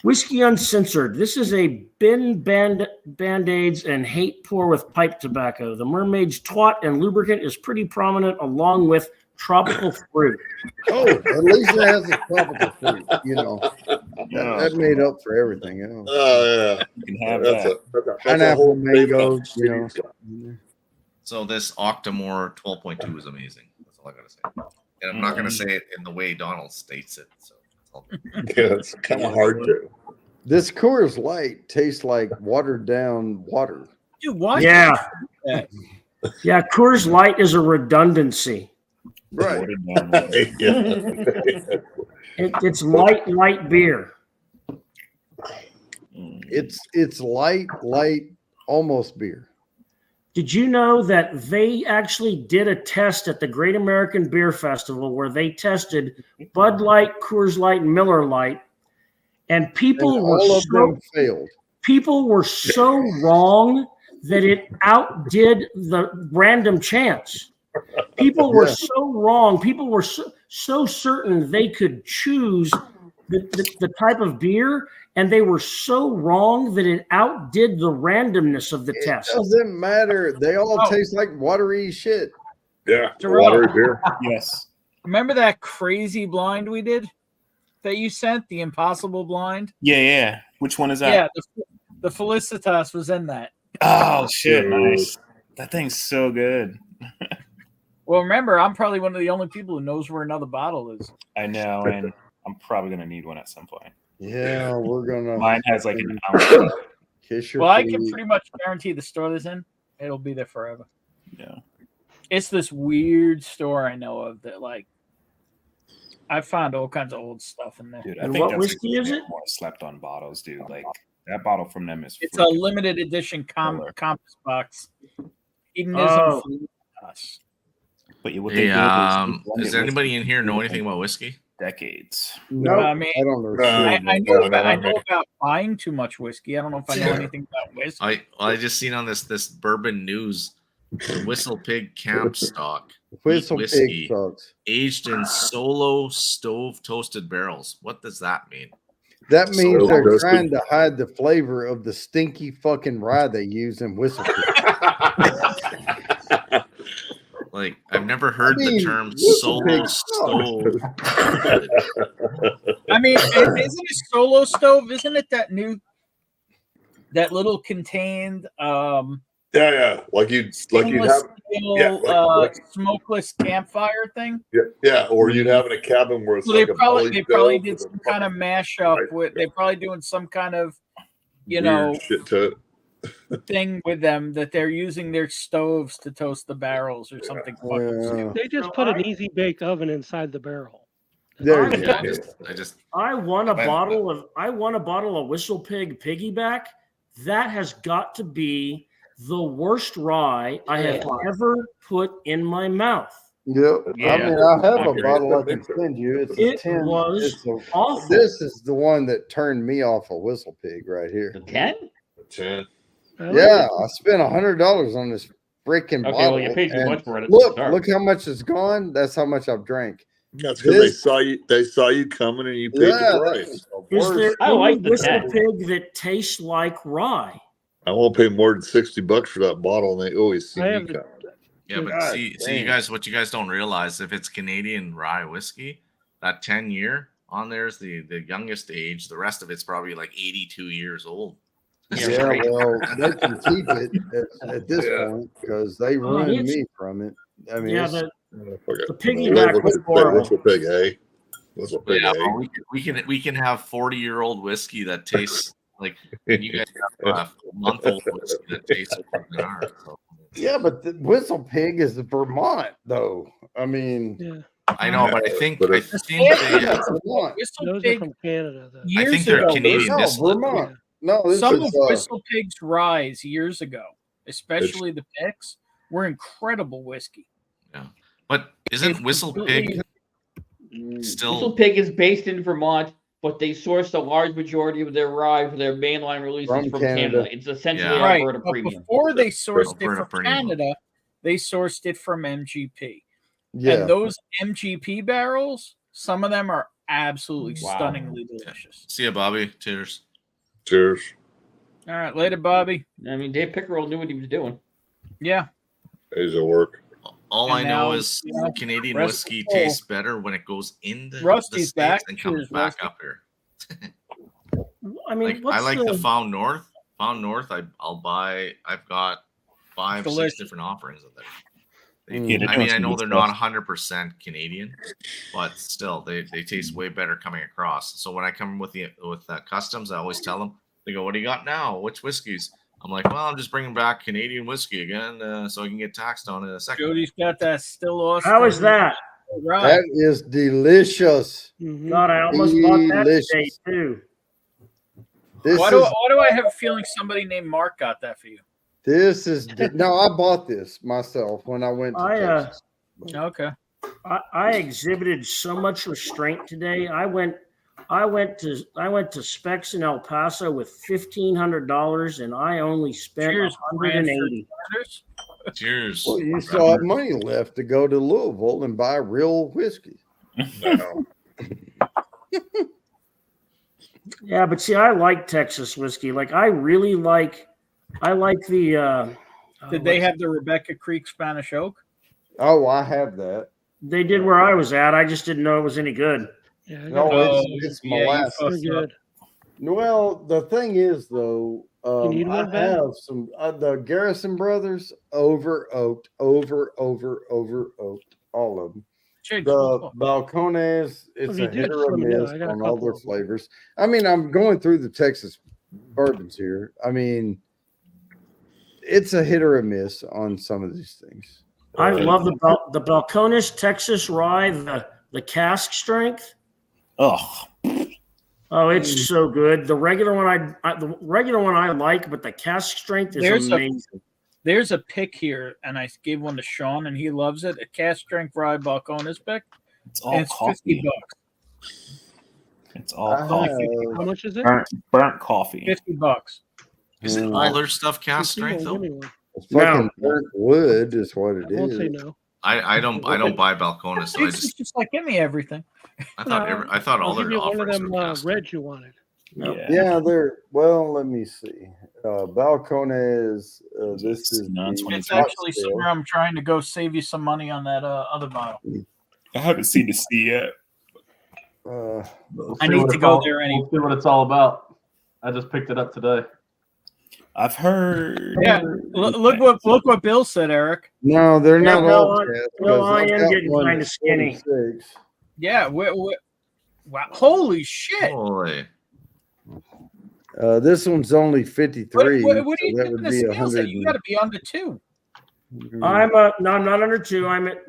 Whiskey Uncensored. This is a bin band-aids and hate pour with pipe tobacco. The mermaid's twat and lubricant is pretty prominent along with tropical fruit. Oh, at least it has a tropical fruit, you know. That made up for everything, you know. Oh, yeah. You can have That's that. that's Pineapple, whole mango, thing. you know. So this Octomore 12.2 is amazing. That's all I gotta say. And I'm not gonna say it in the way Donald states it. So that's all. Yeah, it's kind of hard to. This Coors Light tastes like watered down water. Dude, why? Yeah. That? Yeah, Coors Light is a redundancy. Right. It's light beer. It's light, almost beer. Did you know that they actually did a test at the Great American Beer Festival where they tested Bud Light, Coors Light, and Miller Light, and people all of them failed. People were so wrong that it outdid the random chance. People were so wrong. People were so certain they could choose the type of beer, and they were so wrong that it outdid the randomness of the test. It doesn't matter. They all taste like watery shit. Yeah, Jerome. watery beer. Yes. Remember that crazy blind we did that you sent, the impossible blind? Yeah. Which one is that? Yeah, the Felicitas was in that. Oh shit! Nice. That thing's so good. Well, remember, I'm probably one of the only people who knows where another bottle is. I know, and I'm probably gonna need one at some point. Yeah, we're gonna. Mine has like an ounce. Kiss your Well, I feet. can pretty much guarantee the store that's in, it'll be there forever. Yeah. It's this weird store I know of that, like, I found all kinds of old stuff in there. Dude, I And think what that's whiskey is it? more slept on bottles, dude. Like that bottle from them is. It's a freaking limited edition killer. compass box. Hedonism Oh. for us. But what Hey, they do is there anybody in here know anything about whiskey? Decades. No, I mean, I don't know. I know about buying too much whiskey. I don't know if I know anything about whiskey. I just seen on this bourbon news, the Whistle Pig Camp Stock Whistle whiskey Pig sucks. aged in solo stove toasted barrels. What does that mean? That means So they're roasted. trying to hide the flavor of the stinky fucking rye they use in Whistle Pig. Like I've never heard mean, the term Whistle solo Pig stove. I mean, isn't it solo stove? Isn't it that little contained Yeah. Like you'd stainless have. steel, Yeah, like- smokeless campfire thing? Yeah, or you'd have in a cabin where it's So like they a probably belly did stove some with a kind of fucking mashup Right. with. They're probably doing some kind of weird shit to it. thing with them that they're using their stoves to toast the barrels or something. fucking Yeah. stupid. They just put an easy bake oven inside the barrel. There you Yeah, go. I just I won a Man. bottle of Whistle Pig Piggyback. That has got to be the worst rye I have ever put in my mouth. Yep. I Yeah. mean, I have a Okay. bottle I can send you. It's a It 10. was it's a, awful. This is the one that turned me off a Whistle Pig right here. The 10? 10. Yeah, I spent $100 on this freaking Okay, bottle. well, you paid too and much for it at the Look, start. look how much is gone. That's how much I've drank. That's because they This- saw you. They saw you coming, and you paid Yeah, the that price. was the Is worst. there I any like the Whistle 10. Pig that tastes like rye? I won't pay more than $60 for that bottle, and they always see I me have the- coming. yeah, but God see you damn. guys. What you guys don't realize, if it's Canadian rye whiskey, that 10-year on there is the youngest age. The rest of it's probably like 82 years old. Yeah, well, they can keep it at this Yeah. point because they ruined it's- me from it. I mean, Yeah, it's- the piggyback was horrible. Whistle Pig, eh? Whistle Pig, Yeah, eh? well, we can have 40-year-old whiskey that tastes like you guys have a month-old whiskey that tastes like an hour. So. yeah, but the Whistle Pig is Vermont, though. I mean, Yeah, I know, but I think But I it's- think they, that's Vermont. Whistle those are Pig from Canada. Though. I years think they're ago. Canadian No, distillate. Vermont. No, this Some is of Whistle Pig's ryes years ago, especially the picks, were incredible whiskey. But isn't It's Whistle completely- Pig still? Whistle Pig is based in Vermont, but they source a large majority of their rye for their mainline releases From from Canada. Canada. It's essentially Yeah. Right, Alberta but premium. before they sourced it Alberta from premium. Canada, they sourced it from MGP. yeah. And those MGP barrels, some of them are absolutely Wow. stunningly delicious. See ya, Bobby. Cheers. Cheers. All right, later, Bobby. I mean, Dave Pickerel knew what he was doing. Yeah. Asia work. All And I know now, is you know, Canadian rest whiskey of the tastes better when it goes in the Rusty's States back. and comes Cheers, back Rusty. up here. I mean, Like, what's I like the, the Found North. Found North, I'll buy. I've got 5, 6 Delicious. different offerings of there. Yeah, they're I doing mean, I some know good they're stuff. not 100% Canadian, but still, they taste way better coming across. So when I come with customs, I always tell them, they go, "What do you got now? Which whiskeys?" I'm like, "Well, I'm just bringing back Canadian whiskey again, so I can get taxed on it in a second." Jody's got that still Austin. how is that? Right. That is delicious. God, I almost bought that today Delicious. too. This Why is do I have a feeling somebody named Mark got that for you? this is no. I bought this myself when I went to Texas. Okay. I exhibited so much restraint today. I went to Specs in El Paso with $1,500, and I only spent Cheers, $180. Sanders. Cheers. Well, you still have money left to go to Louisville and buy real whiskey. Yeah, but see, I like Texas whiskey. Like I like the. Did they have the Rebecca Creek Spanish Oak? Oh, I have that. They did where I was at. I just didn't know it was any good. Yeah, I No, got- it's yeah, you molasses. fucked They're up. good. Well, the thing is, though, You need I one, Ben? have some the Garrison brothers over oaked, over oaked, all of them. Cheers. The Balcones, it's If you a do, hit just or a let me know. miss I got a on all couple their of them. flavors. I mean, I'm going through the Texas bourbons here. I mean, it's a hit or a miss on some of these things. I love the Balcones Texas Rye, the cask strength. Oh, Oh, it's so good. The regular one I like, but the cask strength is amazing. There's a pick here, and I gave one to Sean, and he loves it. A cast strength rye Balcones pick. it's all And it's coffee. $50. It's all I coffee. have- How much is it? Burnt coffee. $50. Isn't all their stuff cast strength Give though? me one. It's fucking burnt wood is what it I won't say is. no. I don't buy Balcones, so I It's just just like, give me everything. I thought all I'll give their you one of offerings them were cast strength. reds you wanted. Yeah, they're well. Let me see. Balcones. This is It's actually somewhere I'm trying to go save you some money on that other bottle. I haven't seen the C yet. I need to go there anyway. We'll see what it's all about. I just picked it up today. I've heard. Yeah, look what Bill said, Eric. No, they're Yeah, not Bill, all. I- cast, Bill, 'cause I I've am got getting one kinda that's skinny. 46. Yeah, wow, holy shit! Holy. This one's only 53. What are so you that doing would the be scales at? 100. You got to be under 2. I'm not under 2. I'm at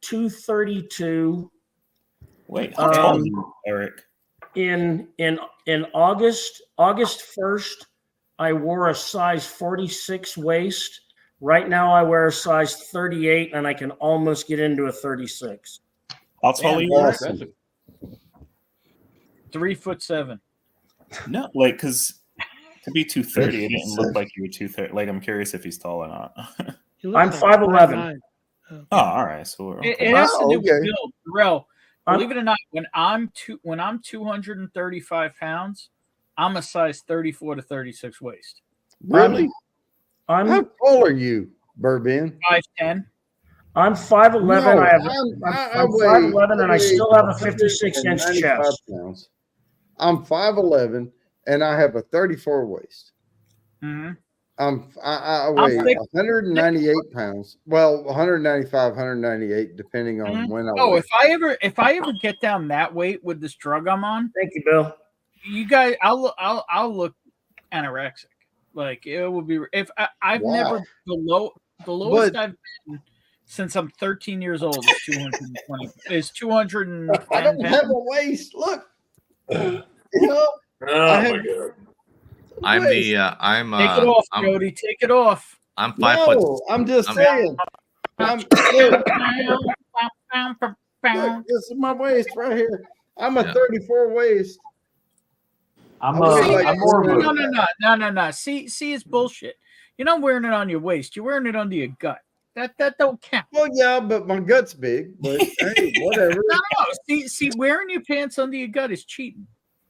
232. Wait, how tall are you, Eric? In August 1st, I wore a size 46 waist. Right now, I wear a size 38, and I can almost get into a 36. How tall are you, Eric? 3'7". No, like, because to be 230, it didn't look like you were 230. Like, I'm curious if he's tall or not. I'm 5'11". Oh, all right. So we're It okay. has to do with okay. Bill. Terrell, believe it or not, when I'm 235 pounds, I'm a size 34 to 36 waist. Really? I'm How tall are you, Bourbon? 5'10". I'm 5'11". No, I have I I'm weigh 5'11", and I still have a 56-inch 195 chest. pounds. I'm 5'11", and I have a 34 waist. Mm-hmm. I weigh thick. 198 pounds. Well, 195, 198, depending on when I Oh, weigh. if I ever get down that weight with this drug I'm on, Thank you, Bill. you guys, I'll look anorexic. Like it will be if I've Wow. never the lowest But- I've been since I'm 13 years old is 220 is 210 I don't have pounds. a waist. Look. You know, I have, I'm waist. I'm Take it off, I'm, Jody. Take it off. I'm 5 foot. No, I'm just I'm- saying. Look, this is my waist right here. I'm a 34 waist. I'm like more of a, No. See, it's bullshit. You're not wearing it on your waist. You're wearing it under your gut. That don't count. Well, yeah, but my gut's big. But hey, whatever. No. See, wearing your pants under your gut is cheating.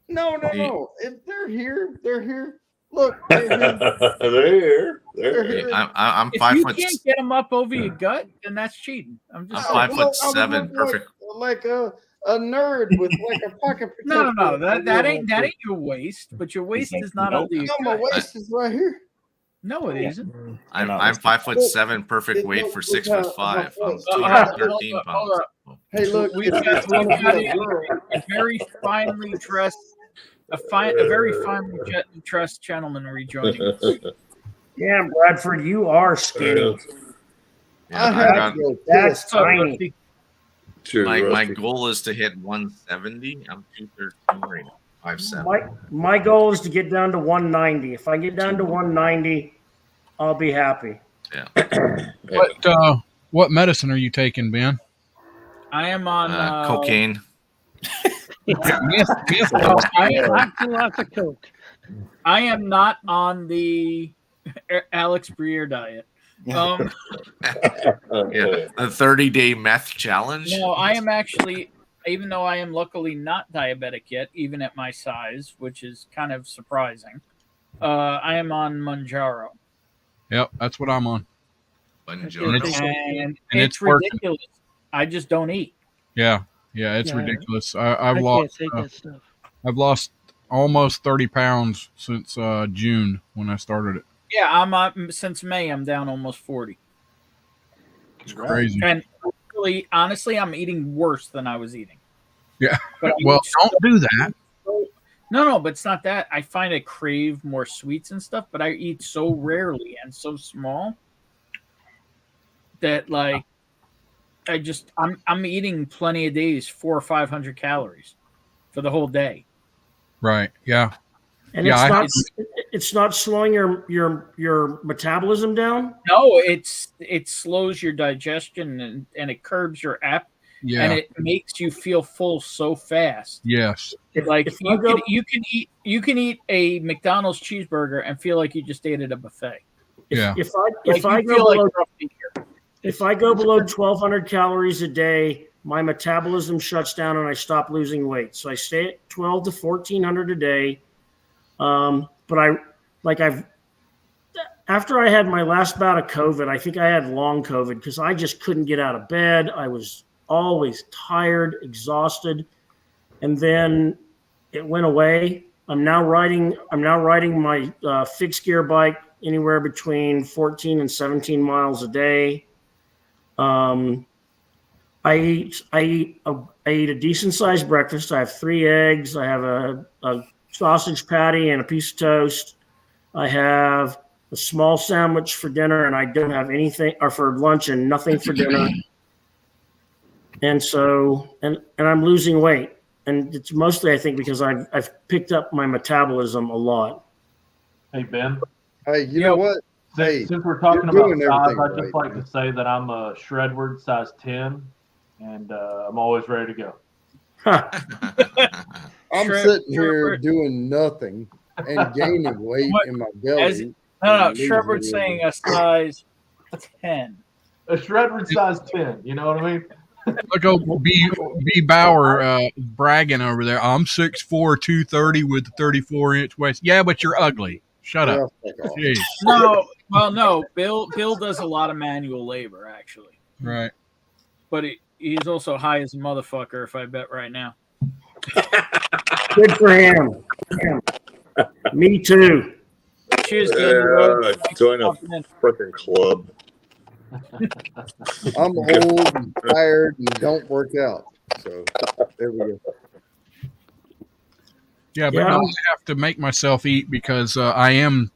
No. If they're here, they're here. Look, They're here. I'm If 5 you foot. can't get them up over your gut, then that's cheating. I'm just I'm saying. 5'7", perfect. Like a nerd with like a pocket protector. No. That ain't your waist, but your waist is not under your No, my gut. waist is right here. No, it isn't. I'm 5'7", perfect weight for 6'5". I'm Hold 213 up, pounds. hold up. Hey, look, We've got a very finely dressed, a very finely dressed gentleman rejoining us. Yeah, Bradford, you are skinny. That's tiny. Cheers, My Rusty. goal is to hit 170. I'm 213 right now. 5'7". My goal is to get down to 190. If I get down to 190, I'll be happy. Yeah. What medicine are you taking, Ben? I am on Cocaine. Lots of coke. I am not on the Alex Breer diet. Yeah, the 30-day meth challenge. No, I am actually, even though I am luckily not diabetic yet, even at my size, which is kind of surprising. I am on Manjaro. Yep, that's what I'm on. And it's it's working. ridiculous. I just don't eat. Yeah, it's Yeah. ridiculous. I I've can't lost. take that stuff. I've lost almost 30 pounds since June when I started it. Yeah, I'm since May. I'm down almost 40. It's crazy. And really, honestly, I'm eating worse than I was eating. Yeah. But Well, don't do that. No, but it's not that. I find I crave more sweets and stuff, but I eat so rarely and so small that like I'm eating plenty of days, 400 or 500 calories for the whole day. Right. Yeah. And it's not slowing your metabolism down. No, it slows your digestion and it curbs your appetite. Yeah. And it makes you feel full so fast. Yes. Like you can eat a McDonald's cheeseburger and feel like you just ate at a buffet. Yeah. If I go below 1,200 calories a day, my metabolism shuts down and I stop losing weight. So I stay at 1,200 to 1,400 a day. But after I had my last bout of COVID, I think I had long COVID because I just couldn't get out of bed. I was always tired, exhausted, and then it went away. I'm now riding my fixed gear bike anywhere between 14 and 17 miles a day. I eat a decent sized breakfast. I have 3 eggs. I have a sausage patty and a piece of toast. I have a small sandwich for dinner, and I don't have anything, or for lunch and nothing for dinner. And so, and I'm losing weight, and it's mostly, I think, because I've picked up my metabolism a lot. Hey, Ben. Hey, you know what? Hey, Since we're talking you're about doing size, everything I'd just right, like to say that I'm a Shredward size 10, and I'm always ready to go. I'm sitting here doing nothing and gaining weight in my belly. Shredward's saying a size 10. A Shredward size 10. You know what I mean? Look, B. Bauer bragging over there. I'm 6'4", 230 with a 34-inch waist. Yeah, but you're ugly. Shut up. Jeez. No. Bill does a lot of manual labor, actually. Right. But he's also high as a motherfucker, if I bet right now. Good for him. Me too. Cheers, Yeah, join a freaking club. I'm old and tired and don't work out. So there we go. Yeah, but I have to make myself eat because I am.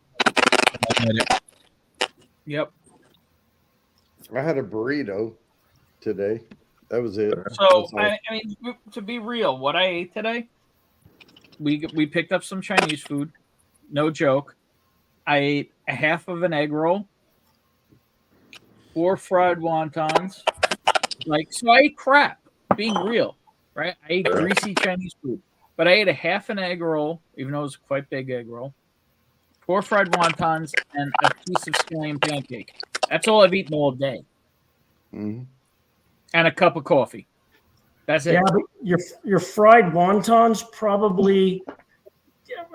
Yep. I had a burrito today. That was it. So I mean, to be real, what I ate today, we picked up some Chinese food. No joke. I ate a half of an egg roll, 4 fried wontons. So I ate crap. Being real, right? I ate greasy Chinese food, but I ate a half an egg roll, even though it was a quite big egg roll, 4 fried wontons, and a piece of scallion pancake. That's all I've eaten all day. Mhm. and a cup of coffee. That's it. Yeah, but your fried wontons probably.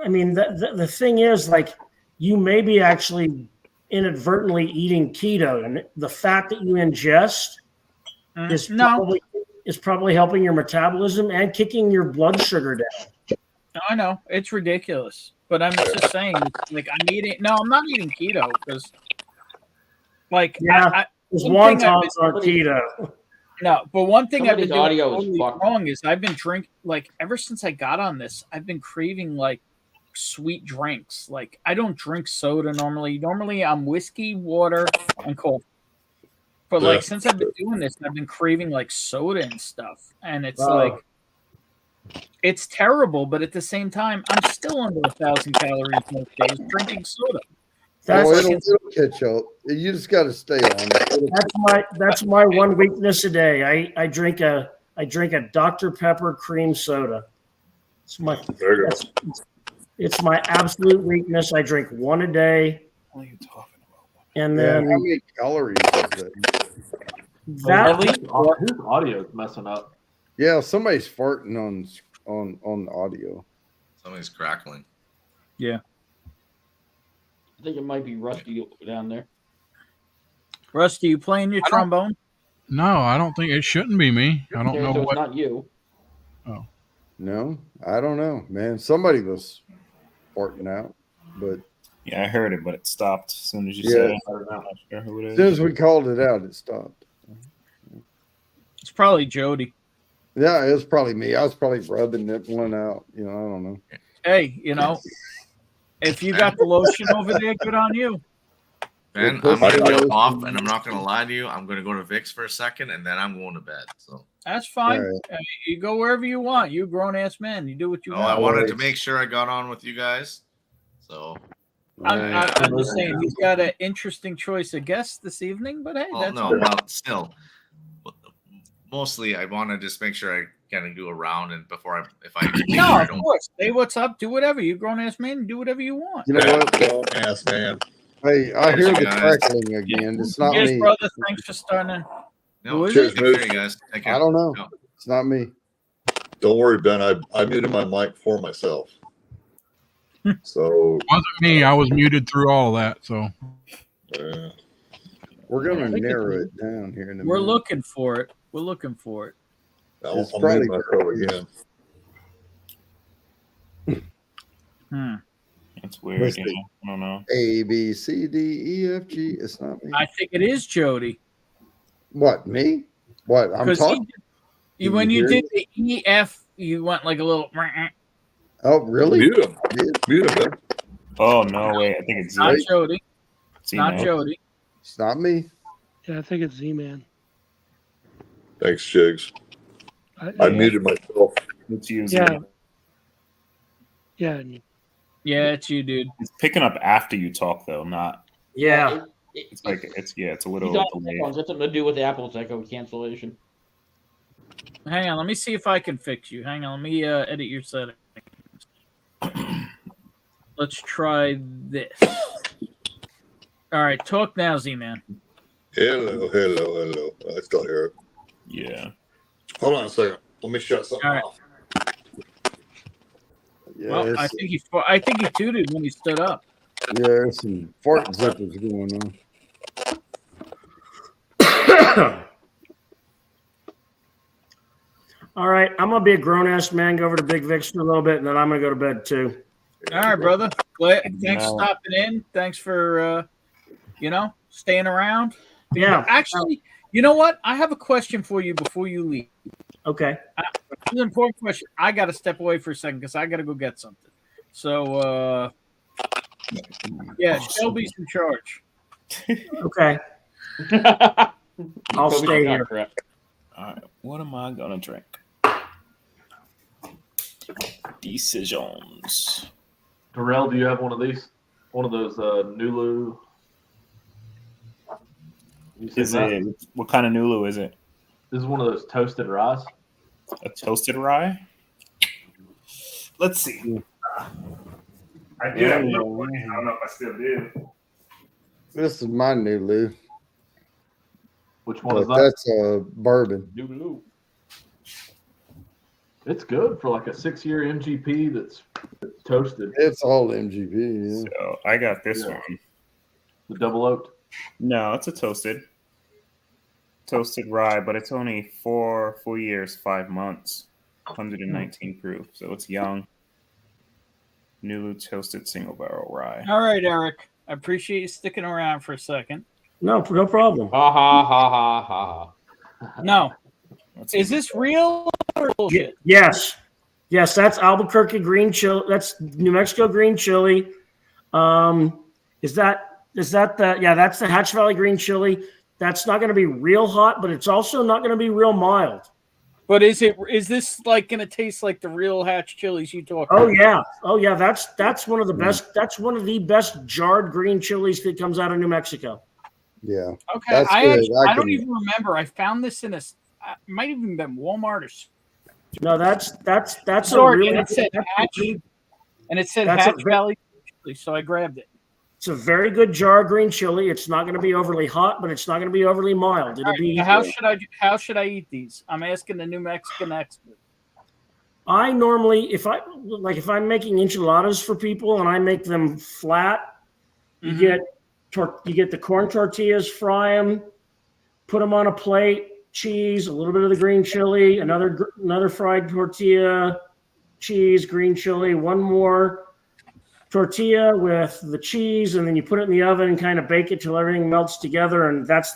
I mean, the thing is, like, you may be actually inadvertently eating keto, and the fat that you ingest is No. probably helping your metabolism and kicking your blood sugar down. I know it's ridiculous, but I'm just saying, like, I'm eating. No, I'm not eating keto because, like, Yeah, because one thing wontons are keto. No, but one thing I've been Somebody's doing audio is totally fucked. wrong is I've been drinking, like, ever since I got on this, I've been craving like sweet drinks. Like, I don't drink soda normally. Normally, I'm whiskey, water, and coffee. But like, since I've been doing this, I've been craving like soda and stuff, and it's like, it's terrible. But at the same time, I'm still under 1,000 calories most days drinking soda. It'll catch up. You just got to stay on it. That's my one weakness a day. I drink a Dr. Pepper cream soda. It's my absolute weakness. I drink one a day. What are you talking about? And then how many calories is it? Whose audio is messing up? Yeah, somebody's farting on audio. Somebody's crackling. Yeah. I think it might be Rusty down there. Rusty, you playing your trombone? No, I don't think it shouldn't be me. I don't know So what. it's not you. Oh. No, I don't know, man. Somebody was farting out, but Yeah, I heard it, but it stopped as soon as you Yeah. said it. I'm not sure who it as is. soon as we called it out, it stopped. It's probably Jody. Yeah, it was probably me. I was probably rubbing that one out. I don't know. Hey, if you got the lotion over there, good on you. Ben, I'm going to jump off, and I'm not going to lie to you. I'm going to go to Vic's for a second, and then I'm going to bed. So That's fine. Right. You go wherever you want. You grown ass man. You do what you want. I wanted to make sure I got on with you guys. So I'm just saying he's got an interesting choice of guests this evening, but hey, that's no, good. well, still, mostly I want to just make sure I kind of do a round, and before if I No, of course. Say what's up. Do whatever. You grown ass man. Do whatever you want. You know what? Ass man. Hey, I hear the guys. crackling again. It's not Cheers, me. brother. Thanks for starting. No, Who is cheers, it? take care, you guys. Take care. I don't know. No. It's not me. Don't worry, Ben. I muted my mic for myself. So Wasn't me. I was muted through all that. So We're gonna narrow it down here in a We're minute. looking for it. We're looking for it. I'll It's probably mute myself again. It's weird. Let's You see. know? I don't know. A B C D E F G. It's not me. I think it is Jody. What, me? What? I'm 'Cause talking. when you hear did the EF, you went like a little. Oh, really? Mute him. I did. Mute him, Ben. Oh no, wait. I think it's Not Z. Jody. Not Z-Man. Jody. It's not me. Yeah, I think it's Z-Man. Thanks, Jigs. I Yeah. muted myself. It's you, Yeah. Z-Man. Yeah, and Yeah, it's you, dude. It's picking up after you talk though, not. yeah. It's like it's a little He's on delayed. headphones. That's something to do with the Apple's echo cancellation. Hang on. Let me see if I can fix you. Hang on. Let me edit your settings. Let's try this. All right. Talk now, Z-Man. Hello. I still hear it. Yeah. Hold on a second. Let me shut something All right. off. Yeah, Well, I think he tooted when he stood up. yeah, there's some fart zippers going on. All right, I'm gonna be a grown ass man. Go over to Big Vic's for a little bit, and then I'm gonna go to bed too. All right, brother. Thanks Yeah. for stopping in. Thanks for staying around. Yeah. Actually, you know what? I have a question for you before you leave. Okay. It's an important question. I got to step away for a second because I got to go get something. So, yeah, Shelby's in charge. Okay. I'll stay here. All right. What am I gonna drink? Decisions. Darrell, do you have one of these? One of those Nulu? You seen Is that? it what kind of Nulu is it? This is one of those toasted ryes. A toasted rye? Let's see. I did have one. I don't know if I still do. This is my new Lou. Which one is But that? that's bourbon. It's good for like a 6-year MGP that's toasted. It's all MGP. Yeah. So I got this one. The double oaked. No, it's a toasted rye, but it's only 4 years, 5 months, 119 proof. So it's young. New toasted single barrel rye. All right, Eric. I appreciate you sticking around for a second. No problem. Ha ha ha ha ha. No. Is this real or bullshit? Yes. Yes, that's Albuquerque green chili. That's New Mexico green chili. Is that that's the Hatch Valley green chili. That's not going to be real hot, but it's also not going to be real mild. But is this like going to taste like the real Hatch chilies you talk Oh about? yeah. That's one of the best. That's one of the best jarred green chilies that comes out of New Mexico. Yeah. Okay. That's I good. actually, I don't can- even remember. I found this in might have even been Walmart or No, that's a Sorry, really and it said that's Hatch, and it said that's a Hatch very- Valley chili, so I grabbed it. It's a very good jar of green chili. It's not going to be overly hot, but it's not going to be overly mild. It'll All right, be. how should I eat these? I'm asking the New Mexican expert. I normally, if I'm making enchiladas for people and I make them flat, you get the corn tortillas, fry them, put them on a plate, cheese, a little bit of the green chili, another fried tortilla, cheese, green chili, one more tortilla with the cheese, and then you put it in the oven and kind of bake it till everything melts together, and that's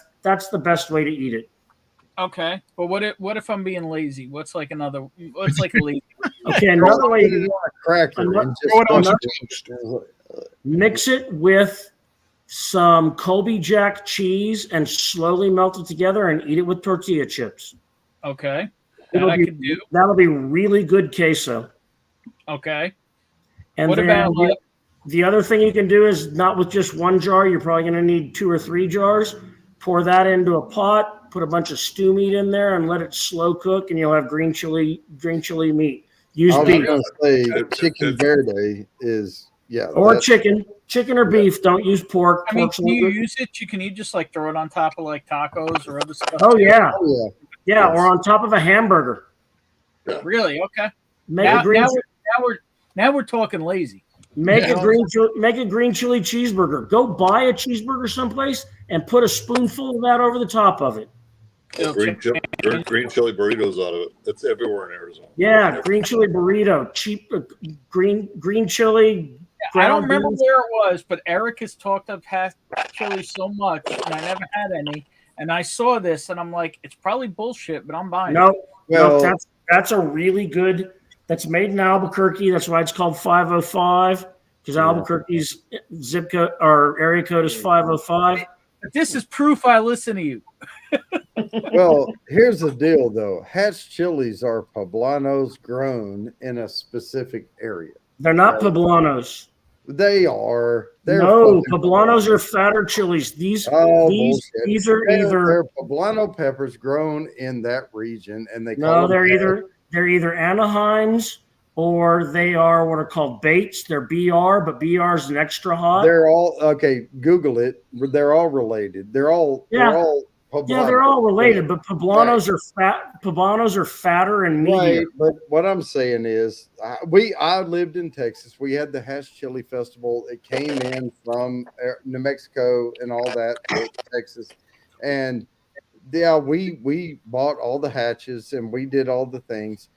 the best way to eat it. Okay, but what if I'm being lazy? What's like a lazy? Okay, another way you can cracker and throw it on just mix it with some Colby Jack cheese and slowly melt it together and eat it with tortilla chips. Okay, that I can do. That'll be really good queso. Okay, And what then about the other thing you can do is not with just one jar. You're probably going to need 2 or 3 jars. Pour that into a pot. Put a bunch of stew meat in there and let it slow cook, and you'll have green chili meat. Use I was beef going to say chicken verde is or chicken or beef. Don't use pork. I mean, Pork's can you no good. use it? Can you just like throw it on top of like tacos or other stuff? Oh too? yeah, Oh, yeah, or on top of a hamburger. Really? Okay. Make a green. Now we're talking lazy. Make a green chili cheeseburger. Go buy a cheeseburger someplace and put a spoonful of that over the top of it. Green chili burritos out of it. It's everywhere in Arizona. Yeah, green chili burrito, cheap green chili. I don't ground remember beans. where it was, but Eric has talked up Hatch chili so much, and I never had any. And I saw this, and I'm like, it's probably bullshit, but I'm buying No, it. no, that's a really good. That's made in Albuquerque. That's why it's called 505 because Albuquerque's zip code or area code is 505. But this is proof I listen to you. Well, here's the deal, though. Hatch chilies are poblanos grown in a specific area. They're not poblanos. They are. No, poblanos are fatter chilies. These are either poblano peppers grown in that region, and they no, they're either Anaheims or they are what are called Bates. They're BR, but BR is an extra hot. They're all okay. Google it. They're all related. They're all poblano. Yeah, they're all related, but poblanos are fat. Poblanos are fatter and meatier. Right, but what I'm saying is, I lived in Texas. We had the Hatch Chili Festival. It came in from New Mexico and all that to Texas, and yeah, we bought all the hatches and we did all the things.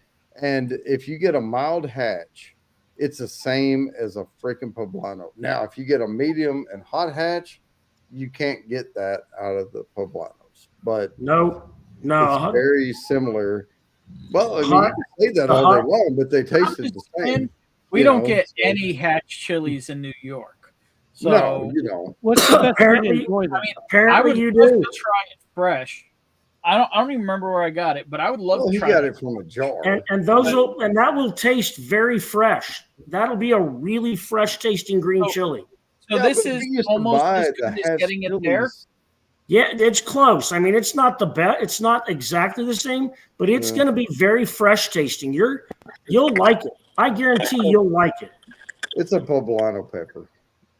And if you get a mild hatch, it's the same as a freaking poblano. Now, if you get a medium and hot hatch, you can't get that out of the poblanos. But no, it's very similar. Well, I mean, you can say that all day long, but they tasted the same. We don't get any Hatch chilies in New York. So no, you don't. What's the best way to enjoy them? I mean, apparently I would you love do. to try it fresh. I don't even remember where I got it, but I would love to He try got it from a jar. And that will taste very fresh. That'll be a really fresh tasting green chili. So this is almost as good as getting it there. Yeah, it's close. I mean, it's not the best. It's not exactly the same, but it's going to be very fresh tasting. You'll like it. I guarantee you'll like it. It's a poblano pepper.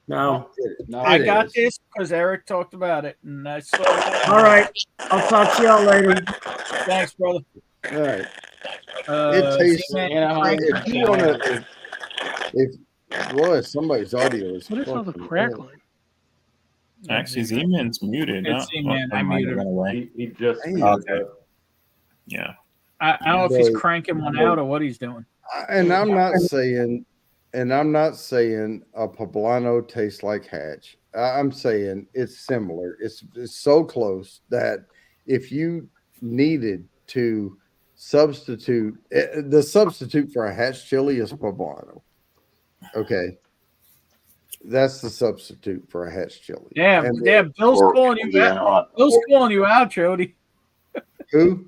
No. I got this because Eric talked about it, and I saw. All right. I'll talk to y'all later. Thanks, brother. All right. It tastes. If you want to, if somebody's audio is. What is all the crackling? Actually, Z-Man's muted. It's Z-Man. I muted him. He just okay. Yeah. I don't know if he's cranking one out or what he's doing. And I'm not saying a poblano tastes like Hatch. I'm saying it's similar. It's so close that if you needed to substitute, the substitute for a Hatch chili is poblano. Okay. That's the substitute for a Hatch chili. Damn, Bill's calling you out. Bill's calling you out, Jody. Who?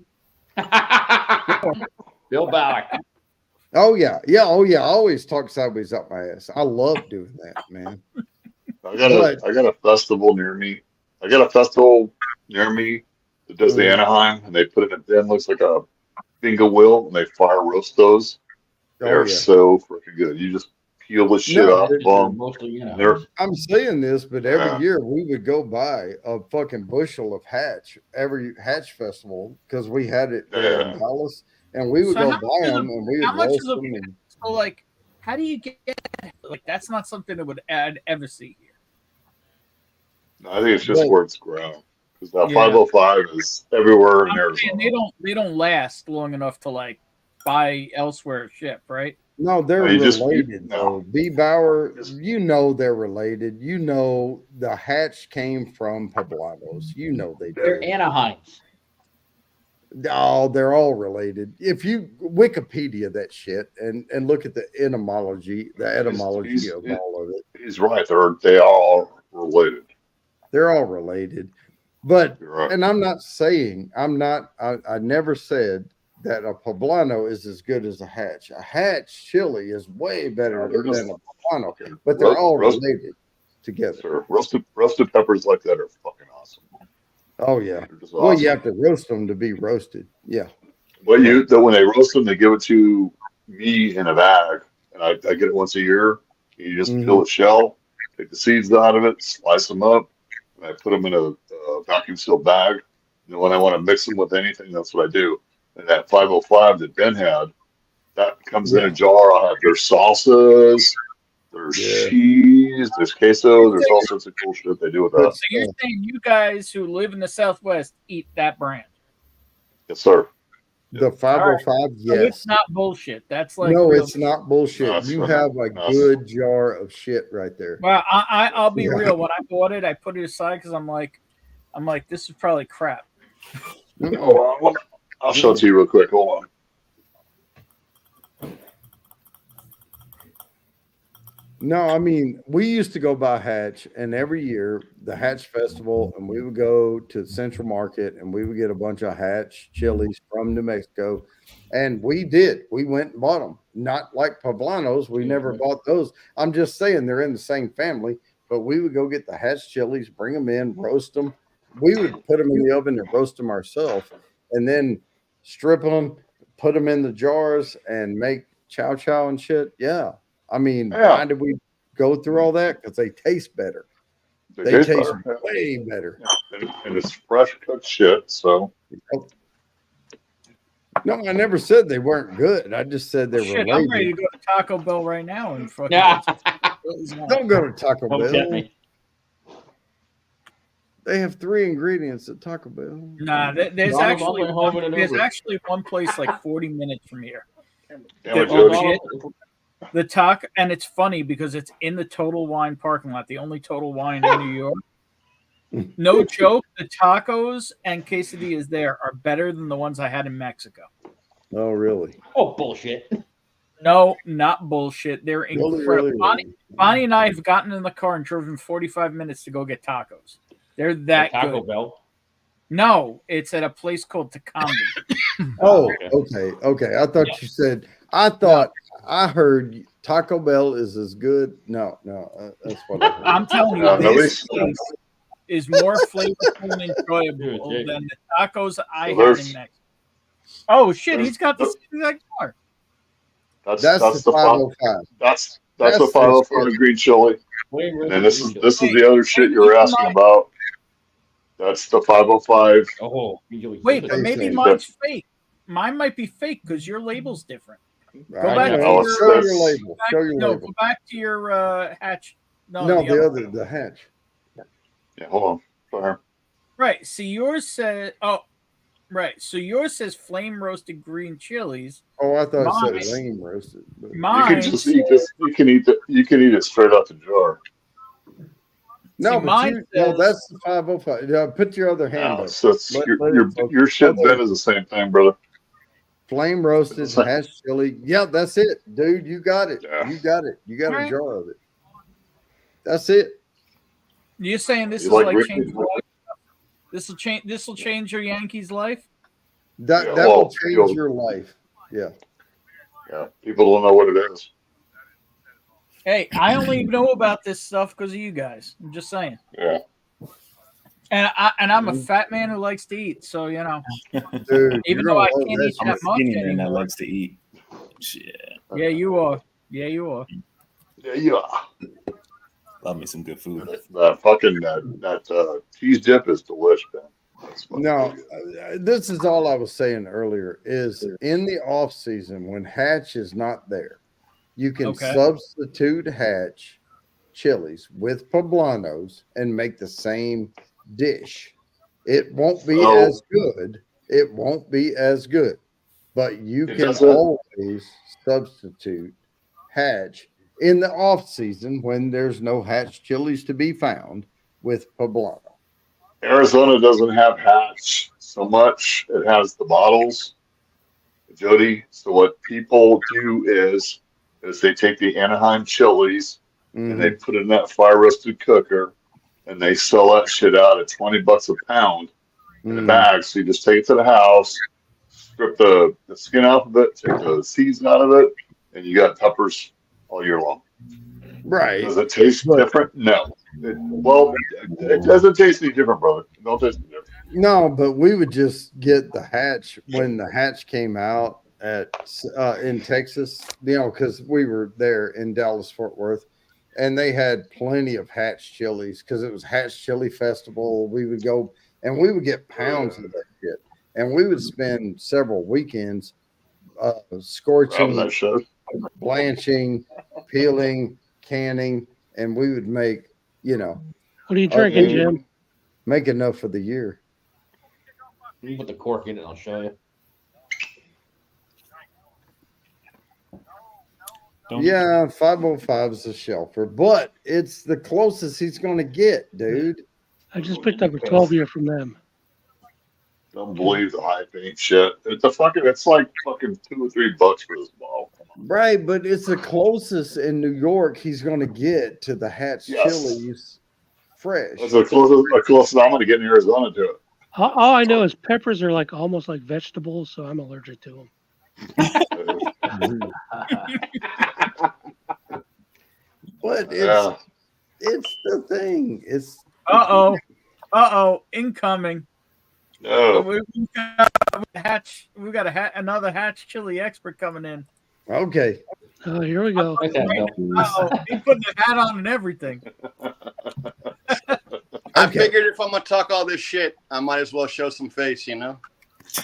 Bill Bauer. Oh yeah. I always talk sideways up my ass. I love doing that, man. I got a festival near me. I got a festival near me that does the Anaheim, and they put it in a bin, looks like a bingo wheel, and they fire roast those. They're so freaking good. You just peel the shit off. I'm saying this, but every year we would go buy a fucking bushel of Hatch every Hatch festival because we had it there in Dallas, and we would go buy them and we would roast them. So, like, how do you get like that's not something that would ever see here? I think it's just where it's grown because that 505 is everywhere in Arizona. They don't last long enough to like buy elsewhere ship, right? No, they're related though. B. Bauer, you know they're related. You know the Hatch came from poblanos. You know they do. They're Anaheims. Oh, they're all related. If you Wikipedia that shit and look at the etymology of all of it. He's right. They are all related. They're all related. But and I'm not saying I never said that a poblano is as good as a Hatch. A Hatch chili is way better than a poblano, but they're all related together. Sure. Roasted peppers like that are fucking awesome. Oh yeah. Awesome. Well, you have to roast them to be roasted. Yeah. Well, when they roast them, they give it to me in a bag, and I get it once a year. You just peel the shell, take the seeds out of it, slice them up, and I put them in a vacuum sealed bag. And when I want to mix them with anything, that's what I do. And that 505 that Ben had, that comes in a jar. I have their salsas, there's cheese, there's queso, there's all sorts of cool shit they do with that. So you're saying you guys who live in the Southwest eat that brand? Yes, sir. The 505, yes. So it's not bullshit. That's like it's not bullshit. You have a good jar of shit right there. Well, I'll be real. When I bought it, I put it aside because I'm like, this is probably crap. I'll show it to you real quick. Hold on. No, I mean, we used to go by Hatch, and every year the Hatch Festival, and we would go to Central Market, and we would get a bunch of Hatch chilies from New Mexico, and we went and bought them. Not like poblanos, we never bought those. I'm just saying they're in the same family, but we would go get the Hatch chilies, bring them in, roast them. We would put them in the oven and roast them ourselves, and then strip them, put them in the jars, and make chow chow and shit. Yeah. I mean, why did we go through all that? Because they taste better. They taste way better. And it's fresh cooked shit, so. No, I never said they weren't good. I just said they were related. I'm ready to go to Taco Bell right now and fucking. Don't go to Taco Bell. They have 3 ingredients at Taco Bell. Nah, there's actually one place like 40 minutes from here. The taco, and it's funny because it's in the Total Wine parking lot, the only Total Wine in New York. No joke, the tacos and quesadillas there are better than the ones I had in Mexico. Oh, really? Oh, bullshit. No, not bullshit. They're incredible. Really. Bonnie and I have gotten in the car and driven 45 minutes to go get tacos. They're that Taco good. Bell? No, it's at a place called Tacombi. Oh, okay. I thought you said. I heard Taco Bell is as good. No, that's what I heard. I'm telling you, this place is more flavorful and enjoyable than the tacos I had in Mexico. Oh shit, he's got the exact car. That's the 505. That's the 505 green chili. And then this is the other shit you were asking about. That's the 505. Oh, wait, but maybe mine's fake. Mine might be fake because your label's different. Go back to Show your your label. Show your no, label. go back to your hatch. No, the hatch. Yeah, hold on. Sorry. Right. See, yours said. Oh, right. So yours says flame roasted green chilies. Oh, I thought Mine- it said lame roasted. But- Mine. You can just eat this. You can eat it straight out the jar. No, See, but mine no, says- that's the 505. Yeah, put your other hand No, up. so it's, your shit then is the same thing, brother. Flame roasted hash chili. Yeah, that's it, dude. You got it. Yeah. You got it. You got a Alright. jar of it. That's it. You're saying this You is like like Ricky? change. This will change. This will change your Yankees life. That Yeah, that well, will change your life. Yeah. Yeah, people don't know what it is. Hey, I only know about this stuff because of you guys. I'm just saying. Yeah. And I'm a fat man who likes to eat, so you know. Dude, Even you're though I gonna love can't that eat shit. that much Skinny man that anymore. likes to eat. Shit. Yeah, you are. Yeah, you are. Yeah, you are. Love me some good food. That cheese dip is delicious, man. That's fucking No, good. this is all I was saying earlier is in the off season when Hatch is not there, you can Okay. substitute Hatch chilies with poblanos and make the same dish. It won't be So- as good. It won't be as good, but you It can doesn't- always substitute Hatch in the off season when there's no Hatch chilies to be found with poblano. Arizona doesn't have hatch so much. It has the bottles, Jody. So what people do is they take the Anaheim chilies and they put it in that fire roasted cooker and they sell that shit out at $20 a pound in a bag. So you just take it to the house, strip the skin off of it, take the seeds out of it, and you got peppers all year long. Right. Does it taste different? No. It doesn't taste any different, brother. It don't taste any different. No, but we would just get the Hatch when the Hatch came out in Texas, because we were there in Dallas, Fort Worth, and they had plenty of Hatch chilies because it was Hatch Chili Festival. We would go and we would get pounds of that shit, and we would spend several weekends scorching, that shit. blanching, peeling, canning, and we would make, What are you drinking, Jim? Make enough for the year. You put the cork in it, I'll show you. Yeah, 505 is a shelfer, but it's the closest he's going to get, dude. I just picked up a 12 year from them. Don't believe the hype ain't shit. It's like fucking $2 or $3 for this bottle. Right, but it's the closest in New York he's going to get to the Hatch chilies fresh. That's the closest I'm going to get in Arizona to it. All I know is peppers are like almost like vegetables, so I'm allergic to them. But Yeah. it's the thing. It's Incoming. No. We got another Hatch chili expert coming in. okay. Oh, here we go. He's putting a hat on and everything. I figured if I'm gonna talk all this shit, I might as well show some face,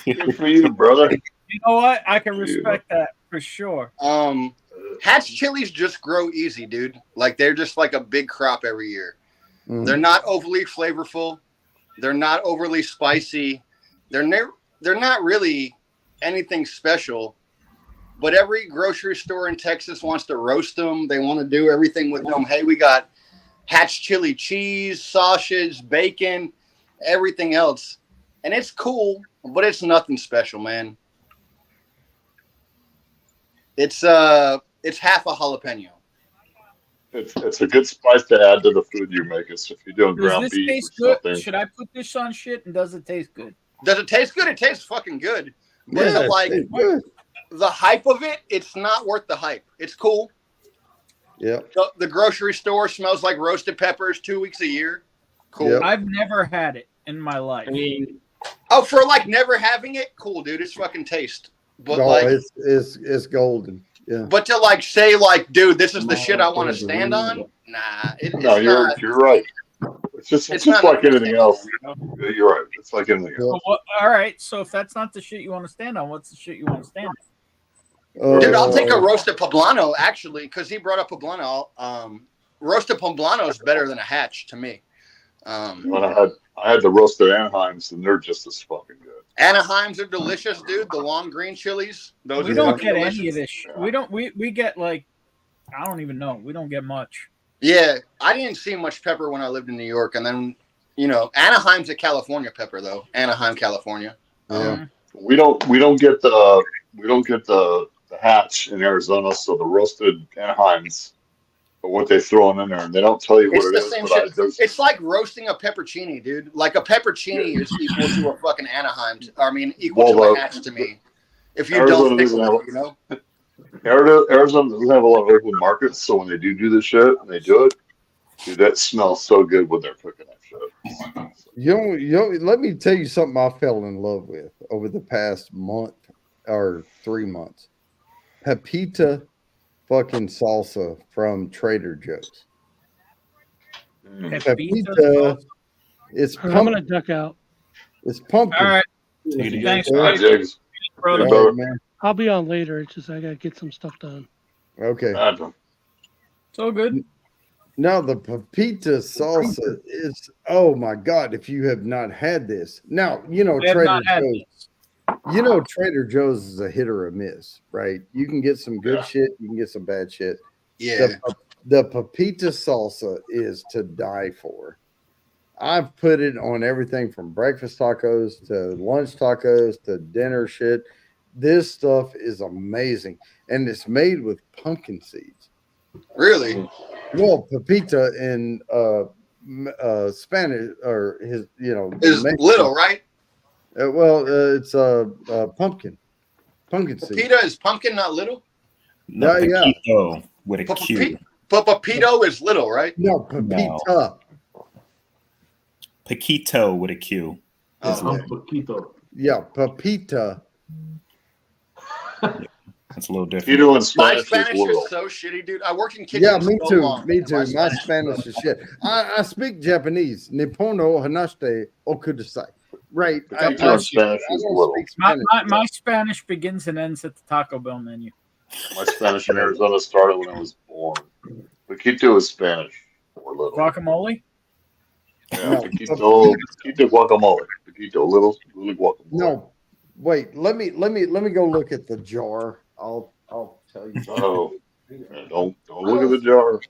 Good for you, brother. You know what? I can respect that for sure. Hatch chilies just grow easy, dude. Like they're just like a big crop every year. Mm. They're not overly flavorful. They're not overly spicy. They're not really anything special. But every grocery store in Texas wants to roast them. They want to do everything with them. Hey, we got Hatch chili cheese, sausage, bacon, everything else. And it's cool, but it's nothing special, man. It's half a jalapeno. It's a good spice to add to the food you're making. So if you're doing Does ground this beef taste or good? something, Should I put this on shit and does it taste good? Does it taste good? It tastes fucking good. But Yeah, like it's good. the hype of it, it's not worth the hype. It's cool. Yeah. The grocery store smells like roasted peppers 2 weeks a year. Cool. Yep. I've never had it in my life. I mean, Oh, for like never having it, cool, dude. It's fucking taste. But No, like, it's golden. Yeah. But to like say like, dude, this is the shit I want to stand on. Nah, No, you're right. It's just not like anything else. you know? You're right. It's like anything else. Well, all right. So if that's not the shit you want to stand on, what's the shit you want to stand on? Dude, I'll take a roasted poblano actually, because he brought up poblano. Roasted poblano is better than a hatch to me. When I had the roasted Anaheims, and they're just as fucking good. Anaheims are delicious, dude. The long green chilies. Those We are don't fucking get delicious. any of this. We don't. We get like, I don't even know. We don't get much. Yeah, I didn't see much pepper when I lived in New York, and then Anaheim's a California pepper though. Anaheim, California. We don't get the hatch in Arizona, so the roasted Anaheims are what they throw in there, and they don't tell you It's what the it is. same But shit. It's like roasting a peppercini, dude. Like a peppercini is equal to a fucking Anaheim. I mean, equal to a hatch to me. If you Arizona don't doesn't pickle have- it, you know. Arizona doesn't have a lot of open markets, so when they do this shit and they do it, dude, that smells so good when they're cooking that shit. Let me tell you something I fell in love with over the past month or 3 months. Pepita fucking salsa from Trader Joe's. Pepita. It's I'm gonna pumpkin. duck out. It's pumpkin. All right. Thanks, Jigs. brother. All right, man. I'll be on later. It's just I gotta get some stuff done. Okay. It's all good. Now the Pepita salsa is, oh my God, if you have not had this. Now, I have Trader not had Joe's. Trader Joe's is a hit or a miss, right? You can get some good shit, you can get some bad shit. Yeah. The Pepita salsa is to die for. I've put it on everything from breakfast tacos to lunch tacos to dinner shit. This stuff is amazing. And it's made with pumpkin seeds. Really? Well, Pepita in Spanish or his, Is Mexican- little, right? it's pumpkin seed. Pepita is pumpkin, not little. No, Yeah, Pepito with a Q. But Pepito is little, right? No, Pepita. Paquito with a Q. Is little. Yeah, Pepita. It's a little different. Pepito in My Spanish is Spanish little. is so shitty, dude. I worked in kitchen. Yeah, me so too. long, Me and too. My Spanish is shit. I speak Japanese. Nippono hanashite okudasai. Right. Pepito in Spanish is little. My Spanish begins and ends at the Taco Bell menu. My Spanish in Arizona started when I was born. Paquito is Spanish for little. Guacamole. Yeah, Paquito guacamole. Paquito, little guacamole. No, wait. Let me go look at the jar. I'll tell you. Oh, don't look at the jar.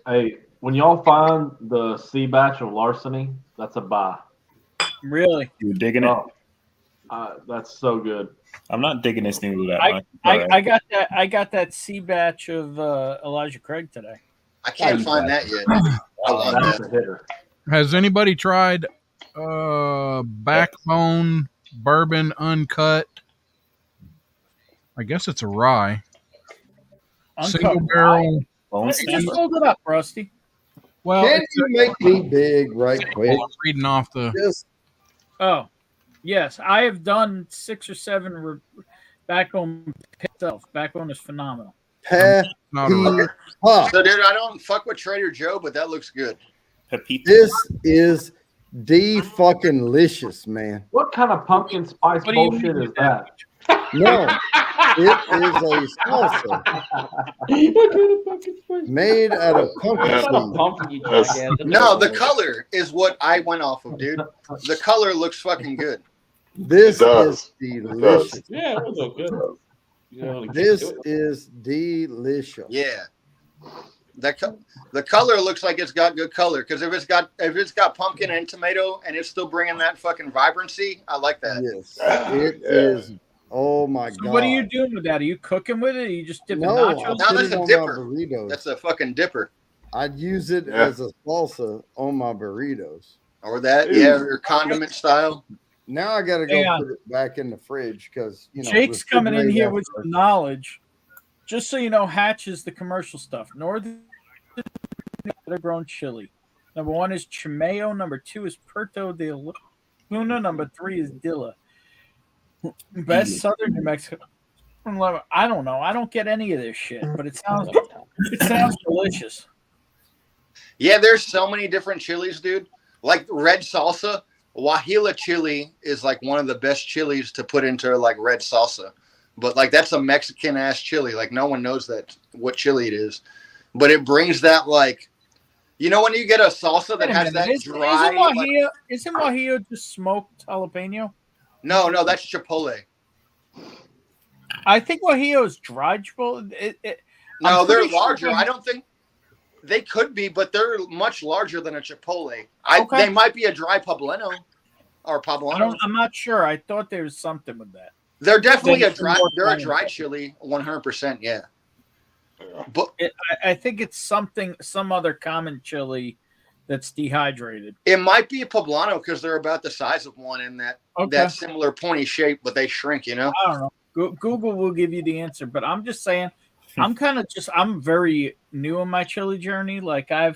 Hey, when y'all find the C batch of larceny, that's a buy. Really? You were digging it? That's so good. I'm not digging this noodle that much. I got that. I got that C batch of Elijah Craig today. I can't find that yet. I love That's that. a hitter. Has anybody tried Backbone Bourbon Uncut? I guess it's a rye. Single barrel. Just hold it up, Rusty. Well, Can you make me big right quick? I'm reading off the. Oh, yes. I have done 6 or 7 Backbone itself. Backbone is phenomenal. Huh. So, dude, I don't fuck with Trader Joe, but that looks good. This is fucking licious, man. What kind of pumpkin spice What do you bullshit mean? is that? No, it is a salsa made out of pumpkin seed. No, the color is what I went off of, dude. The color looks fucking good. This It does. is delicious. Yeah, it was all good. This is delicious. Yeah. The color looks like it's got good color because if it's got pumpkin and tomato and it's still bringing that fucking vibrancy, I like that. Yes, it is. Oh my So god! what are you doing with that? Are you cooking with it? Are you just dipping No, nachos? I No, put that's it a on my dipper. burritos. That's a fucking dipper. I'd use it Yeah. as a salsa on my burritos. Or that, yeah, or condiment style. Now I got to go Hang on. put it back in the fridge because Jake's coming in refrigerate here after. with some knowledge. Just so you know, Hatch is the commercial stuff. Northern grown chili. Number 1 is Chimeo. Number 2 is Puerto de Luna. Number 3 is Dilla. Best Southern New Mexico. I don't know. I don't get any of this shit, but it sounds delicious. Yeah, there's so many different chilies, dude. Like red salsa, Guajillo chili is like one of the best chilies to put into like red salsa. But like that's a Mexican ass chili. Like no one knows what chili it is. But it brings that like, you know, when you get a salsa that has that dry. Isn't Guajillo just smoked jalapeno? No, that's chipotle. I think Guajillo is dry chipotle. No, they're larger. I don't think they could be, but they're much larger than a chipotle. They might be a dry poblano or poblano. I'm not sure. I thought there was something with that. They're definitely a dry chili, 100%. Yeah. But I think it's some other common chili that's dehydrated. It might be a poblano because they're about the size of one in that similar pointy shape, but they shrink. You know. I don't know. Google will give you the answer, but I'm just saying. I'm very new in my chili journey. Like I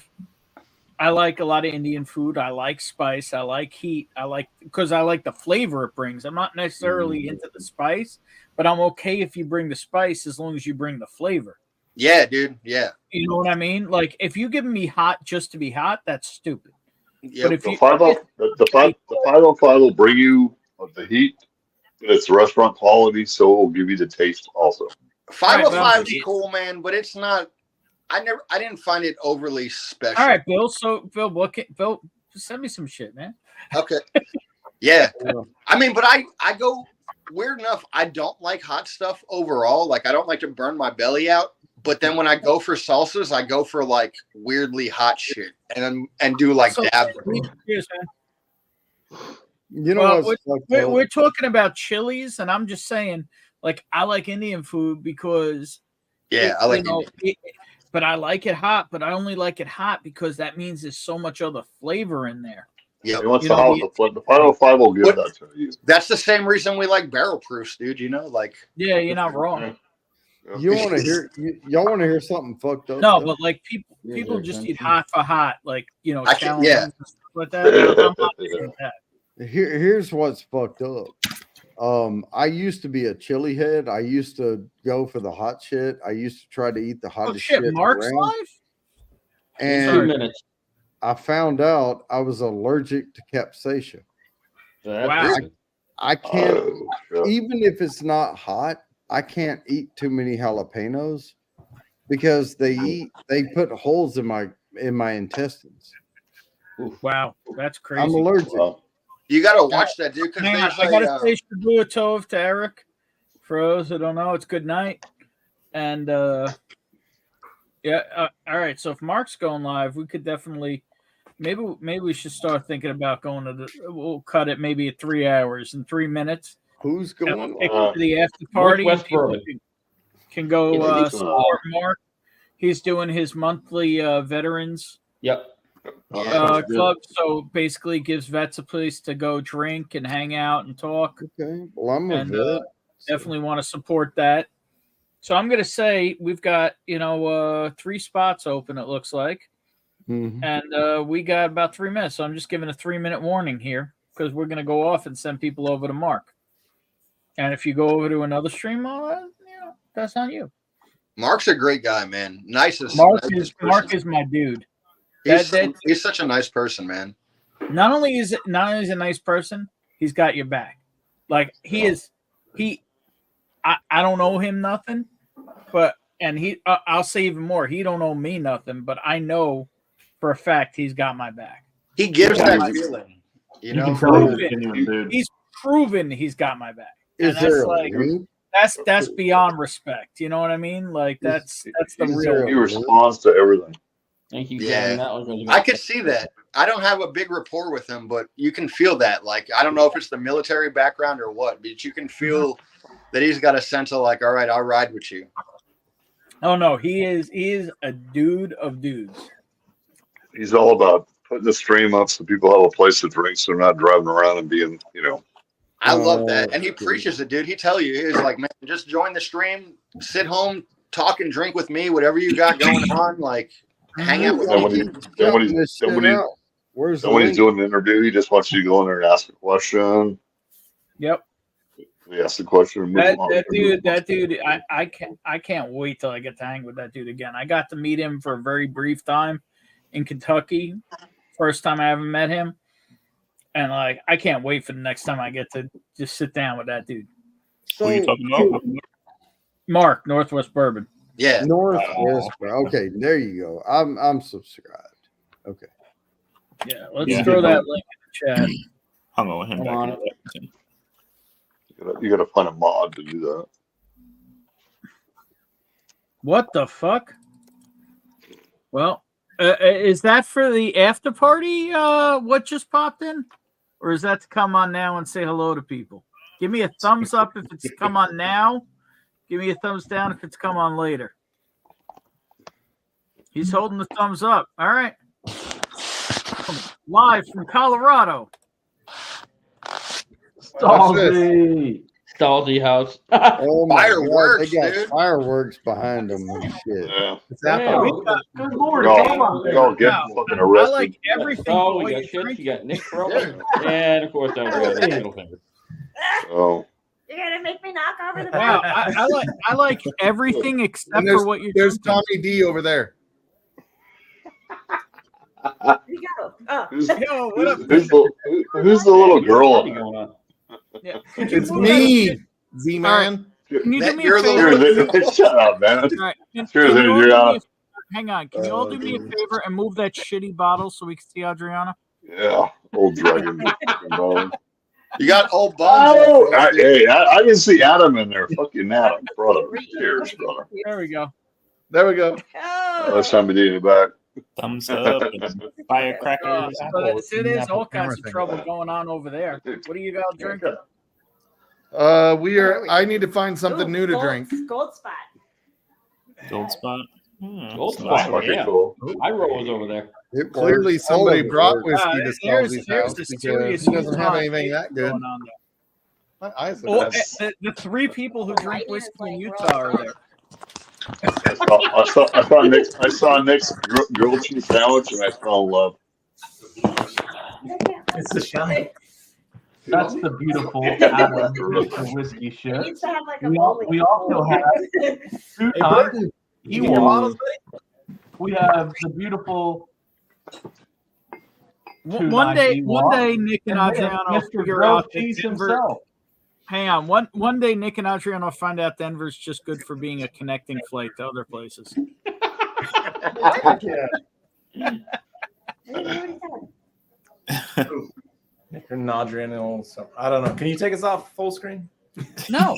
like a lot of Indian food. I like spice. I like heat. Because I like the flavor it brings. I'm not necessarily into the spice, but I'm okay if you bring the spice as long as you bring the flavor. Yeah, dude. Yeah. You know what I mean? Like if you give me hot just to be hot, that's stupid. Yep. But if the 505 will bring you the heat, but it's restaurant quality, so it will give you the taste also. 505 is cool, man, but it's not. I didn't find it overly special. All right, Bill. So, Bill, send me some shit, man. Okay. Yeah. I mean, but I go weird enough. I don't like hot stuff overall. Like, I don't like to burn my belly out. But then when I go for salsas, I go for like weirdly hot shit and do like dab. Cheers, man. You know, we're talking about chilies, and I'm just saying, like, I like Indian food because I like Indian. But I like it hot, but I only like it hot because that means there's so much other flavor in there. Yeah, the 505 will give that to you. That's the same reason we like barrel proofs, dude. You know, like yeah, you're not wrong. You want to hear? Y'all want to hear something fucked up? No, but like people just eat hot for hot, like challenges and stuff like that. I'm not doing that. Here's what's fucked up. I used to be a chili head. I used to go for the hot shit. I used to try to eat the hottest shit. Mark's around. life? And 2 minutes. I found out I was allergic to capsaicin. Wow. I can't, even if it's not hot, I can't eat too many jalapenos because they put holes in my intestines. Wow, that's crazy. I'm allergic. You got to watch that, dude. I got to say Shabua Tov to Eric. For those who don't know, it's good night. And all right. So if Mark's going live, we could definitely maybe we should start thinking about going to we'll cut it maybe at 3 hours and 3 minutes. Who's going to the after party? Northwest Can go support Mark. He's doing his monthly veterans. Yep. Club, so basically gives vets a place to go drink and hang out and talk. Okay, well, I'm a vet. Definitely want to support that. So I'm going to say we've got 3 spots open. It looks like, and we got about 3 minutes. So I'm just giving a 3-minute warning here because we're going to go off and send people over to Mark. And if you go over to another stream, that's on you. Mark's a great guy, man. Nicest. Mark is my dude. He's such a nice person, man. Not only is he a nice person, he's got your back. Like I don't owe him nothing, but I'll say even more. He don't owe me nothing, but I know for a fact he's got my back. He gives that feeling, He's proven he's got my back, and that's beyond respect. You know what I mean? Like that's the real. He responds to everything. Thank you. Yeah, I could see that. I don't have a big rapport with him, but you can feel that. Like, I don't know if it's the military background or what, but you can feel that he's got a sense of like, all right, I'll ride with you. Oh no, he is a dude of dudes. He's all about putting the stream up so people have a place to drink, so they're not driving around and being, I love that, and he preaches it, dude. He tell you, he's like, man, just join the stream, sit home, talk and drink with me, whatever you got going on, like. Hang out with when he's doing the interview, he just wants you to go in there and ask a question. Yep. They asked the question. And move on. That dude, I can't wait till I get to hang with that dude again. I got to meet him for a very brief time in Kentucky. First time I ever met him. And like, I can't wait for the next time I get to just sit down with that dude. Who are you talking about? Mark, Northwest Bourbon. Yeah. Northwest. Okay, there you go. I'm subscribed. Okay. Yeah, let's throw that link in the chat. Hung on with him. Back in You gotta find a mod to do that. What the fuck? Well, is that for the after party? What just popped in? Or is that to come on now and say hello to people? Give me a thumbs up if it's come on now. Give me a thumbs down if it's come on later. He's holding the thumbs up. All right. Live from Colorado. Stalzy house. Oh my Fireworks, God, they got dude. fireworks behind them and shit. Yeah. Good Lord, y'all get fucking I arrested. like everything. Oh, the we way got you shit. drink You it. got Nick Crow. And of course, don't forget the middle finger. Oh. You're gonna make me knock over the Wow, I like everything except for what you're There's drinking. Tommy D over there. You go. Oh. Who's, Yo, what up? who's the little girl? Going on. Yeah. It's me, Z-Man. Can you do me a You're the favor? little- Shut up, man. All right. Sure, Can you all do Adriana. me hang on. Can you all do me a favor and move that shitty bottle so we can see Adriana? Yeah, old dragon. You got old bones. Oh, I didn't see Adam in there. Fucking Adam, brother. Cheers, brother. There we go. There we go. Last time we did it back. Thumbs up, and firecrackers. So there's all kinds of trouble going on over there. What do you got drinking? I need to find something new to drink. Gold spot. Gold spot. Gold That's spot. fucking Yeah. cool. My roll was over there. It Clearly, works. somebody All of it brought works. whiskey to There's Stalzy's the house because serious he doesn't have Utah anything that good. going on there. My eyes are Oh, bad. the three people who drink whiskey in Utah are there. I saw Nick's grilled cheese sandwich and I fell in love. It's a shame. That's the beautiful Adam, Mr. Whiskey shit. Needs to have like a We also have two times he won. We have the beautiful. One day, Nick and Adriano will Mr. figure Grilled out that Cheese Denver. himself. Hang on, one day Nick and Adriano will find out Denver's just good for being a connecting flight to other places. Mr. Nadrian, so I don't know. Can you take us off full screen? No.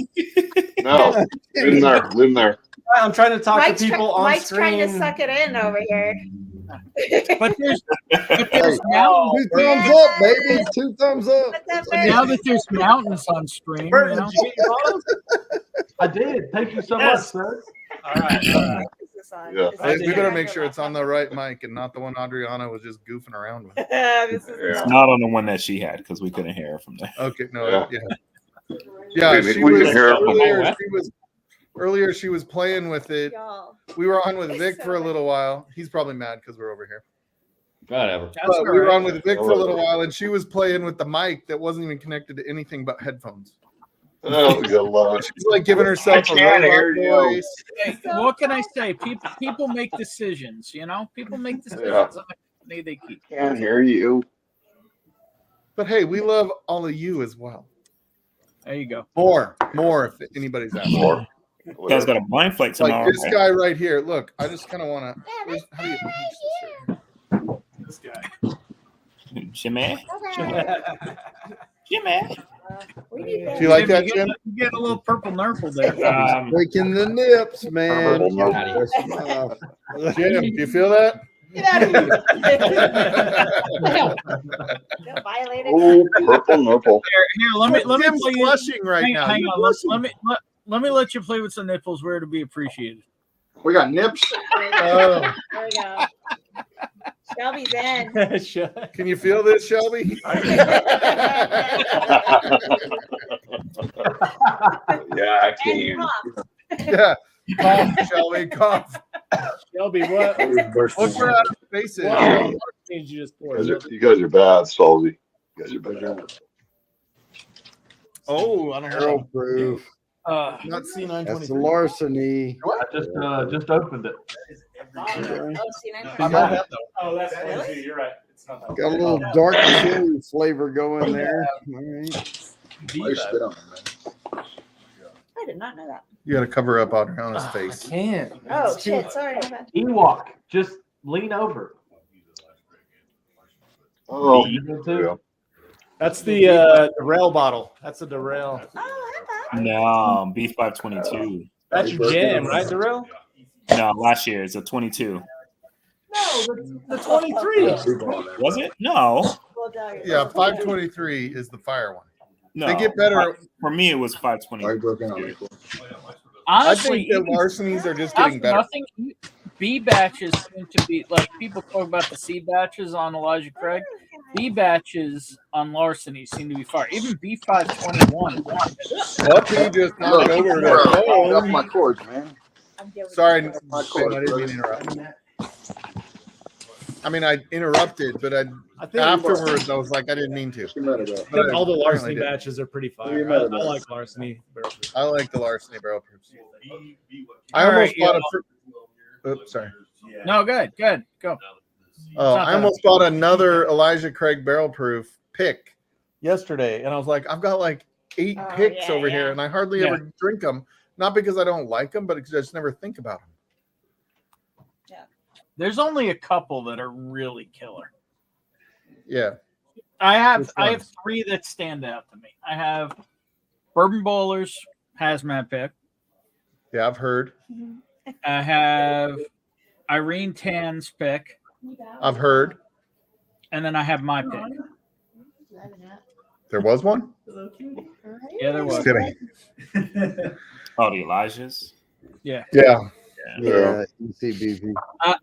No, leave him there. Leave him there. I'm trying to talk Mike's to people on Mike's screen. trying to suck it in over here. But there's Hey, now, 2 thumbs up, baby. 2 thumbs up. now that there's mountains on stream, you Burton, know. did you get your bottles? I did. Thank you so much, sir. All right. Yeah. Hey, we better make sure it's on the right mic and not the one Adriana was just goofing around with. It's not on the one that she had because we couldn't hear her from there. Okay, no, Yeah. yeah. We She can was, hear it from earlier she was playing with it. We were on with Vic for a little while. He's probably mad because we're over here. Whatever. But we were on with Vic for a little while, and she was playing with the mic that wasn't even connected to anything but headphones. Oh, good lord. She's like giving herself a robot voice. Hey, what can I say? People make decisions, you know. People make decisions Yeah. on the company they keep. Can't hear you. But hey, we love all of you as well. There you go. More if anybody's asking. More. You guys got a blind flight tomorrow. Like this guy right here. Look, I just kind of want to. How do you This guy. Jimmy? Do you like that, Jim? You get a little purple nurple there. Breaking the nips, man. Jim, do you feel that? Get out of here. Violated. Oh, purple nipple. Here, let me Jim's play blushing right now. Hang You're on, let me let you play with some nipples where to be appreciated. We got nips. Oh. There we go. Shelby's in. Can you feel this, Shelby? Yeah, I can. Yeah. Cough, Shelby, cough. Shelby, what? Look where Adam's face is. What you just poured? You guys are bad, Salzy. You guys are bad. Oh, I don't know. Barrel proof. Not C923. That's the larceny. I just opened it. I might have Oh, that's really? You're right. It's not that Got a little dark chili flavor going there. All right. I did not know that. You got to cover up Adriana's face. I can't. Oh shit! Sorry. my bad. Ewok, just lean over. Oh, That's the Darrell bottle. That's a Darrell. No, B522. That's your jam, right, Darrell? No, last year it's a 22. No, the 23. Was it? No. Yeah, 523 is the fire one. No. They get better. For me, it was 522. I Honestly, think the larcenies are just getting better. Nothing. B batches seem to be like people talk about the C batches on Elijah Craig. B batches on larceny seem to be fire. Even B521. What can you just knock over there? Off my cords, man. Sorry, My I cord. didn't mean to interrupt. I mean, I interrupted, but I think afterwards I was like, I didn't mean to. I think all the larceny batches are pretty fire. I like larceny. I like the larceny barrel proofs. I All almost right, bought yeah. Oops, sorry. No, good, go. Oh, not I bad. almost bought another Elijah Craig barrel proof pick yesterday, and I was like, I've got like 8 picks over here, and I hardly Yeah. ever drink them. Not because I don't like them, but because I just never think about them. There's only a couple that are really killer. Yeah. I have Which 3 that stand out to me. I have Bourbon Bowlers Hazmat pick. Yeah, I've heard. I have Irene Tan's pick, I've heard. and then I have my pick. There was one? Yeah, there was. Just kidding. Oh, the Elijahs? Yeah. Yeah. Yeah, ECBP.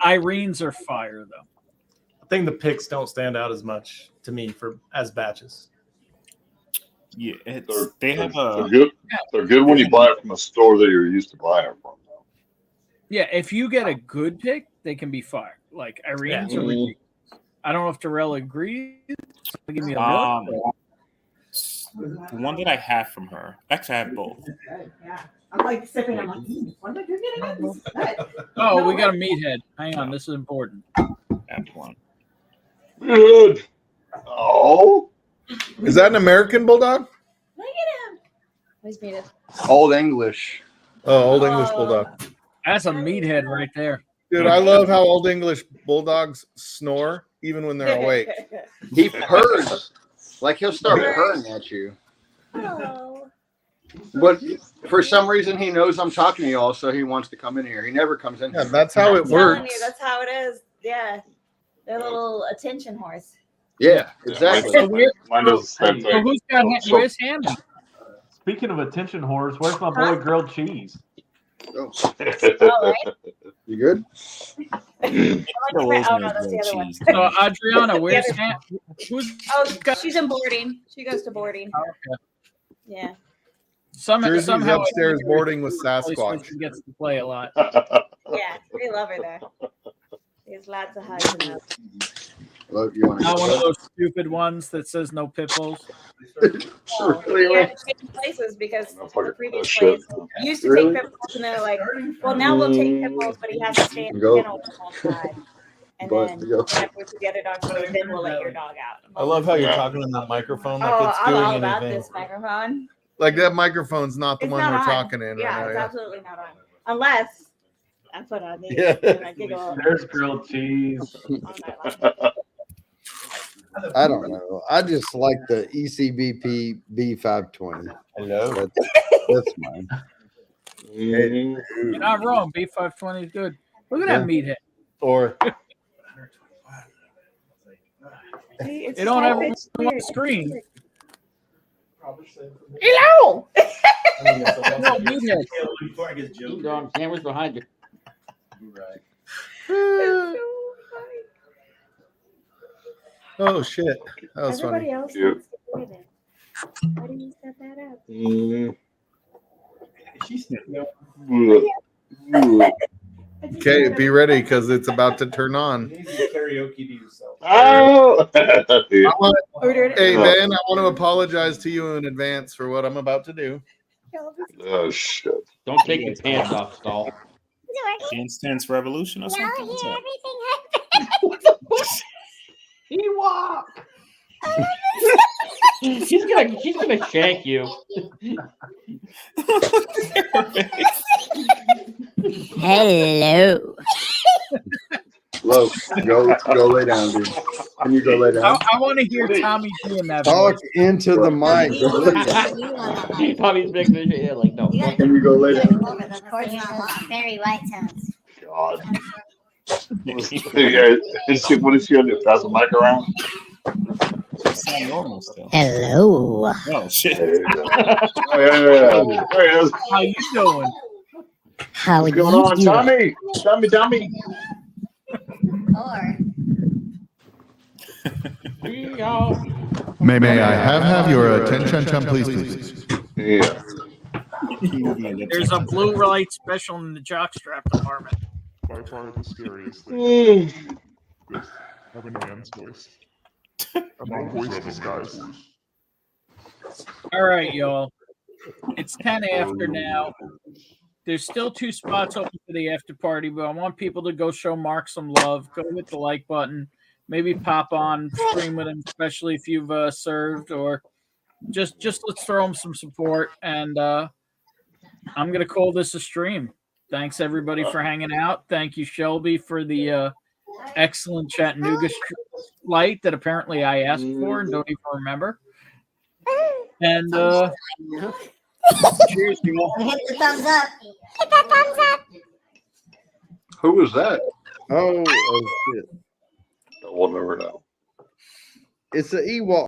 Irene's are fire though. I think the picks don't stand out as much to me as batches. Yeah, they have They're good. They're good when you buy it from a store that you're used to buying it from. Yeah, if you get a good pick, they can be fire. Like Irene's are ridiculous. I don't know if Darrell agrees. Give me a look. The one that I have from her, actually I have both. I'm like sipping. I'm like, when did you get this? Oh, we got a meathead. Hang on, this is important. That one. Good. Oh. Is that an American bulldog? Look at him. He's made it. Old English. Oh, Old English bulldog. That's a meathead right there. Dude, I love how Old English bulldogs snore even when they're awake. He purrs. Like he'll start purring at you. Oh. But for some reason, he knows I'm talking to y'all, so he wants to come in here. He never comes in. Yeah, here. that's how it I'm telling works. you, that's how it is. Yeah. They're a little attention horse. Yeah, exactly. Mine does the same So thing. who's got where's Hammond? Speaking of attention whores, where's my boy grilled cheese? Oh. Oh, right. You good? Oh, no, that's the other one. So Adriana, where's The other- Hammond? Who's Oh, she's in boarding. She goes to boarding. Yeah. Jersey's somehow upstairs boarding with Place where Sasquatch. she gets to play a lot. Yeah. We love her there. There's lots of hugs and hugs. Look, you want Not one of those stupid ones that says no pit bulls. Oh, we had to change places because the previous shit. place used to take pit bulls and they're like, well, now we'll take pit bulls, but he has to stay in the Go. kennel the whole time. And then whenever we put the other dogs, then we'll let your dog out. I love how you're talking in the microphone like Oh, it's I'm doing all about anything. this microphone. Like that microphone's not the It's one not we're on. talking in Yeah, right it's now. absolutely not on. Unless I put on these Yeah. and I giggle. There's grilled cheese. I don't know. I just like the ECBP B520. Hello. That's mine. You're not wrong. B520 is good. Look at that meathead. Or See, it's They don't so ever it's on the weird. screen. Hello. No, meathead. Keep going. Cameras behind you. Oh shit. That was Everybody funny. else Yep. wants to do it. Why do you set that up? Okay, be ready because it's about to turn on. karaoke to yourself. Oh, yeah. Hey Ben, I want to apologize to you in advance for what I'm about to do. Oh shit! Don't take your pants off, Stall. Dance Dance Revolution or something? What's up? Ewok. She's gonna shank you. Hello. Look, go lay down, dude. Can you go lay down? I want to hear Tommy doing that. Talk voice. into the mic. Tommy's making this shit like no. Can you go lay down? Very white tones. God. Yeah, what is she gonna do? Pass the mic around? It's not normal still. Hello. Oh shit! Oh, yeah. There he is. How you doing? How What's you going on, doing? Tommy? May I have your attention, please? Yeah. There's a blue light special in the jockstrap department. By far the scariest thing. This having a man's voice. A man voice disguise. All right, y'all. It's 10 after now. There's still 2 spots open for the after party, but I want people to go show Mark some love. Go hit the like button. Maybe pop on, stream with him, especially if you've served, or just let's throw him some support. And I'm gonna call this a stream. Thanks everybody for hanging out. Thank you, Shelby, for the excellent Chattanooga flight that apparently I asked for and don't even remember. And cheers, you all. Hit the thumbs up. Hit that thumbs up. Who was that? Oh shit. We'll never know. It's an Ewok.